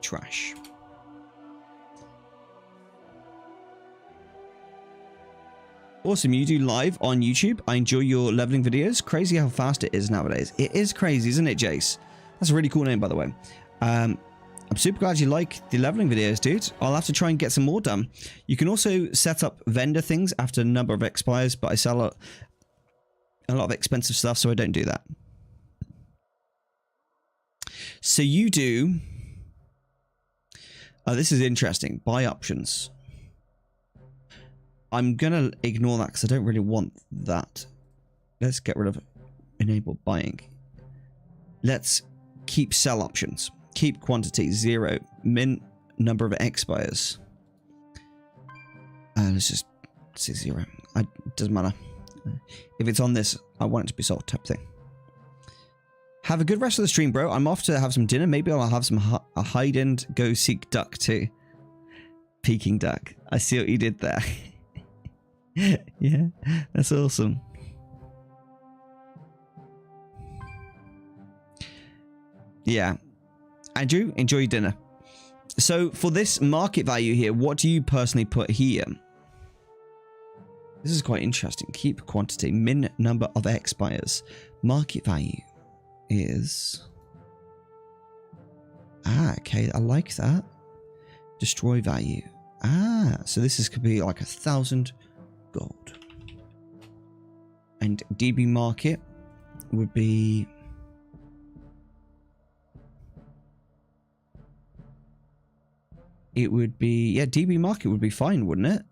Trash. Awesome, you do live on YouTube. I enjoy your leveling videos. Crazy how fast it is nowadays. It is crazy, isn't it, Jace? That's a really cool name, by the way. I'm super glad you like the leveling videos, dude. I'll have to try and get some more done. You can also set up vendor things after a number of expires, but I sell a lot of expensive stuff, so I don't do that. So you do... this is interesting. Buy options. I'm going to ignore that because I don't really want that. Let's get rid of enable buying. Let's keep sell options. Keep quantity 0. Min number of expires. Let's just say 0. It doesn't matter. If it's on this, I want it to be sold type thing. Have a good rest of the stream, bro. I'm off to have some dinner. Maybe I'll have some a hide and go seek duck too. Peking duck. I see what you did there. Yeah, that's awesome. Yeah. Andrew, enjoy your dinner. So for this market value here, what do you personally put here? This is quite interesting. Keep quantity. Min number of expires. Market value is... okay. I like that. Destroy value. So this could be like 1,000 gold. And DB market would be... it would be... yeah, DB market would be fine, wouldn't it?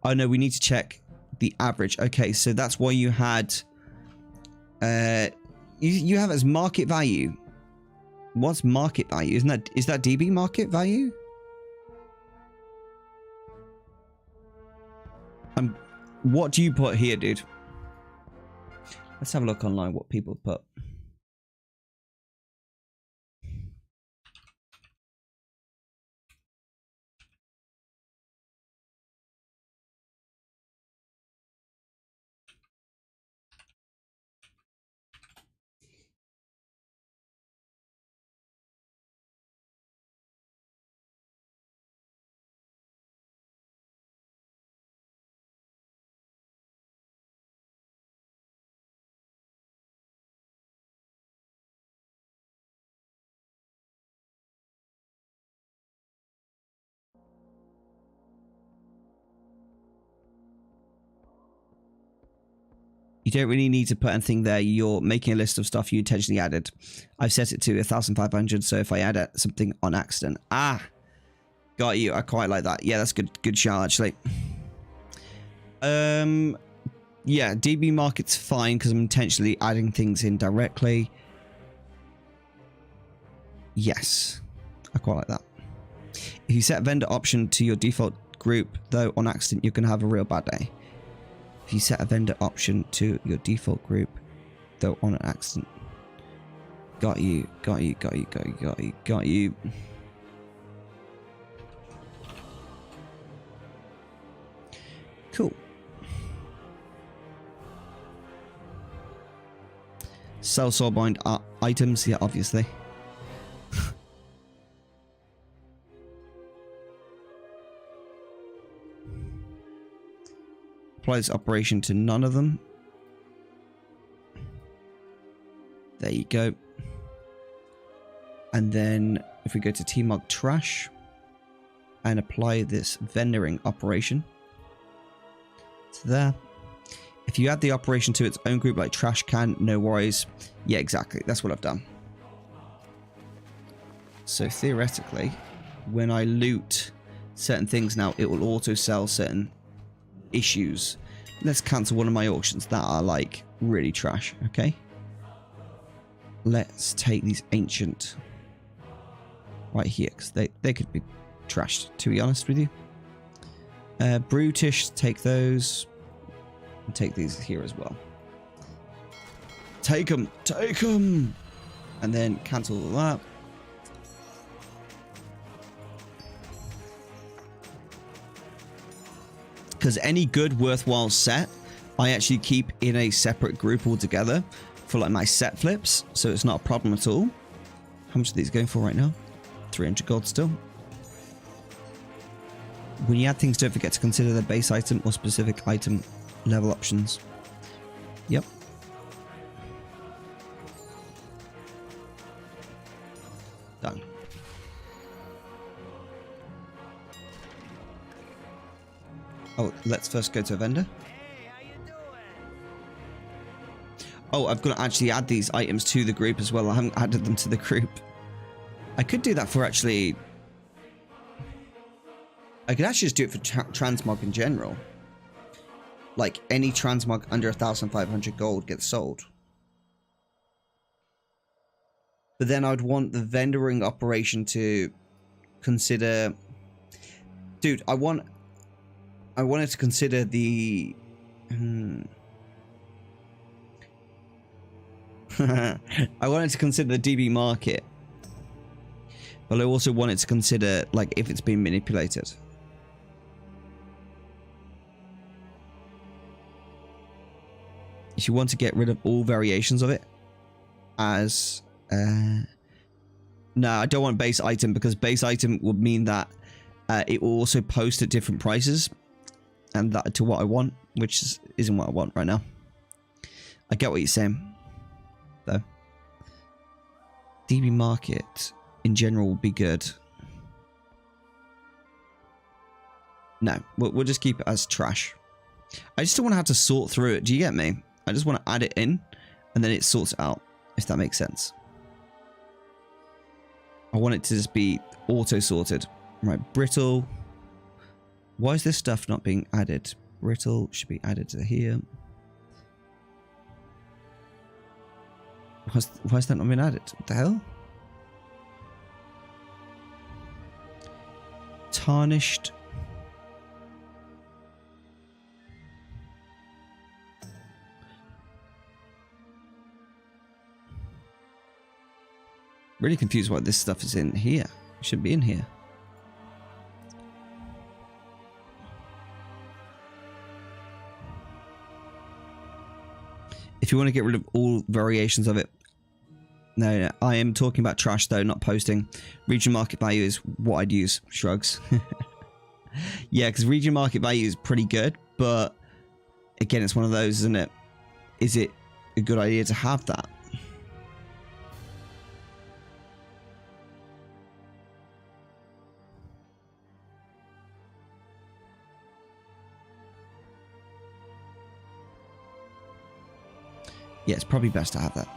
Oh no, we need to check the average. Okay, so that's why you had... you have it as market value. What's market value? Is that DB market value? What do you put here, dude? Let's have a look online what people put. You don't really need to put anything there. You're making a list of stuff you intentionally added. I've set it to 1,500, so if I add something on accident... got you. I quite like that. Yeah, that's good shout, actually. Yeah, DB market's fine because I'm intentionally adding things in directly. Yes, I quite like that. If you set vendor option to your default group, though, on accident, you're going to have a real bad day. If you set a vendor option to your default group, though on an accident. Got you. Cool. Sell soulbind items, yeah, obviously. Applies operation to none of them. There you go. And then if we go to Transmog Trash and apply this vendoring operation to there. If you add the operation to its own group like trash can, no worries. Yeah, exactly. That's what I've done. So theoretically, when I loot certain things now, it will auto sell certain issues. Let's cancel one of my auctions that are like really trash. Okay, let's take these ancient right here because they could be trashed, to be honest with you. Brutish, take those. And take these here as well. Take them! Take them! And then cancel all that. Because any good, worthwhile set, I actually keep in a separate group altogether for like my set flips. So it's not a problem at all. How much are these going for right now? 300 gold still. When you add things, don't forget to consider the base item or specific item level options. Yep. Done. Oh, let's first go to a vendor. Hey, how you doing? Oh, I've got to actually add these items to the group as well. I haven't added them to the group. I could do that for actually... I could actually just do it for Transmog in general. Like, any Transmog under 1,500 gold gets sold. But then I'd want the vendoring operation to consider... Dude, I wanted to consider the... I wanted to consider the DB market. But I also wanted to consider, like, if it's been manipulated. If you want to get rid of all variations of it as... no, I don't want base item, because base item would mean that it will also post at different prices. And that to what I want, which isn't what I want right now. I get what you're saying, though. DB market in general will be good. No, we'll just keep it as trash. I just don't want to have to sort through it. Do you get me? I just want to add it in, and then it sorts it out, if that makes sense. I want it to just be auto-sorted. Right, brittle. Why is this stuff not being added? Brittle should be added to here. Why is that not being added? What the hell? Tarnished. Really confused why this stuff is in here. It should be in here. If you want to get rid of all variations of it. No, I am talking about trash though, not posting. Region market value is what I'd use. Shrugs. Yeah, because region market value is pretty good, but again, it's one of those, isn't it? Is it a good idea to have that? Yeah, it's probably best to have that.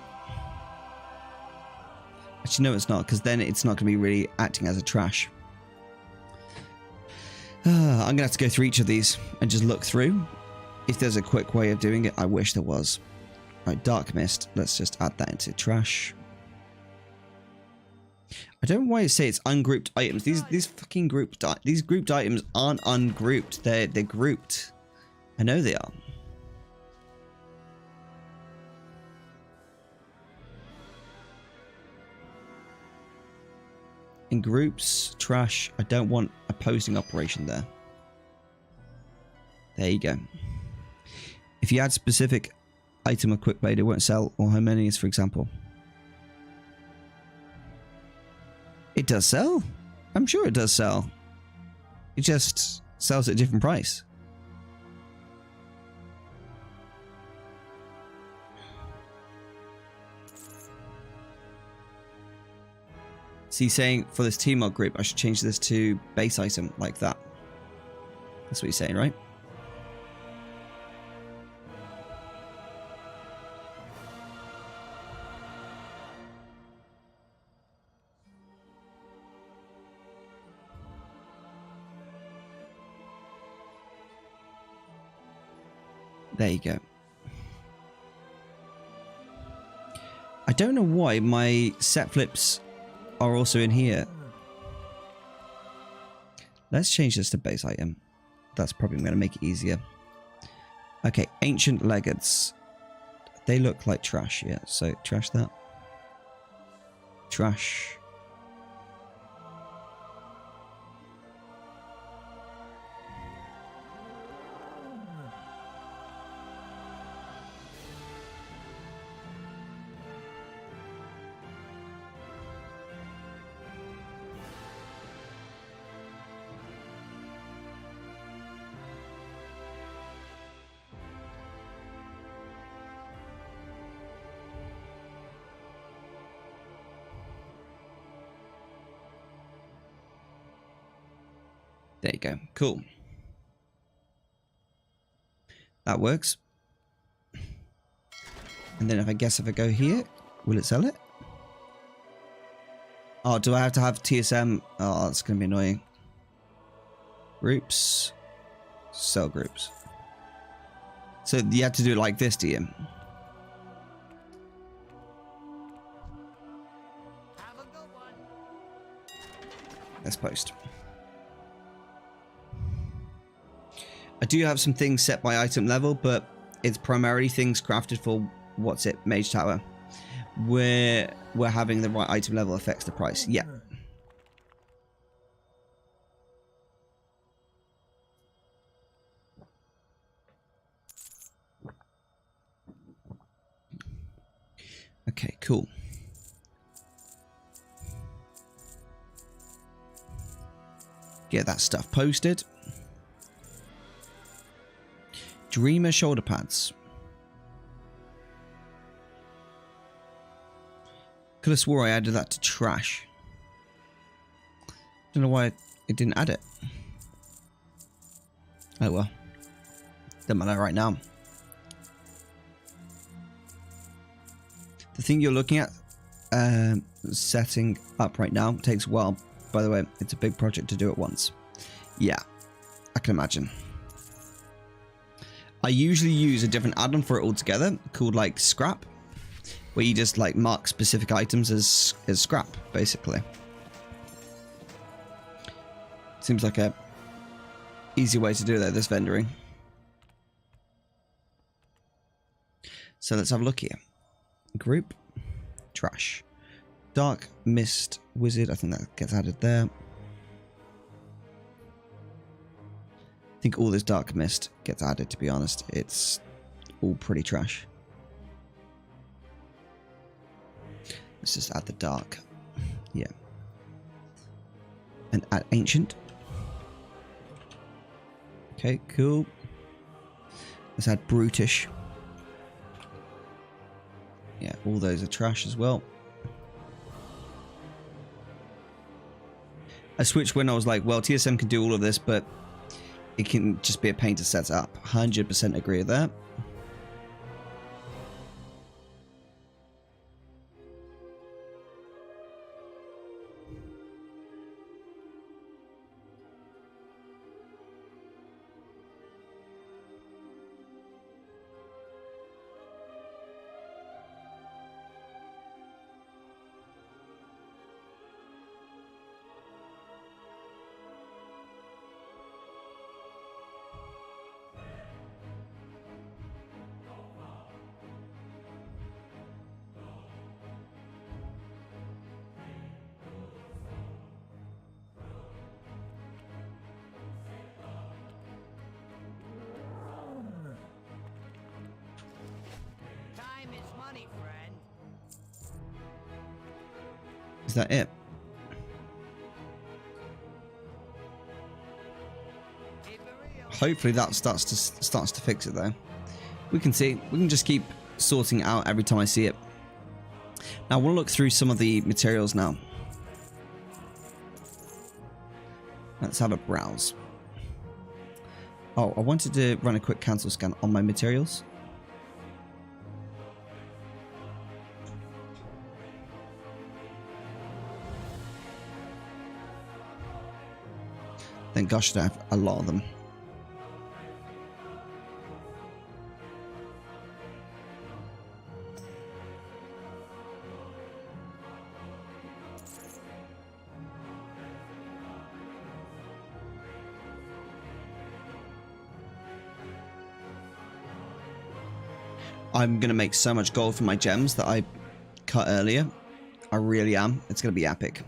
Actually, no, it's not, because then it's not going to be really acting as a trash. I'm going to have to go through each of these and just look through. If there's a quick way of doing it, I wish there was. Right, Dark Mist. Let's just add that into trash. I don't know why it say it's ungrouped items. These fucking grouped items aren't ungrouped. They're grouped. I know they are. In groups, trash. I don't want a posting operation there. There you go. If you add specific item or quick blade, it won't sell, or harmonious, for example. It does sell. I'm sure it does sell. It just sells at a different price. So he's saying for this T-Mod group, I should change this to base item like that. That's what he's saying, right? There you go. I don't know why my set flips are also in here. Let's change this to base item. that's probably going to make it easier. Okay, ancient legates. They look like trash, yeah. So trash that. Trash. There you go. Cool. That works. And then if I go here, will it sell it? Oh, do I have to have TSM? Oh, that's going to be annoying. Groups. Sell groups. So you have to do it like this, do you? Have a good one. Let's post. I do have some things set by item level, but it's primarily things crafted for, what's it, Mage Tower. Where we're having the right item level affects the price. Yeah. Okay, cool. Get that stuff posted. Dreamer shoulder pads. Could have swore I added that to trash. Don't know why it didn't add it. Oh well. Doesn't matter right now. The thing you're looking at setting up right now takes a while. By the way, it's a big project to do at once. Yeah, I can imagine. I usually use a different add-on for it altogether called like scrap, where you just like mark specific items as scrap, basically. Seems like a easy way to do that, this vendoring. So let's have a look here. Group, trash, dark mist wizard. I think that gets added there. I think all this dark mist gets added, to be honest. It's all pretty trash. Let's just add the dark. Yeah. And add ancient. Okay, cool. Let's add brutish. Yeah, all those are trash as well. I switched when I was like, well, TSM can do all of this, but it can just be a pain to set up. 100% agree with that. Time is money, friend. Is that it? Keep it real. Hopefully that starts to fix it though. We can see. We can just keep sorting it out every time I see it. Now we'll look through some of the materials now. Let's have a browse. Oh, I wanted to run a quick cancel scan on my materials. Thank gosh I have a lot of them. I'm going to make so much gold from my gems that I cut earlier. I really am. It's going to be epic.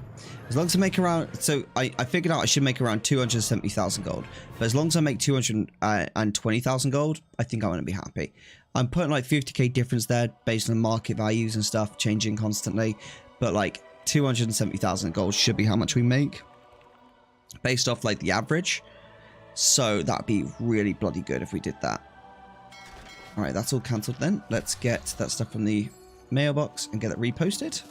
As long as I make around... So, I figured out I should make around 270,000 gold. But as long as I make 220,000 gold, I think I'm going to be happy. I'm putting like 50k difference there based on market values and stuff, changing constantly. But like 270,000 gold should be how much we make. Based off like the average. So, that'd be really bloody good if we did that. Alright, that's all cancelled then. Let's get that stuff from the mailbox and get it reposted.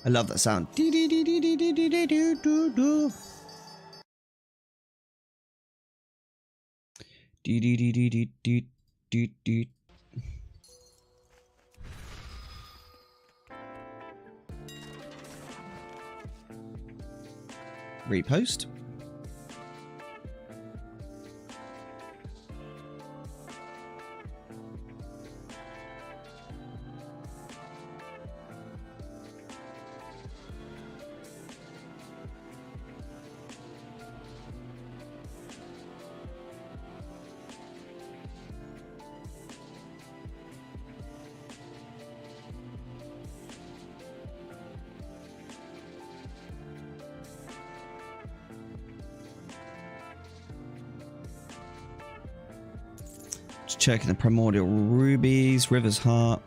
I love that sound. Repost. Checking the primordial rubies, river's heart,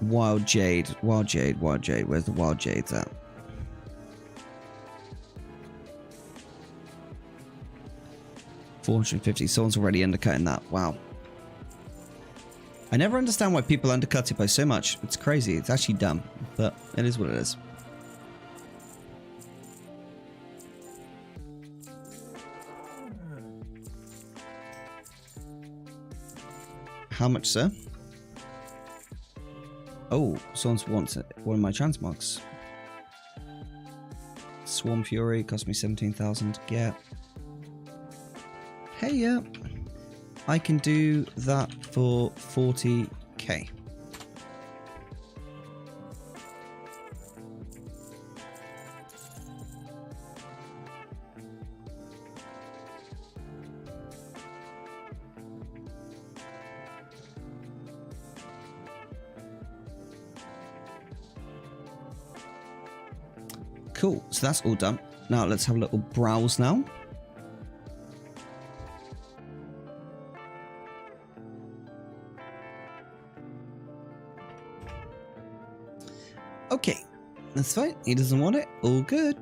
wild jade, wild jade, wild jade. Where's the wild jades at? $450. Someone's already undercutting that. Wow. I never understand why people undercut it by so much. It's crazy. It's actually dumb, but it is what it is. How much, sir? Oh, someone wants it. One of my transmogs. Swarm Fury cost me 17,000. Yeah. Hey, yeah. I can do that for 40k. Cool, so that's all done. Now let's have a little browse now. Okay, that's fine. He doesn't want it. All good.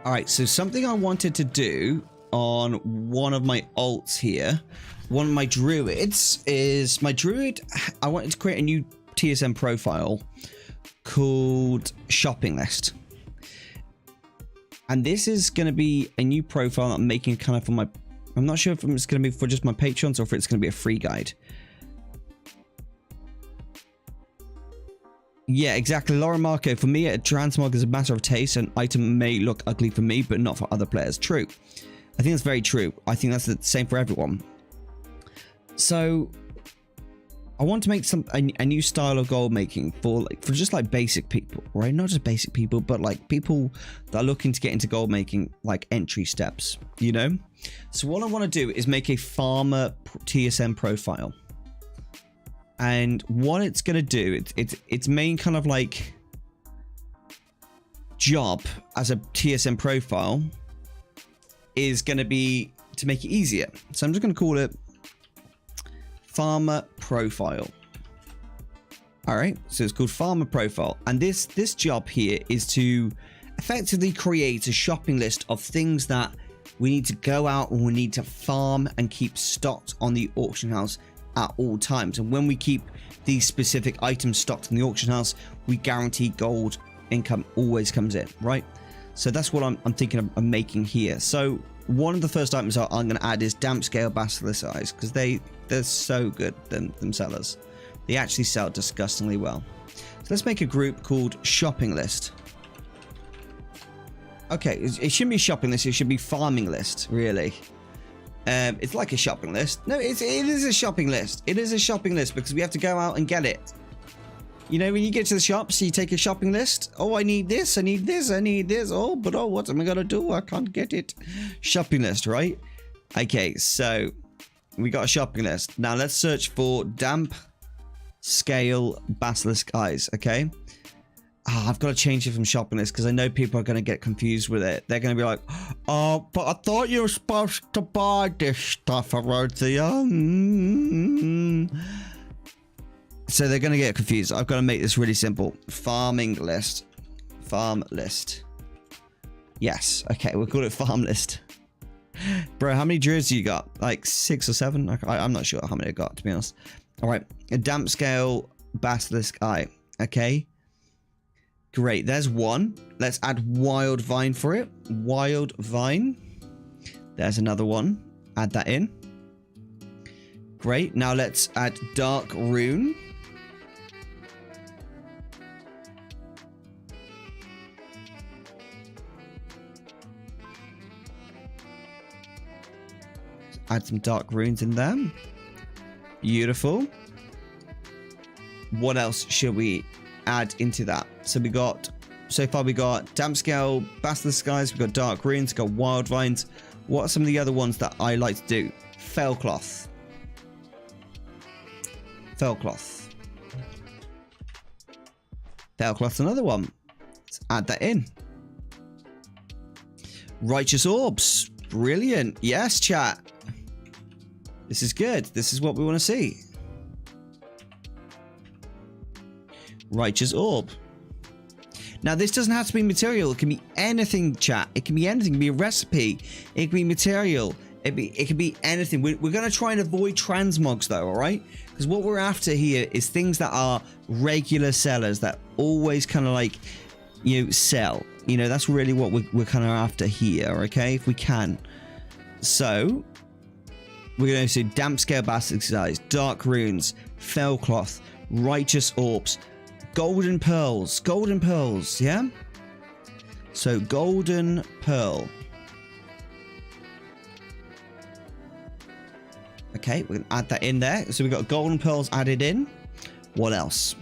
Alright, so something I wanted to do on one of my alts here, one of my druids, is my druid, I wanted to create a new TSM profile called shopping list, and this is going to be a new profile that I'm making kind of for my, I'm not sure if it's going to be for just my patrons or if it's going to be a free guide. Yeah, exactly. Laura Marco, for me a transmog is a matter of taste. An item may look ugly for me but not for other players. True. I think that's very true. I think that's the same for everyone. So I want to make a new style of gold making for just like basic people, right? Not just basic people, but like people that are looking to get into gold making, like entry steps, you know? So what I want to do is make a farmer TSM profile. And what it's going to do, its main kind of like job as a TSM profile is going to be to make it easier. So I'm just going to call it Farmer Profile. All right, so it's called Farmer Profile, and this job here is to effectively create a shopping list of things that we need to go out and we need to farm and keep stocked on the auction house at all times. And when we keep these specific items stocked in the auction house, we guarantee gold income always comes in, right? So that's what I'm thinking of making here. So one of the first items I'm going to add is damp scale basilisk eyes, because they're so good, them sellers. They actually sell disgustingly well. So let's make a group called shopping list. Okay, it shouldn't be shopping list, it should be farming list, really. It's like a shopping list. No, it is a shopping list. It is a shopping list because we have to go out and get it. You know, when you get to the shops, you take a shopping list. Oh, I need this, I need this, I need this. Oh, but oh, what am I gonna do? I can't get it. Shopping list, right? Okay, so we got a shopping list. Now let's search for damp scale basilisk eyes, okay? I've got to change it from shopping list because I know people are going to get confused with it. They're going to be like, oh, but I thought you were supposed to buy this stuff, Erosium. So they're going to get confused. I've got to make this really simple. Farming list. Farm list. Yes. Okay, we'll call it farm list. Bro, how many druids you got? Like 6 or 7? I'm not sure how many I got, to be honest. All right. A damp scale basilisk eye. Okay. Great. There's one. Let's add wild vine for it. Wild vine. There's another one. Add that in. Great. Now let's add dark rune. Add some dark runes in there. Beautiful. What else should we add into that? So we got, so far we got damp scale, basilisk eyes, we got dark runes, we got wild vines. What are some of the other ones that I like to do? Fell cloth. Fell cloth. Fell cloth's another one. Let's add that in. Righteous orbs. Brilliant. Yes, chat. This is good. This is what we want to see. Righteous orb. Now, this doesn't have to be material. It can be anything, chat. It can be anything. It can be a recipe. It can be material. It can be anything. We're going to try and avoid transmogs, though, all right? Because what we're after here is things that are regular sellers that always kind of like, you know, sell. You know, that's really what we're kind of after here, okay? If we can. So we're going to see damp scale basilisk eyes, dark runes, fell cloth, righteous orbs, golden pearls, yeah? So golden pearl. Okay, we're going to add that in there. So we've got golden pearls added in. What else?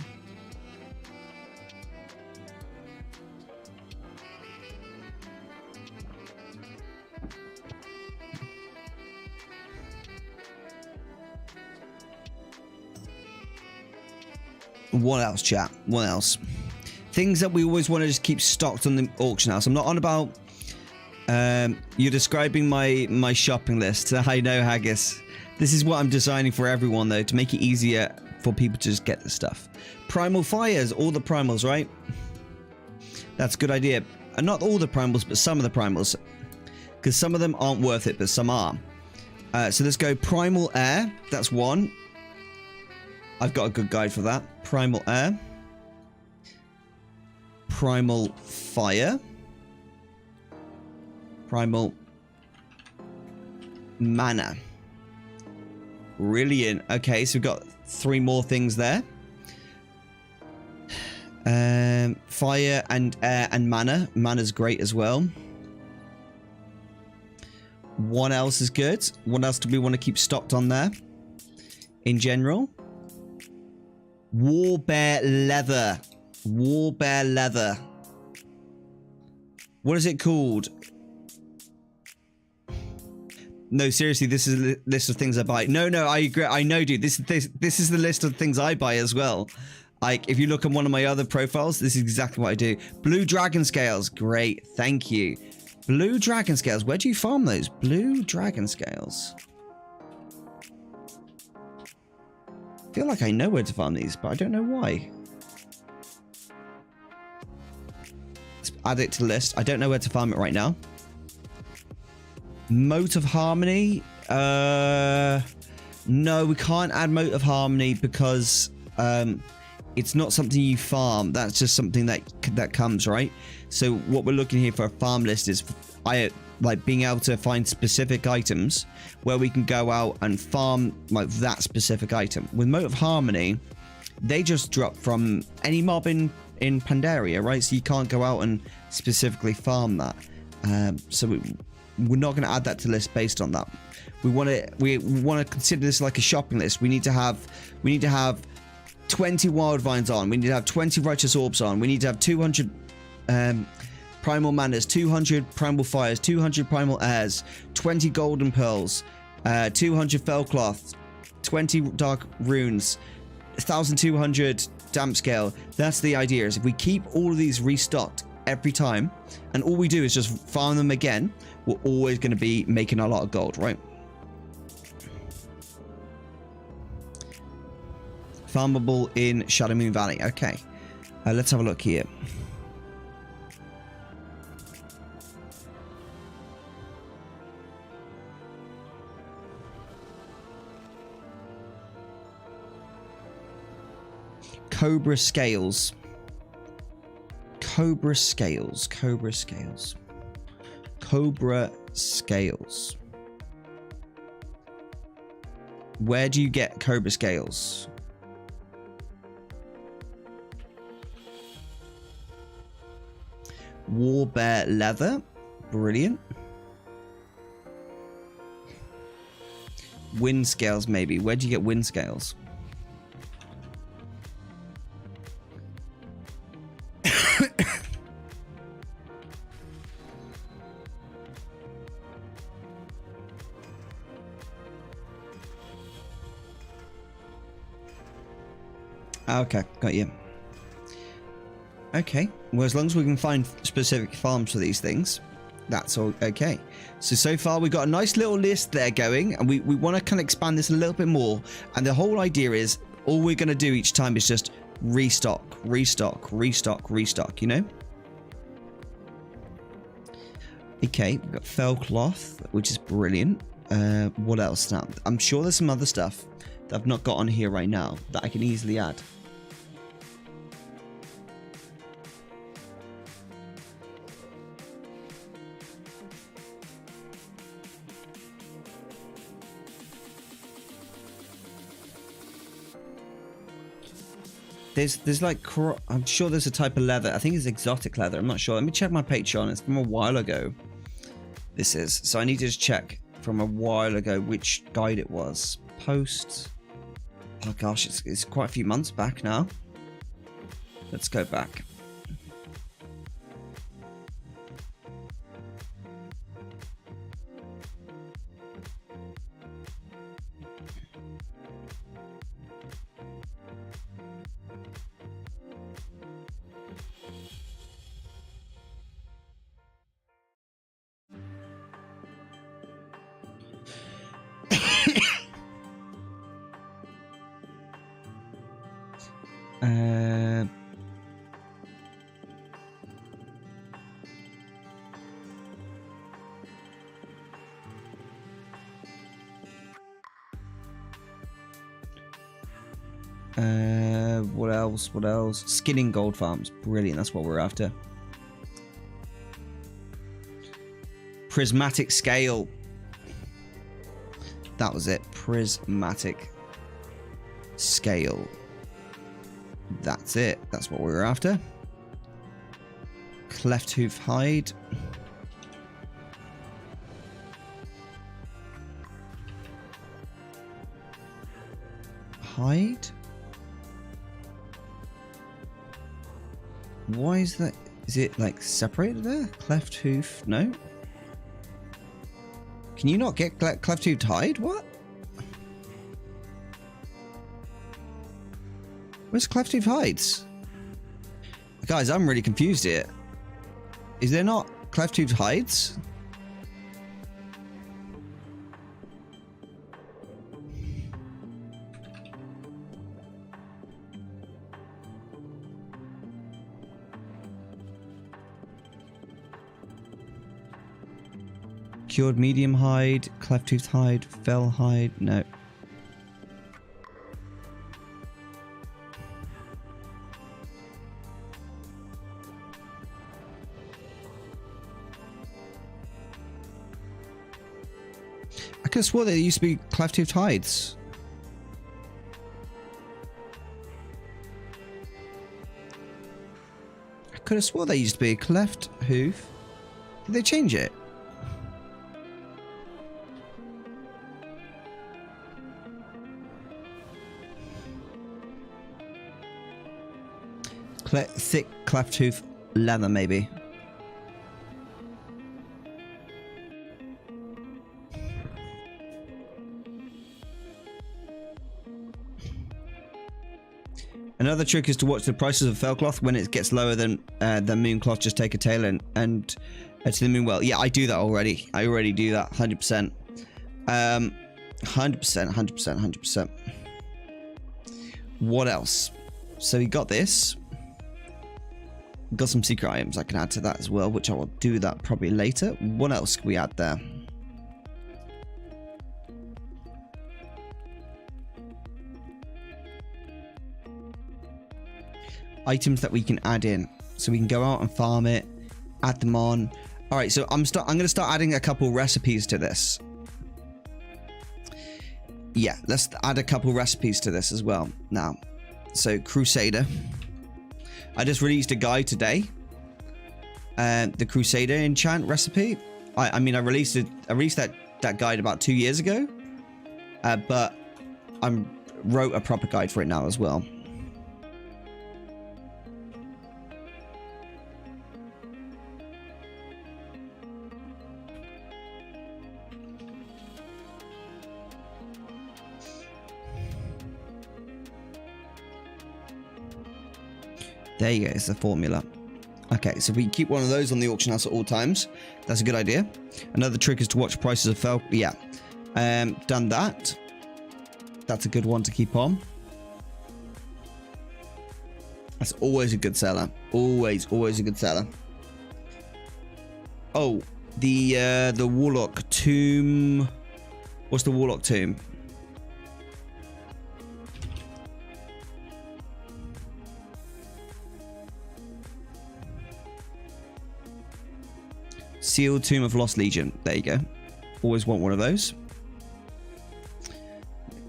What else, chat? What else? Things that we always want to just keep stocked on the auction house. I'm not on about... you're describing my shopping list. I know, Haggis. This is what I'm designing for everyone, though, to make it easier for people to just get the stuff. Primal fires. All the primals, right? That's a good idea. And not all the primals, but some of the primals. Because some of them aren't worth it, but some are. So let's go primal air. That's one. I've got a good guide for that. Primal air. Primal fire. Primal mana. Brilliant. Okay, so we've got 3 more things there. Fire and air and mana. Mana's great as well. What else is good? What else do we want to keep stocked on there? In general. Warbear leather. Warbear leather. What is it called? No, seriously, this is a list of things I buy. No, I agree. I know, dude. This is the list of things I buy as well. Like, if you look at one of my other profiles, this is exactly what I do. Blue dragon scales. Great. Thank you. Blue dragon scales. Where do you farm those? Blue dragon scales. I feel like I know where to farm these, but I don't know why. Let's add it to the list. I don't know where to farm it right now. Mote of Harmony. No, we can't add Mote of Harmony because it's not something you farm. That's just something that comes, right? So what we're looking here for a farm list is like being able to find specific items where we can go out and farm like that specific item. With Mote of Harmony, they just drop from any mob in Pandaria, right? So you can't go out and specifically farm that. So we're not going to add that to the list based on that. We want to consider this like a shopping list. We need to have 20 wild vines on. We need to have 20 righteous orbs on. We need to have 200 primal manas, 200 primal fires, 200 primal airs, 20 golden pearls, 200 fell cloth, 20 dark runes, 1200 damp scale. That's the idea, is if we keep all of these restocked every time and all we do is just farm them again, we're always going to be making a lot of gold, right? Farmable in Shadow Moon Valley. Okay, let's have a look here. Cobra scales. Cobra scales. Cobra scales. Cobra scales. Where do you get Cobra scales? War bear leather. Brilliant. Wind scales, maybe. Where do you get wind scales? Okay, got you. Okay, well, as long as we can find specific farms for these things, that's all okay. So far we've got a nice little list there going, and we want to kind of expand this a little bit more. And the whole idea is, all we're going to do each time is just restock, restock, restock, restock, you know? Okay, we've got fell cloth, which is brilliant. What else now? I'm sure there's some other stuff that I've not got on here right now that I can easily add. There's like, I'm sure there's a type of leather. I think it's exotic leather. I'm not sure. Let me check my Patreon. It's from a while ago. This is. So I need to just check from a while ago which guide it was. Post. Oh gosh, it's quite a few months back now. Let's go back. What else? What else? Skinning gold farms. Brilliant. That's what we're after. Prismatic scale. That was it. Prismatic scale. That's it. That's what we were after. Cleft hoof hide. Hide? Why is that? Is it like separated there? Cleft hoof? No? Can you not get cleft hoof hide? What? Where's cleft hoof hides? Guys, I'm really confused here. Is there not cleft hoof hides? Cured medium hide, cleft tooth hide, fell hide, no. I could have swore there used to be cleft tooth hides. I could have swore there used to be a cleft hoof. Did they change it? Thick cleft tooth leather, maybe. Another trick is to watch the prices of fell cloth. When it gets lower than moon cloth, just take a tail and to the moon well. Yeah, I do that already. I already do that 100%. 100%. What else? So we got this. Got some secret items I can add to that as well, which I will do that probably later. What else can we add there? Items that we can add in, so we can go out and farm it, add them on. All right, so I'm going to start adding a couple recipes to this. Yeah, let's add a couple recipes to this as well now. So Crusader, I just released a guide today, the Crusader enchant recipe. I mean I released that guide about 2 years ago, but I wrote a proper guide for it now as well. There you go, it's the formula. Okay, so we keep one of those on the auction house at all times. That's a good idea. Another trick is to watch prices of fell. Yeah, done that. That's a good one to keep on. That's always a good seller. Always a good seller. Oh, the Warlock Tomb. What's the Warlock Tomb? Sealed Tomb of Lost Legion. There you go. Always want one of those.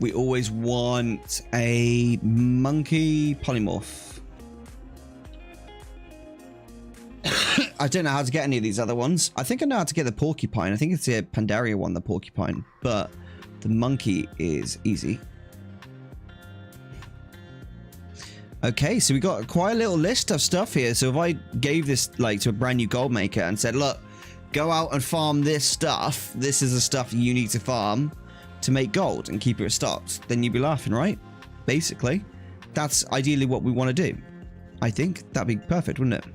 We always want a monkey polymorph. I don't know how to get any of these other ones. I think I know how to get the porcupine. I think it's the Pandaria one, the porcupine. But the monkey is easy. Okay, so we got quite a little list of stuff here. So if I gave this like to a brand new gold maker and said, look, go out and farm this stuff. This is the stuff you need to farm to make gold and keep it stocked. Then you'd be laughing, right? Basically, that's ideally what we want to do. I think that'd be perfect, wouldn't it?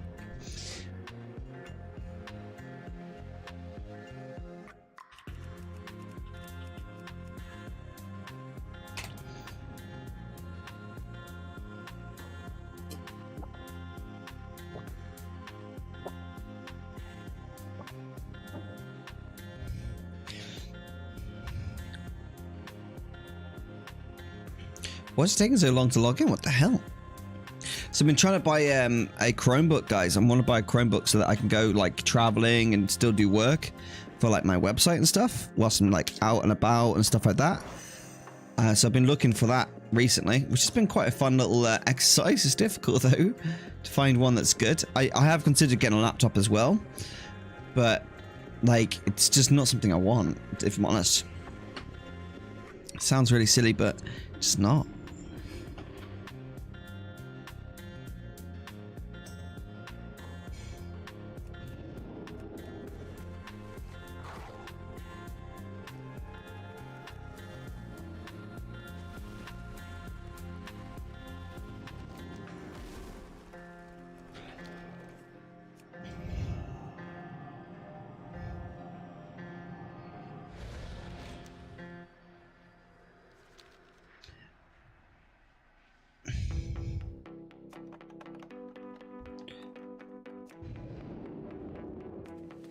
Why's it taking so long to log in? What the hell? So I've been trying to buy a Chromebook, guys. I want to buy a Chromebook so that I can go like traveling and still do work for like my website and stuff whilst I'm like out and about and stuff like that. So I've been looking for that recently, which has been quite a fun little exercise. It's difficult though to find one that's good. I have considered getting a laptop as well, but like it's just not something I want, if I'm honest. It sounds really silly, but it's not.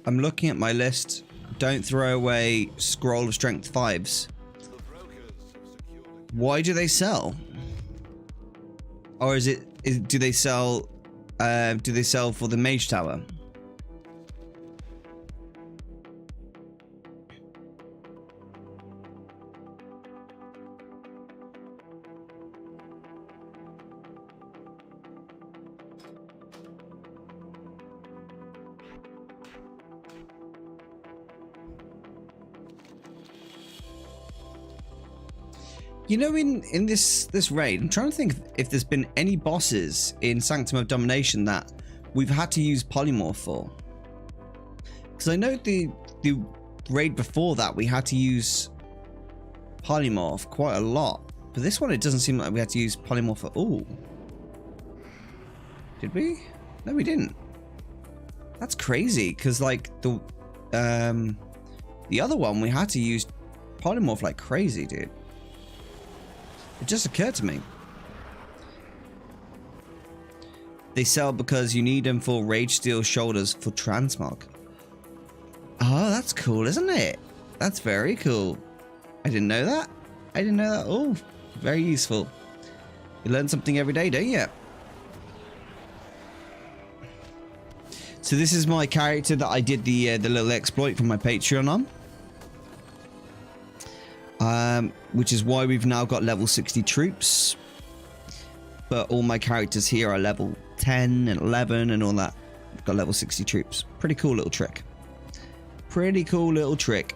I'm looking at my list. Don't throw away Scroll of Strength 5s. Why do they sell? Or do they sell for the Mage Tower? You know, in this raid, I'm trying to think if there's been any bosses in Sanctum of Domination that we've had to use polymorph for. Because I know the raid before that we had to use polymorph quite a lot, but this one it doesn't seem like we had to use polymorph at all. Did we? No, we didn't. That's crazy, because like the other one we had to use polymorph like crazy, dude. It just occurred to me. They sell because you need them for Rage Steel Shoulders for Transmog. Oh, that's cool, isn't it? That's very cool. I didn't know that. I didn't know that at all. Very useful. You learn something every day, don't you? So this is my character that I did the little exploit for my Patreon on. Which is why we've now got level 60 troops. But all my characters here are level 10 and 11 and all that. We've got level 60 troops. Pretty cool little trick. Pretty cool little trick.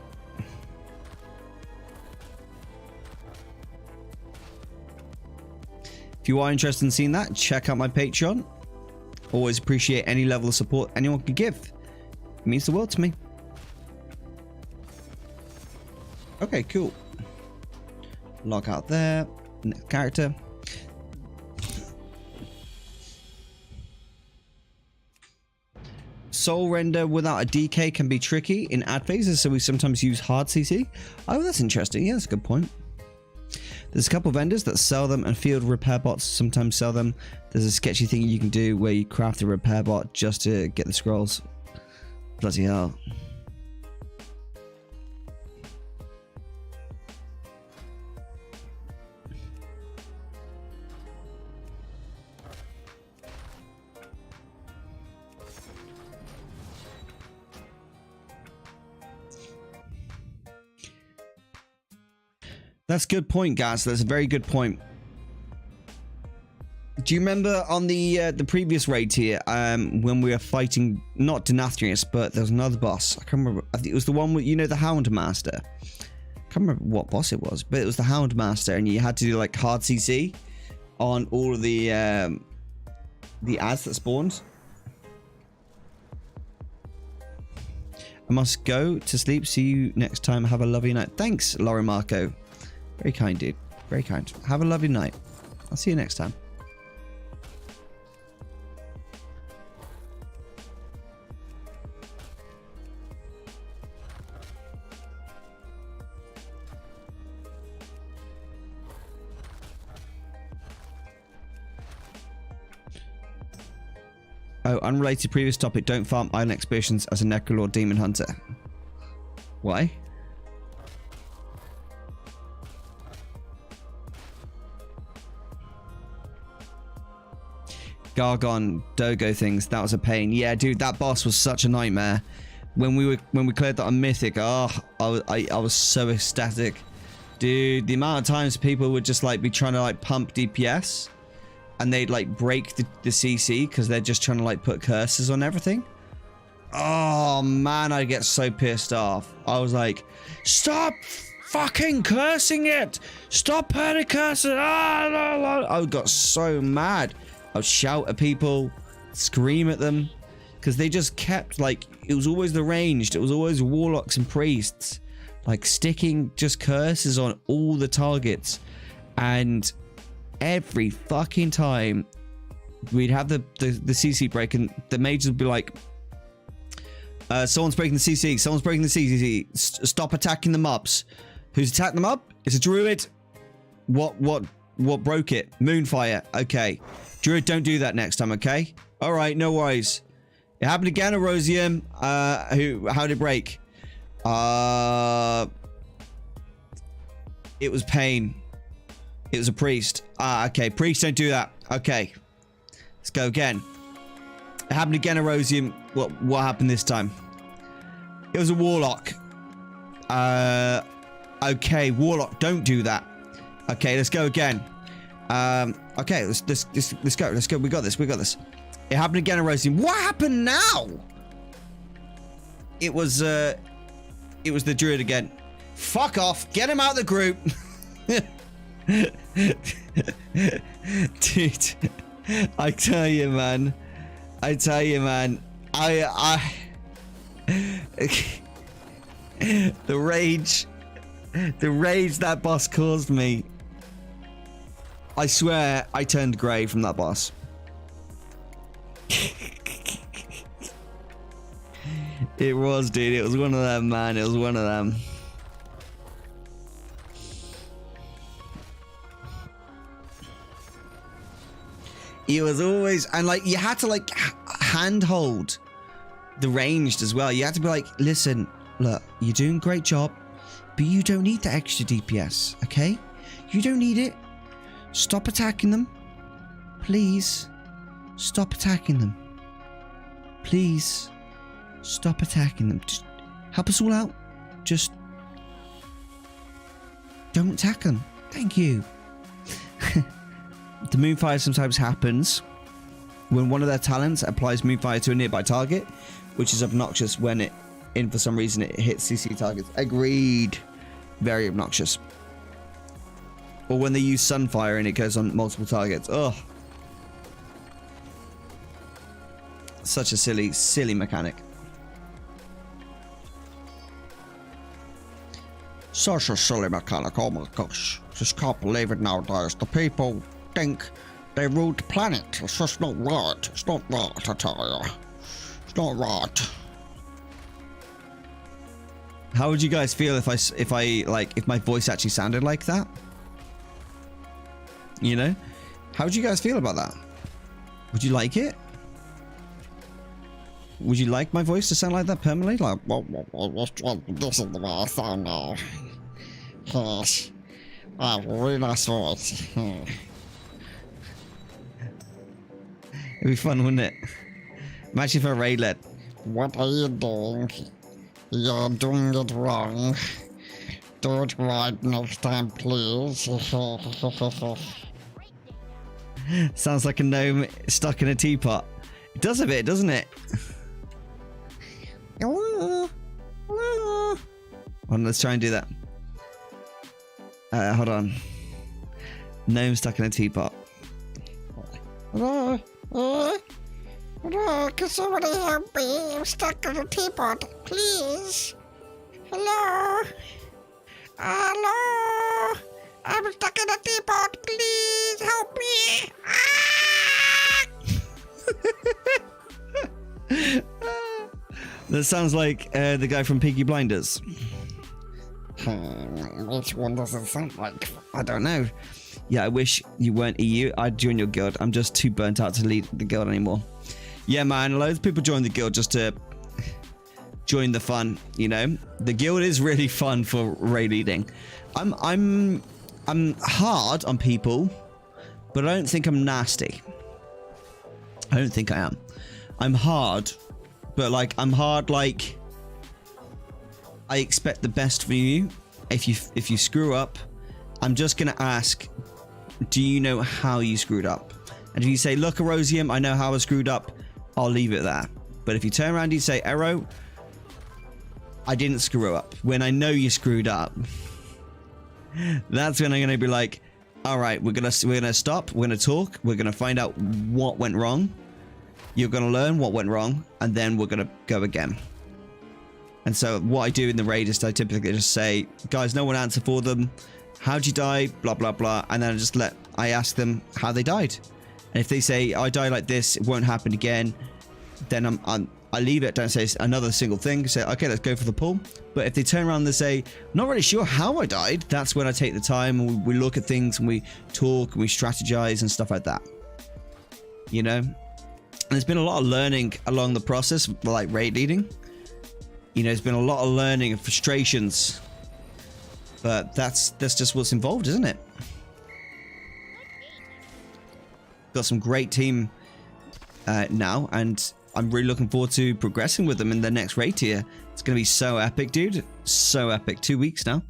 If you are interested in seeing that, check out my Patreon. Always appreciate any level of support anyone can give. It means the world to me. Okay, cool. Log out there. Next character. Soul render without a DK can be tricky in ad phases, so we sometimes use hard CC. Oh, that's interesting. Yeah, that's a good point. There's a couple vendors that sell them, and field repair bots sometimes sell them. There's a sketchy thing you can do where you craft a repair bot just to get the scrolls. Bloody hell. That's a good point, guys. That's a very good point. Do you remember on the previous raid here, when we were fighting not Denathrius, but there was another boss? I can't remember. I think it was the one with, you know, the Hound Master. I can't remember what boss it was, but it was the Hound Master, and you had to do like hard CC on all of the ads that spawned. I must go to sleep. See you next time. Have a lovely night. Thanks, Laura Marco. Very kind, dude. Very kind. Have a lovely night. I'll see you next time. Oh, unrelated previous topic. Don't farm Island Expeditions as a Necrolord Demon Hunter. Why? Gargon Dogo things, that was a pain. Yeah, dude, that boss was such a nightmare. When we cleared that on Mythic, oh, I was so ecstatic. Dude, the amount of times people would just like be trying to like pump DPS and they'd like break the CC because they're just trying to like put curses on everything. Oh man, I get so pissed off. I was like, stop fucking cursing it! Stop putting curses! I got so mad. I would shout at people, scream at them, because they just kept like, it was always the ranged, it was always warlocks and priests, like sticking just curses on all the targets, and every fucking time we'd have the CC break, and the mages would be like, someone's breaking the CC, someone's breaking the CC, stop attacking the mobs. Who's attacked them up? It's a druid. What broke it? Moonfire. Okay. Druid, don't do that next time, okay? Alright, no worries. It happened again, Erosium. How did it break? It was Pain. It was a priest. Okay. Priest, don't do that. Okay. Let's go again. It happened again, Erosium. What happened this time? It was a warlock. Okay, warlock, don't do that. Okay, let's go again. Okay, let's go. Let's go. We got this. It happened again, Erosium. What happened now? It was the druid again. Fuck off. Get him out of the group. Dude, I tell you, man. The rage that boss caused me. I swear I turned grey from that boss. It was, dude. It was one of them, man. It was one of them. It was always, and like you had to like handhold the ranged as well. You had to be like, listen, look, you're doing a great job, but you don't need the extra DPS, okay? You don't need it. Stop attacking them. Please. Stop attacking them. Please. Stop attacking them. Just help us all out. Just don't attack them. Thank you. The Moonfire sometimes happens when one of their talents applies Moonfire to a nearby target, which is obnoxious when for some reason it hits CC targets. Agreed. Very obnoxious. Or when they use Sunfire and it goes on multiple targets. Oh. Such a silly mechanic. Such a silly mechanic. Oh my gosh. Just can't believe it nowadays. The people think they ruled the planet. It's just not right. It's not right, I tell you. It's not right. How would you guys feel if my voice actually sounded like that? You know? How would you guys feel about that? Would you like it? Would you like my voice to sound like that permanently? Like, this is the way I sound now. Yes. I have a really nice voice. It'd be fun, wouldn't it? Imagine if I raid led. What are you doing? You're doing it wrong. Do it right next time, please. Sounds like a gnome stuck in a teapot. It does a bit, doesn't it? Well, let's try and do that. Hold on. Gnome stuck in a teapot. Hello? Hello? Can somebody help me? I'm stuck in a teapot. Please? Hello? Hello? I'm stuck in a teapot. Please help me. That sounds like the guy from Peaky Blinders. Which one does it sound like? I don't know. Yeah, I wish you weren't EU. I'd join your guild. I'm just too burnt out to lead the guild anymore. Yeah, man. Loads of people join the guild just to join the fun. You know, the guild is really fun for raid leading. I'm hard on people, but I don't think I'm nasty. I don't think I am. I'm hard, but like I'm hard like I expect the best from you. If you screw up, I'm just gonna ask, do you know how you screwed up? And if you say, look, Erosium, I know how I screwed up, I'll leave it there. But if you turn around and you say, Ero, I didn't screw up, when I know you screwed up, that's when I'm gonna be like, all right, we're gonna stop, we're gonna talk, we're gonna find out what went wrong. You're gonna learn what went wrong, and then we're gonna go again. And so what I do in the raid is I typically just say, guys, no one answered for them. How'd you die? Blah, blah, blah. And then I ask them how they died. And if they say, I died like this, it won't happen again, then I leave it. Don't say another single thing. Say, okay, let's go for the pull. But if they turn around and they say, not really sure how I died, that's when I take the time and we look at things and we talk and we strategize and stuff like that. You know? And there's been a lot of learning along the process, like raid leading. You know, there's been a lot of learning and frustrations, but that's just what's involved, isn't it? Got some great team now, and I'm really looking forward to progressing with them in the next raid tier. It's gonna be so epic, dude. So epic. 2 weeks now.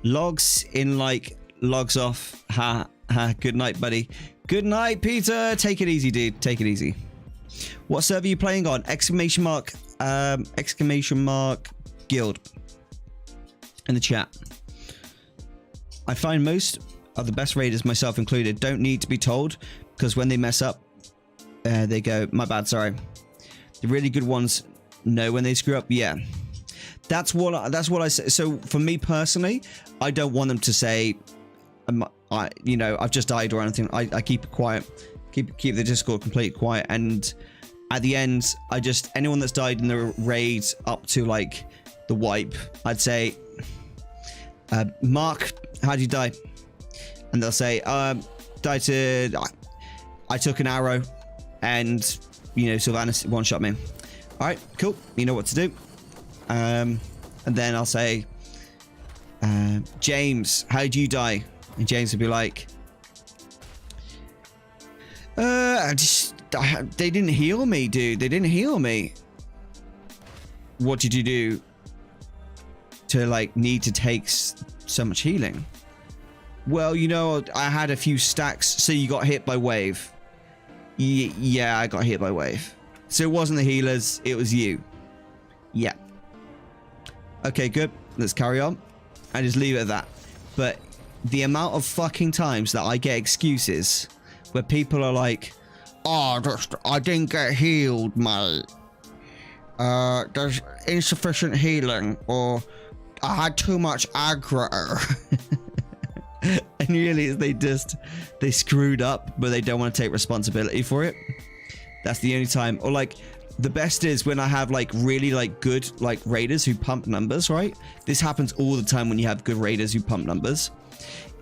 Logs in like logs off. Ha ha. Good night, buddy. Good night, Peter. Take it easy, dude. Take it easy. What server are you playing on? Exclamation mark guild in the chat. I find most are the best raiders, myself included, don't need to be told, because when they mess up, they go, my bad, sorry. The really good ones know when they screw up. Yeah, that's what I say. So for me personally, I don't want them to say, you know, I've just died or anything. I keep it quiet, keep the Discord completely quiet, and at the end, anyone that's died in the raid up to like the wipe, I'd say, Mark, how'd you die? And they'll say, died to, I took an arrow, and you know, Sylvanas one-shot me. All right, cool. You know what to do. And then I'll say, James, how'd you die? And James would be like, they didn't heal me, dude. They didn't heal me. What did you do to like need to take so much healing? Well, you know, I had a few stacks. So you got hit by wave. Yeah, I got hit by wave. So it wasn't the healers, it was you. Yeah. Okay, good. Let's carry on. And just leave it at that. But the amount of fucking times that I get excuses where people are like, oh, I didn't get healed, mate. There's insufficient healing, or I had too much aggro. And really, they screwed up, but they don't want to take responsibility for it. That's the only time. Or like, the best is when I have like really like good like raiders who pump numbers, right? This happens all the time when you have good raiders who pump numbers.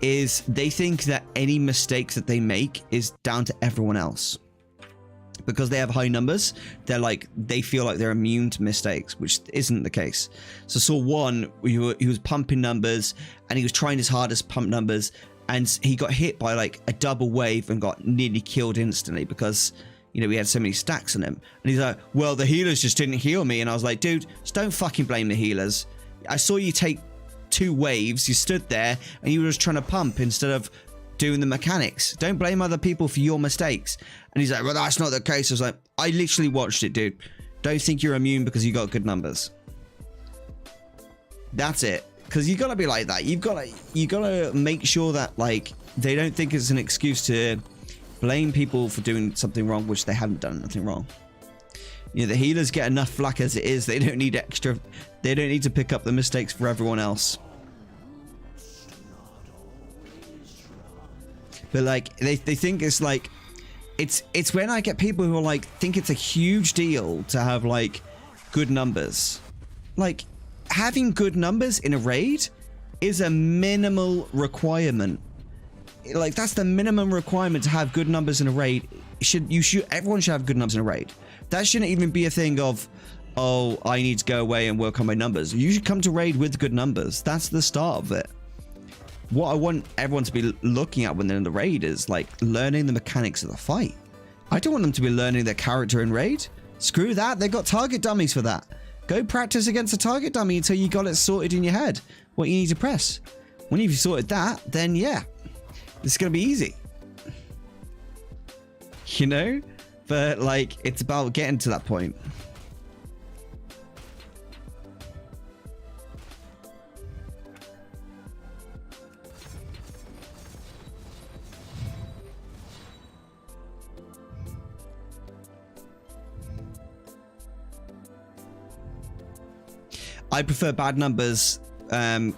Is they think that any mistake that they make is down to everyone else. Because they have high numbers, they feel like they're immune to mistakes, which isn't the case. So saw one, he was pumping numbers, and he was trying his hardest to pump numbers, and he got hit by like a double wave and got nearly killed instantly because, you know, we had so many stacks on him. And he's like, well, the healers just didn't heal me. And I was like, dude, just don't fucking blame the healers. I saw you take 2 waves, you stood there, and you were just trying to pump instead of doing the mechanics. Don't blame other people for your mistakes. And he's like, well, that's not the case. I was like, I literally watched it, dude. Don't think you're immune because you got good numbers. That's it. Because you gotta be like that. You gotta make sure that like they don't think it's an excuse to blame people for doing something wrong, which they haven't done nothing wrong. You know, the healers get enough flack as it is. They don't need extra. They don't need to pick up the mistakes for everyone else. But like they think it's like it's when I get people who are like think it's a huge deal to have like good numbers. Like having good numbers in a raid is a minimal requirement. Like that's the minimum requirement to have good numbers in a raid. Everyone should have good numbers in a raid. That shouldn't even be a thing of, oh, I need to go away and work on my numbers. You should come to raid with good numbers. That's the start of it. What I want everyone to be looking at when they're in the raid is like learning the mechanics of the fight. I don't want them to be learning their character in raid. Screw that. They've got target dummies for that. Go practice against a target dummy until you got it sorted in your head. What you need to press. When you've sorted that, then yeah, it's going to be easy. You know? But like, it's about getting to that point. I prefer bad numbers. I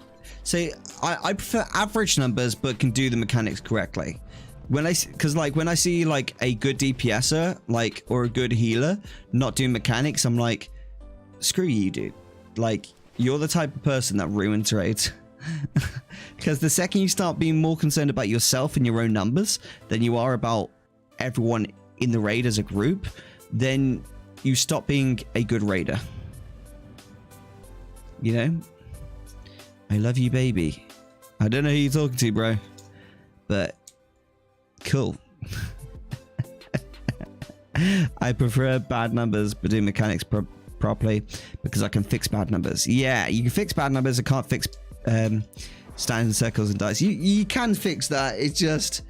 prefer average numbers, but can do the mechanics correctly. When I see like a good DPSer, like, or a good healer not doing mechanics, I'm like, screw you, dude. Like, you're the type of person that ruins raids. Because the second you start being more concerned about yourself and your own numbers than you are about everyone in the raid as a group, then you stop being a good raider. You know? I love you, baby. I don't know who you're talking to, bro. But cool. I prefer bad numbers but do mechanics properly because I can fix bad numbers. Yeah, you can fix bad numbers. I can't fix standing circles and dice. You can fix that. It's just,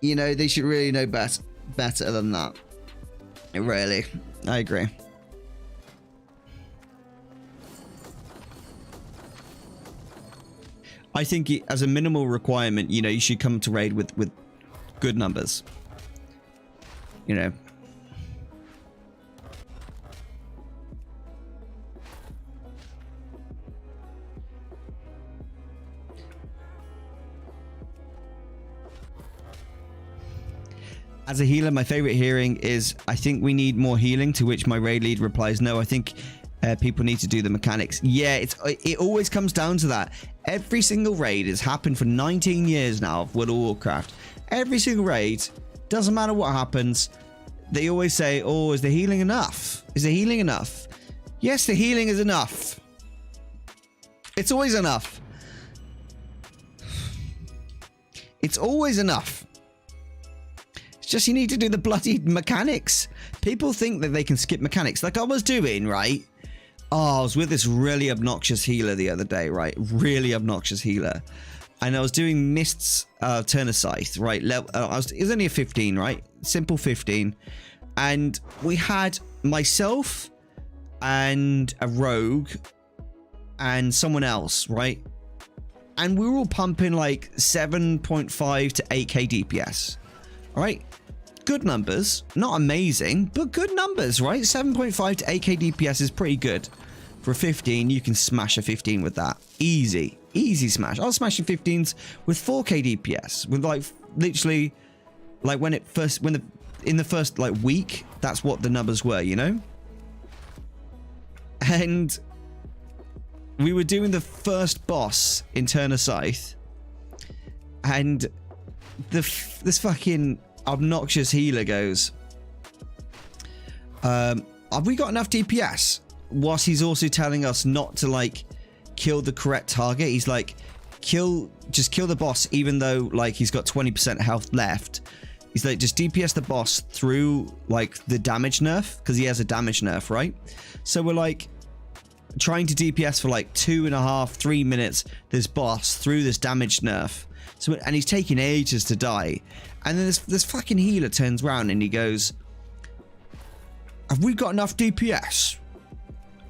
you know, they should really know better than that. Really, I agree. I think as a minimal requirement, you know, you should come to raid with good numbers. You know. As a healer, my favorite hearing is, I think we need more healing, to which my raid lead replies, no, I think people need to do the mechanics. Yeah, it always comes down to that. Every single raid has happened for 19 years now of World of Warcraft. Every single raid, doesn't matter what happens, they always say, oh, is the healing enough? Is the healing enough? Yes, the healing is enough. It's always enough. It's always enough. Just you need to do the bloody mechanics. People think that they can skip mechanics, like I was doing, right? Oh, I was with this really obnoxious healer the other day, right? Really obnoxious healer, and I was doing Mist's Turner Scythe, right? It was only a 15, right? Simple 15, and we had myself and a rogue and someone else, right? And we were all pumping like 7.5 to 8k DPS, all right? Good numbers, not amazing, but good numbers, right? 7.5 to 8k DPS is pretty good. For a 15, you can smash a 15 with that. Easy smash. I was smashing 15s with 4k DPS, with like literally, like in the first like week, that's what the numbers were, you know? And we were doing the first boss in Turner Scythe, and this fucking obnoxious healer goes, have we got enough DPS? Whilst he's also telling us not to like kill the correct target. He's like, just kill the boss, even though like he's got 20% health left. He's like, just DPS the boss through like the damage nerf, because he has a damage nerf, right? So we're like trying to DPS for like 2.5, 3 minutes this boss through this damage nerf. So, and he's taking ages to die. And then this fucking healer turns around and he goes, have we got enough DPS?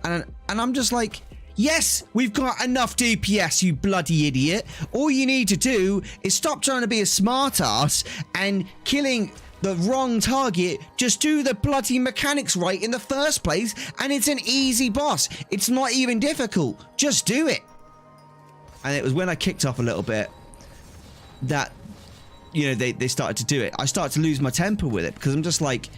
And I'm just like, yes, we've got enough DPS, you bloody idiot. All you need to do is stop trying to be a smartass and killing the wrong target. Just do the bloody mechanics right in the first place, and it's an easy boss. It's not even difficult. Just do it. And it was when I kicked off a little bit that, you know, they started to do it. I started to lose my temper with it, because I'm just like,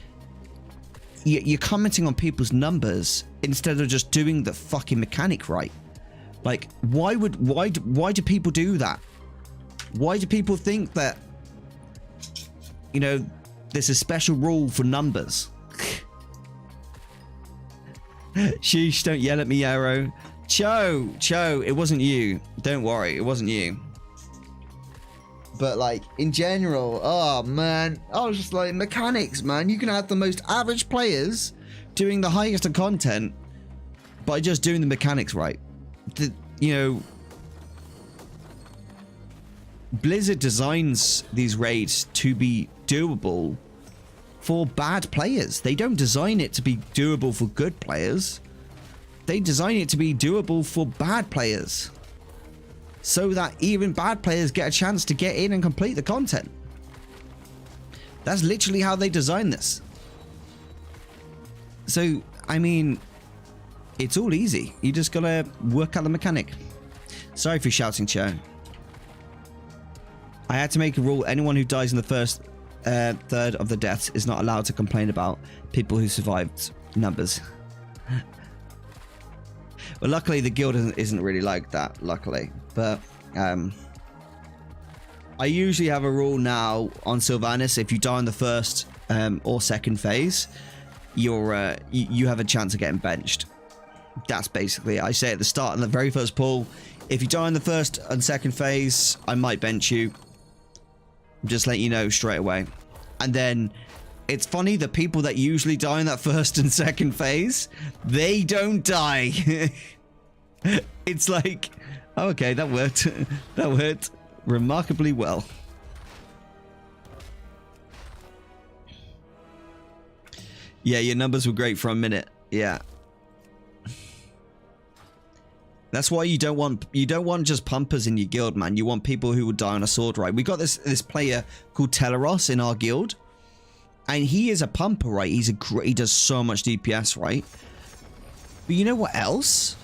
you're commenting on people's numbers instead of just doing the fucking mechanic right. Like, why do people do that? Why do people think that, you know, there's a special rule for numbers? Sheesh, don't yell at me, Arrow. Cho, it wasn't you. Don't worry, it wasn't you. But like in general, oh man, I was just like, mechanics, man. You can have the most average players doing the highest of content by just doing the mechanics right. You know, Blizzard designs these raids to be doable for bad players. They don't design it to be doable for good players. They design it to be doable for bad players, so that even bad players get a chance to get in and complete the content. That's literally how they design this. So, I mean, it's all easy. You just gotta work out the mechanic. Sorry for shouting, Cho. I had to make a rule. Anyone who dies in the first third of the deaths is not allowed to complain about people who survived numbers. Well, luckily the guild isn't really like that, luckily. But I usually have a rule now on Sylvanas: if you die in the first or second phase, you have a chance of getting benched. That's basically it. I say at the start in the very first pull, if you die in the first and second phase, I might bench you. Just let you know straight away. And then it's funny, the people that usually die in that first and second phase, they don't die. It's like, oh, okay, that worked. That worked remarkably well. Yeah, your numbers were great for a minute. Yeah. That's why you don't want just pumpers in your guild, man. You want people who would die on a sword, right? We got this player called Teleros in our guild, and he is a pumper, right? He does so much DPS, right? But you know what else?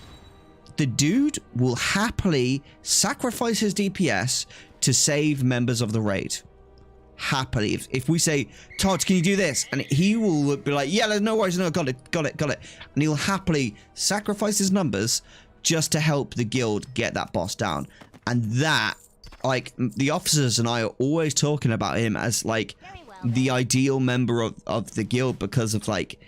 The dude will happily sacrifice his DPS to save members of the raid. Happily. If we say, Todd, can you do this? And he will be like, yeah, no worries, no, got it. And he'll happily sacrifice his numbers just to help the guild get that boss down. And that, like, the officers and I are always talking about him as, like, the ideal member of the guild, because of, like,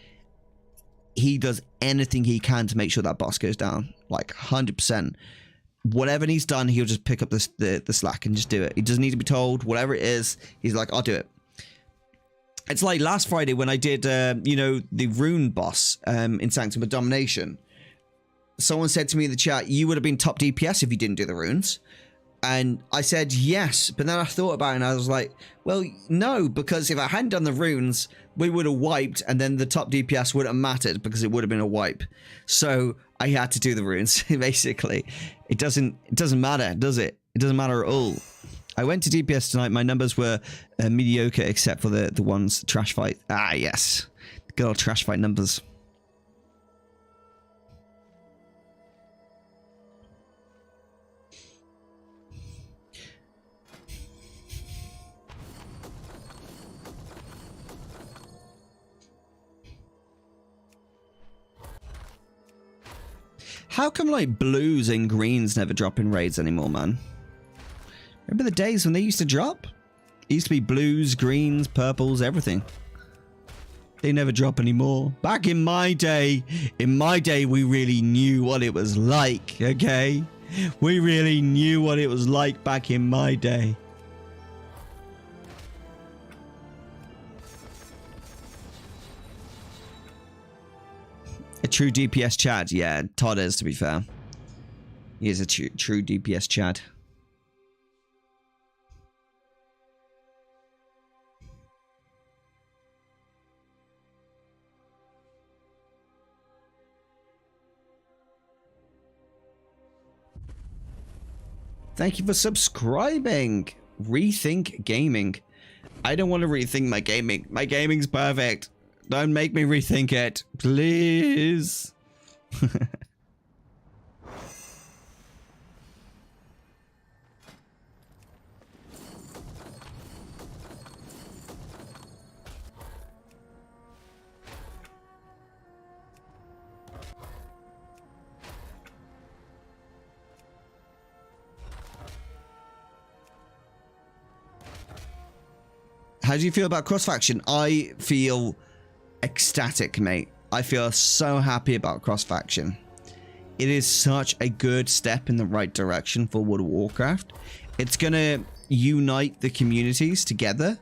he does anything he can to make sure that boss goes down. Like, 100%. Whatever needs done, he'll just pick up the slack and just do it. He doesn't need to be told. Whatever it is, he's like, I'll do it. It's like last Friday when I did, you know, the rune boss in Sanctum of Domination. Someone said to me in the chat, you would have been top DPS if you didn't do the runes. And I said yes, but then I thought about it and I was like, well, no, because if I hadn't done the runes, we would have wiped, and then the top DPS wouldn't have mattered because it would have been a wipe. So I had to do the runes, basically. It doesn't matter, does it? It doesn't matter at all. I went to DPS tonight. My numbers were mediocre except for the ones trash fight. Ah, yes. Good old trash fight numbers. How come, like, blues and greens never drop in raids anymore, man? Remember the days when they used to drop? It used to be blues, greens, purples, everything. They never drop anymore. Back in my day, we really knew what it was like, okay? We really knew what it was like back in my day. A true DPS Chad. Yeah, Todd is, to be fair. He is a true DPS Chad. Thank you for subscribing. Rethink gaming. I don't want to rethink my gaming. My gaming's perfect. Don't make me rethink it, please. How do you feel about cross-faction? I feel ecstatic, mate. I feel so happy about cross-faction. It is such a good step in the right direction for World of Warcraft. It's gonna unite the communities together.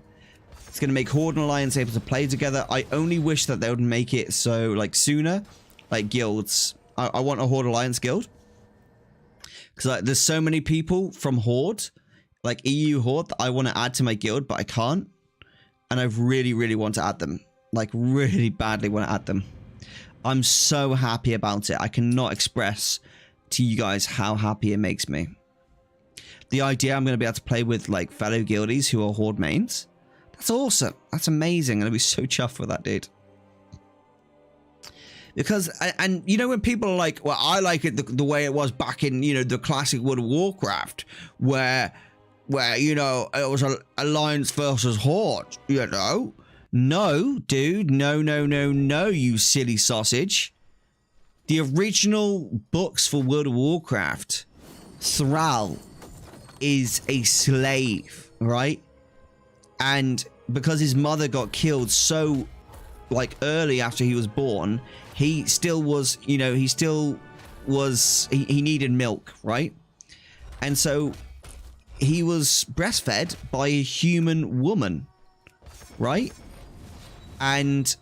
It's gonna make Horde and Alliance able to play together. I only wish that they would make it so, like, sooner, like guilds. I want a Horde Alliance guild, because, like, there's so many people from Horde, like EU Horde, that I want to add to my guild, but I can't, and I really, really want to add them. Like, really badly want to add them. I'm so happy about it. I cannot express to you guys how happy it makes me. The idea I'm going to be able to play with, like, fellow guildies who are Horde mains. That's awesome. That's amazing. And I'll be so chuffed with that, dude. Because, and you know, when people are like, well, I like it the way it was back in, you know, the classic World of Warcraft, where you know, it was a Alliance versus Horde, you know. No, dude. No, you silly sausage. The original books for World of Warcraft, Thrall is a slave, right? And because his mother got killed so, like, early after he was born, he still was, you know, he needed milk, right? And so he was breastfed by a human woman, right? And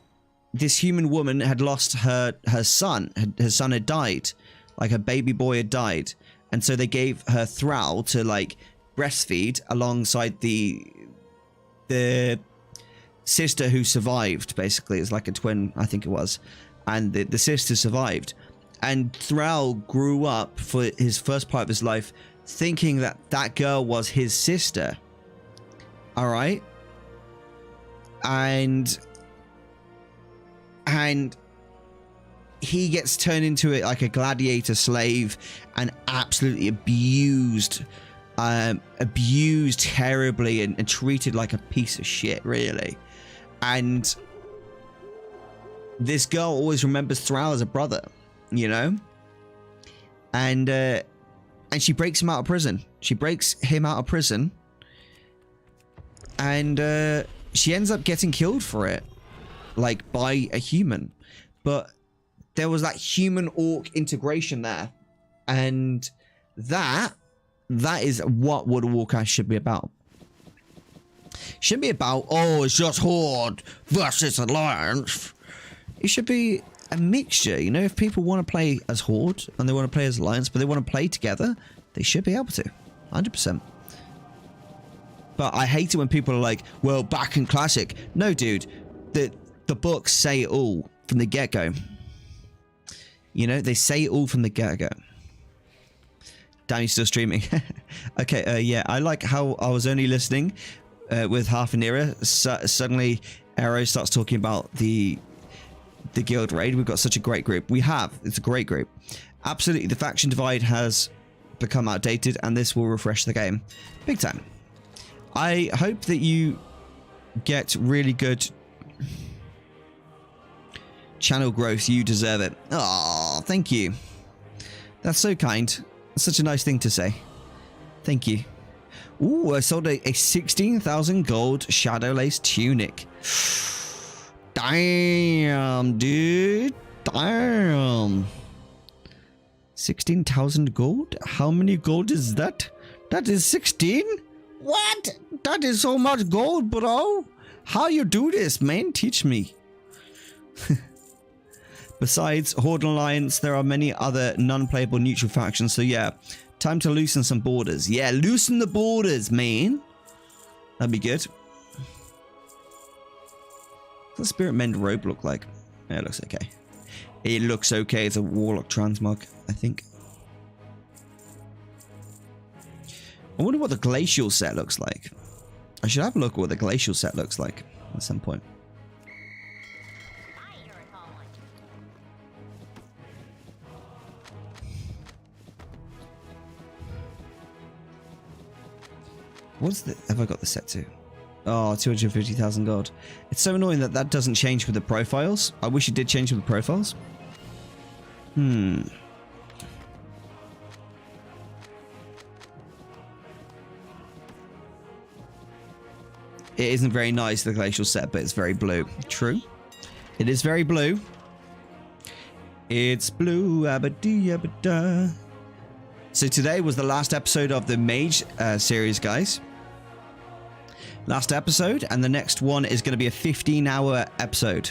this human woman had lost her son. Her son had died. Like, her baby boy had died. And so they gave her Thrall to, like, breastfeed alongside the sister who survived, basically. It's like a twin, I think it was. And the sister survived. And Thrall grew up for his first part of his life thinking that that girl was his sister. All right. And he gets turned into it like a gladiator slave and absolutely abused terribly and treated like a piece of shit, really. And this girl always remembers Thrall as a brother, you know? And she breaks him out of prison. She breaks him out of prison. And she ends up getting killed for it. Like, by a human. But there was that human-orc integration there. And that is what World of Warcraft should be about. Shouldn't be about, oh, it's just Horde versus Alliance. It should be a mixture, you know? If people want to play as Horde and they want to play as Alliance, but they want to play together, they should be able to. 100%. But I hate it when people are like, well, back in Classic. No, dude. The books say it all from the get-go. You know, they say it all from the get-go. Danny's still streaming. Okay, yeah, I like how I was only listening with half an ear. Suddenly, Arrow starts talking about the guild raid. We've got such a great group. We have. It's a great group. Absolutely, the faction divide has become outdated, and this will refresh the game. Big time. I hope that you get really good channel growth. You deserve it. Oh, thank you. That's so kind. That's such a nice thing to say. Thank you. Ooh, I sold a 16,000 gold shadow lace tunic. Damn, dude. Damn. 16,000 gold? How many gold is that? That is 16? What? That is so much gold, bro. How you do this, man? Teach me. Besides Horde and Alliance, there are many other non-playable neutral factions. So yeah, time to loosen some borders. Yeah, loosen the borders, man. That'd be good. What's the Spirit Mend robe look like? Yeah, it looks okay. It looks okay. It's a Warlock Transmog, I think. I wonder what the Glacial set looks like. I should have a look at what the Glacial set looks like at some point. What's the... have I got the set to? Oh, 250,000 gold. It's so annoying that that doesn't change with the profiles. I wish it did change with the profiles. It isn't very nice, the glacial set, but it's very blue. True. It is very blue. It's blue. Abba-dee-abba-da. So today was the last episode of the Mage series, guys. Last episode, and the next one is going to be a 15-hour episode,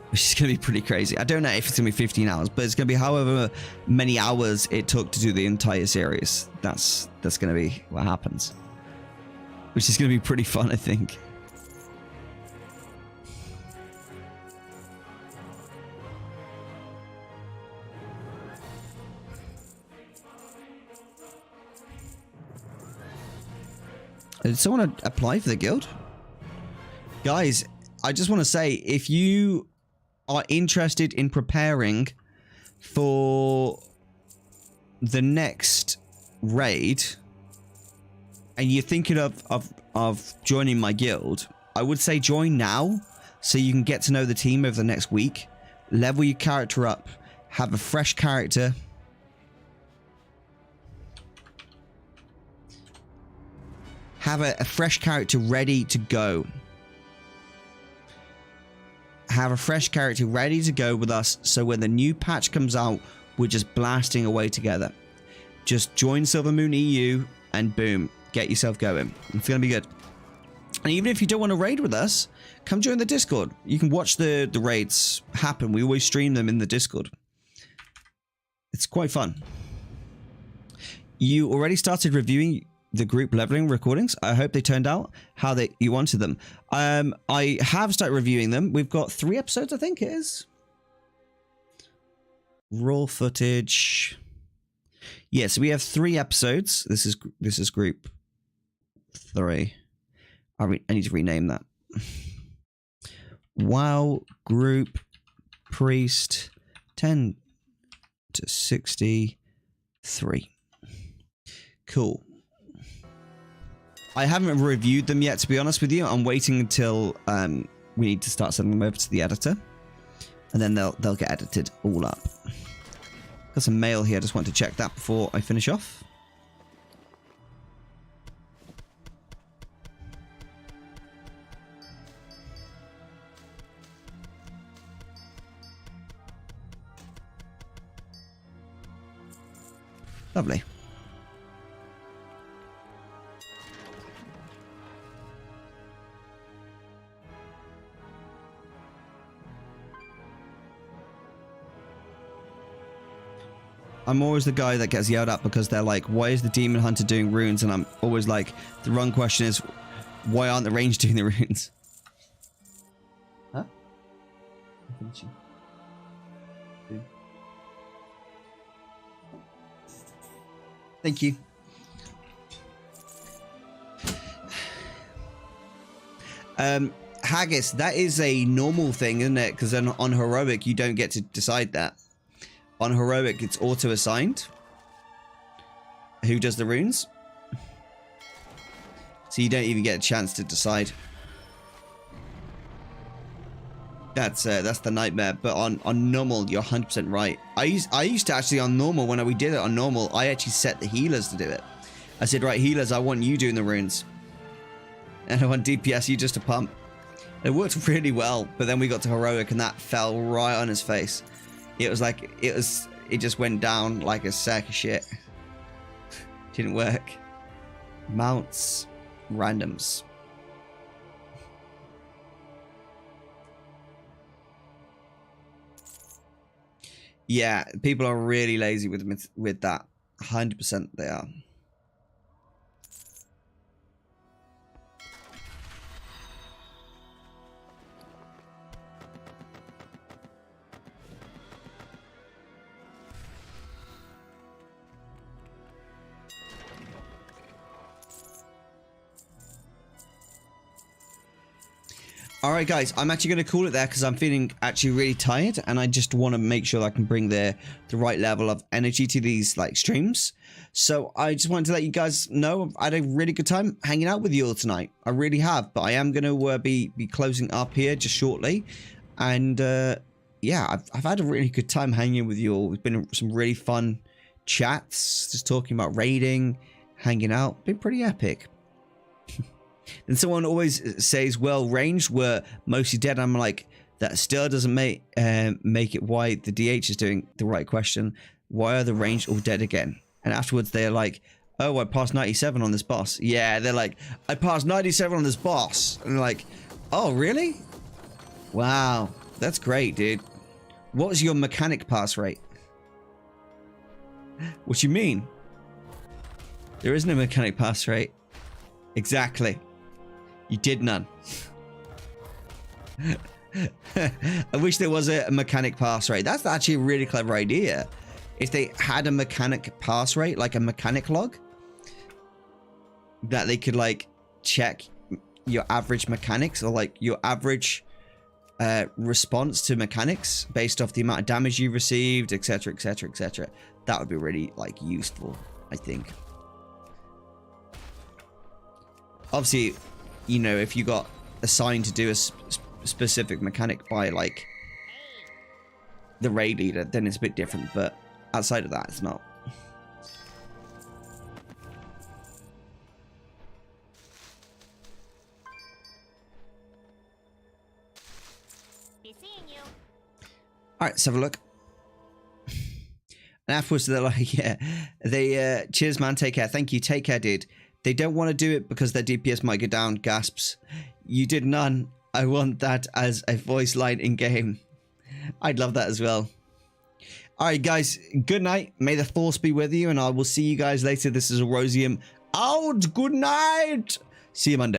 which is going to be pretty crazy. I don't know if it's going to be 15 hours, but it's going to be however many hours it took to do the entire series. That's going to be what happens, which is going to be pretty fun, I think. Did someone apply for the guild? Guys, I just want to say, if you are interested in preparing for the next raid and you're thinking of joining my guild, I would say join now so you can get to know the team over the next week, level your character up, have a fresh character. Have a fresh character ready to go. Have a fresh character ready to go with us, so when the new patch comes out, we're just blasting away together. Just join Silvermoon EU and boom, get yourself going. It's going to be good. And even if you don't want to raid with us, come join the Discord. You can watch the raids happen. We always stream them in the Discord. It's quite fun. You already started reviewing the group leveling recordings. I hope they turned out how you wanted them. I have started reviewing them. We've got 3 episodes, I think it is. Raw footage. Yeah, so we have 3 episodes. This is group 3. I need to rename that. WoW group priest 10 to 63. Cool. I haven't reviewed them yet, to be honest with you. I'm waiting until we need to start sending them over to the editor, and then they'll get edited all up. Got some mail here. I just want to check that before I finish off. Lovely. I'm always the guy that gets yelled at because they're like, why is the demon hunter doing runes? And I'm always like, the wrong question is, why aren't the range doing the runes? Huh? Thank you. Haggis, that is a normal thing, isn't it? Because on heroic, you don't get to decide that. On heroic, it's auto-assigned. Who does the runes? So you don't even get a chance to decide. That's the nightmare. But on normal, you're 100% right. I used to actually on normal, when we did it on normal, I actually set the healers to do it. I said, right, healers, I want you doing the runes. And I want DPS, you just to pump. It worked really well, but then we got to heroic and that fell right on his face. It was like, it just went down like a sack of shit. Didn't work. Mounts, randoms. Yeah, people are really lazy with that. 100% they are. Alright guys, I'm actually going to call it there because I'm feeling actually really tired and I just want to make sure that I can bring the right level of energy to these like streams. So I just wanted to let you guys know I had a really good time hanging out with you all tonight. I really have, but I am going to be closing up here just shortly. And yeah, I've had a really good time hanging with you all. It's been some really fun chats, just talking about raiding, hanging out. Been pretty epic. Then someone always says, well, ranged were mostly dead. I'm like, that still doesn't make it why the DH is doing the right question. Why are the ranged all dead again? And afterwards they're like, oh, I passed 97 on this boss. Yeah, they're like, I passed 97 on this boss. And they're like, oh, really? Wow, that's great, dude. What was your mechanic pass rate? What you mean? There is no mechanic pass rate. Exactly. You did none. I wish there was a mechanic pass rate. That's actually a really clever idea. If they had a mechanic pass rate, like a mechanic log, that they could like check your average mechanics or like your average response to mechanics based off the amount of damage you received, etc, etc, etc. That would be really like useful, I think. Obviously, you know, if you got assigned to do a specific mechanic by like the raid leader, then it's a bit different, but outside of that, it's not. Be seeing you. All right, let's have a look. And afterwards, they're like, yeah, they, cheers, man, take care. Thank you, take care, dude. They don't want to do it because their DPS might go down, gasps. You did none. I want that as a voice line in game. I'd love that as well. All right, guys, good night. May the force be with you, and I will see you guys later. This is Erosium out. Good night. See you Monday.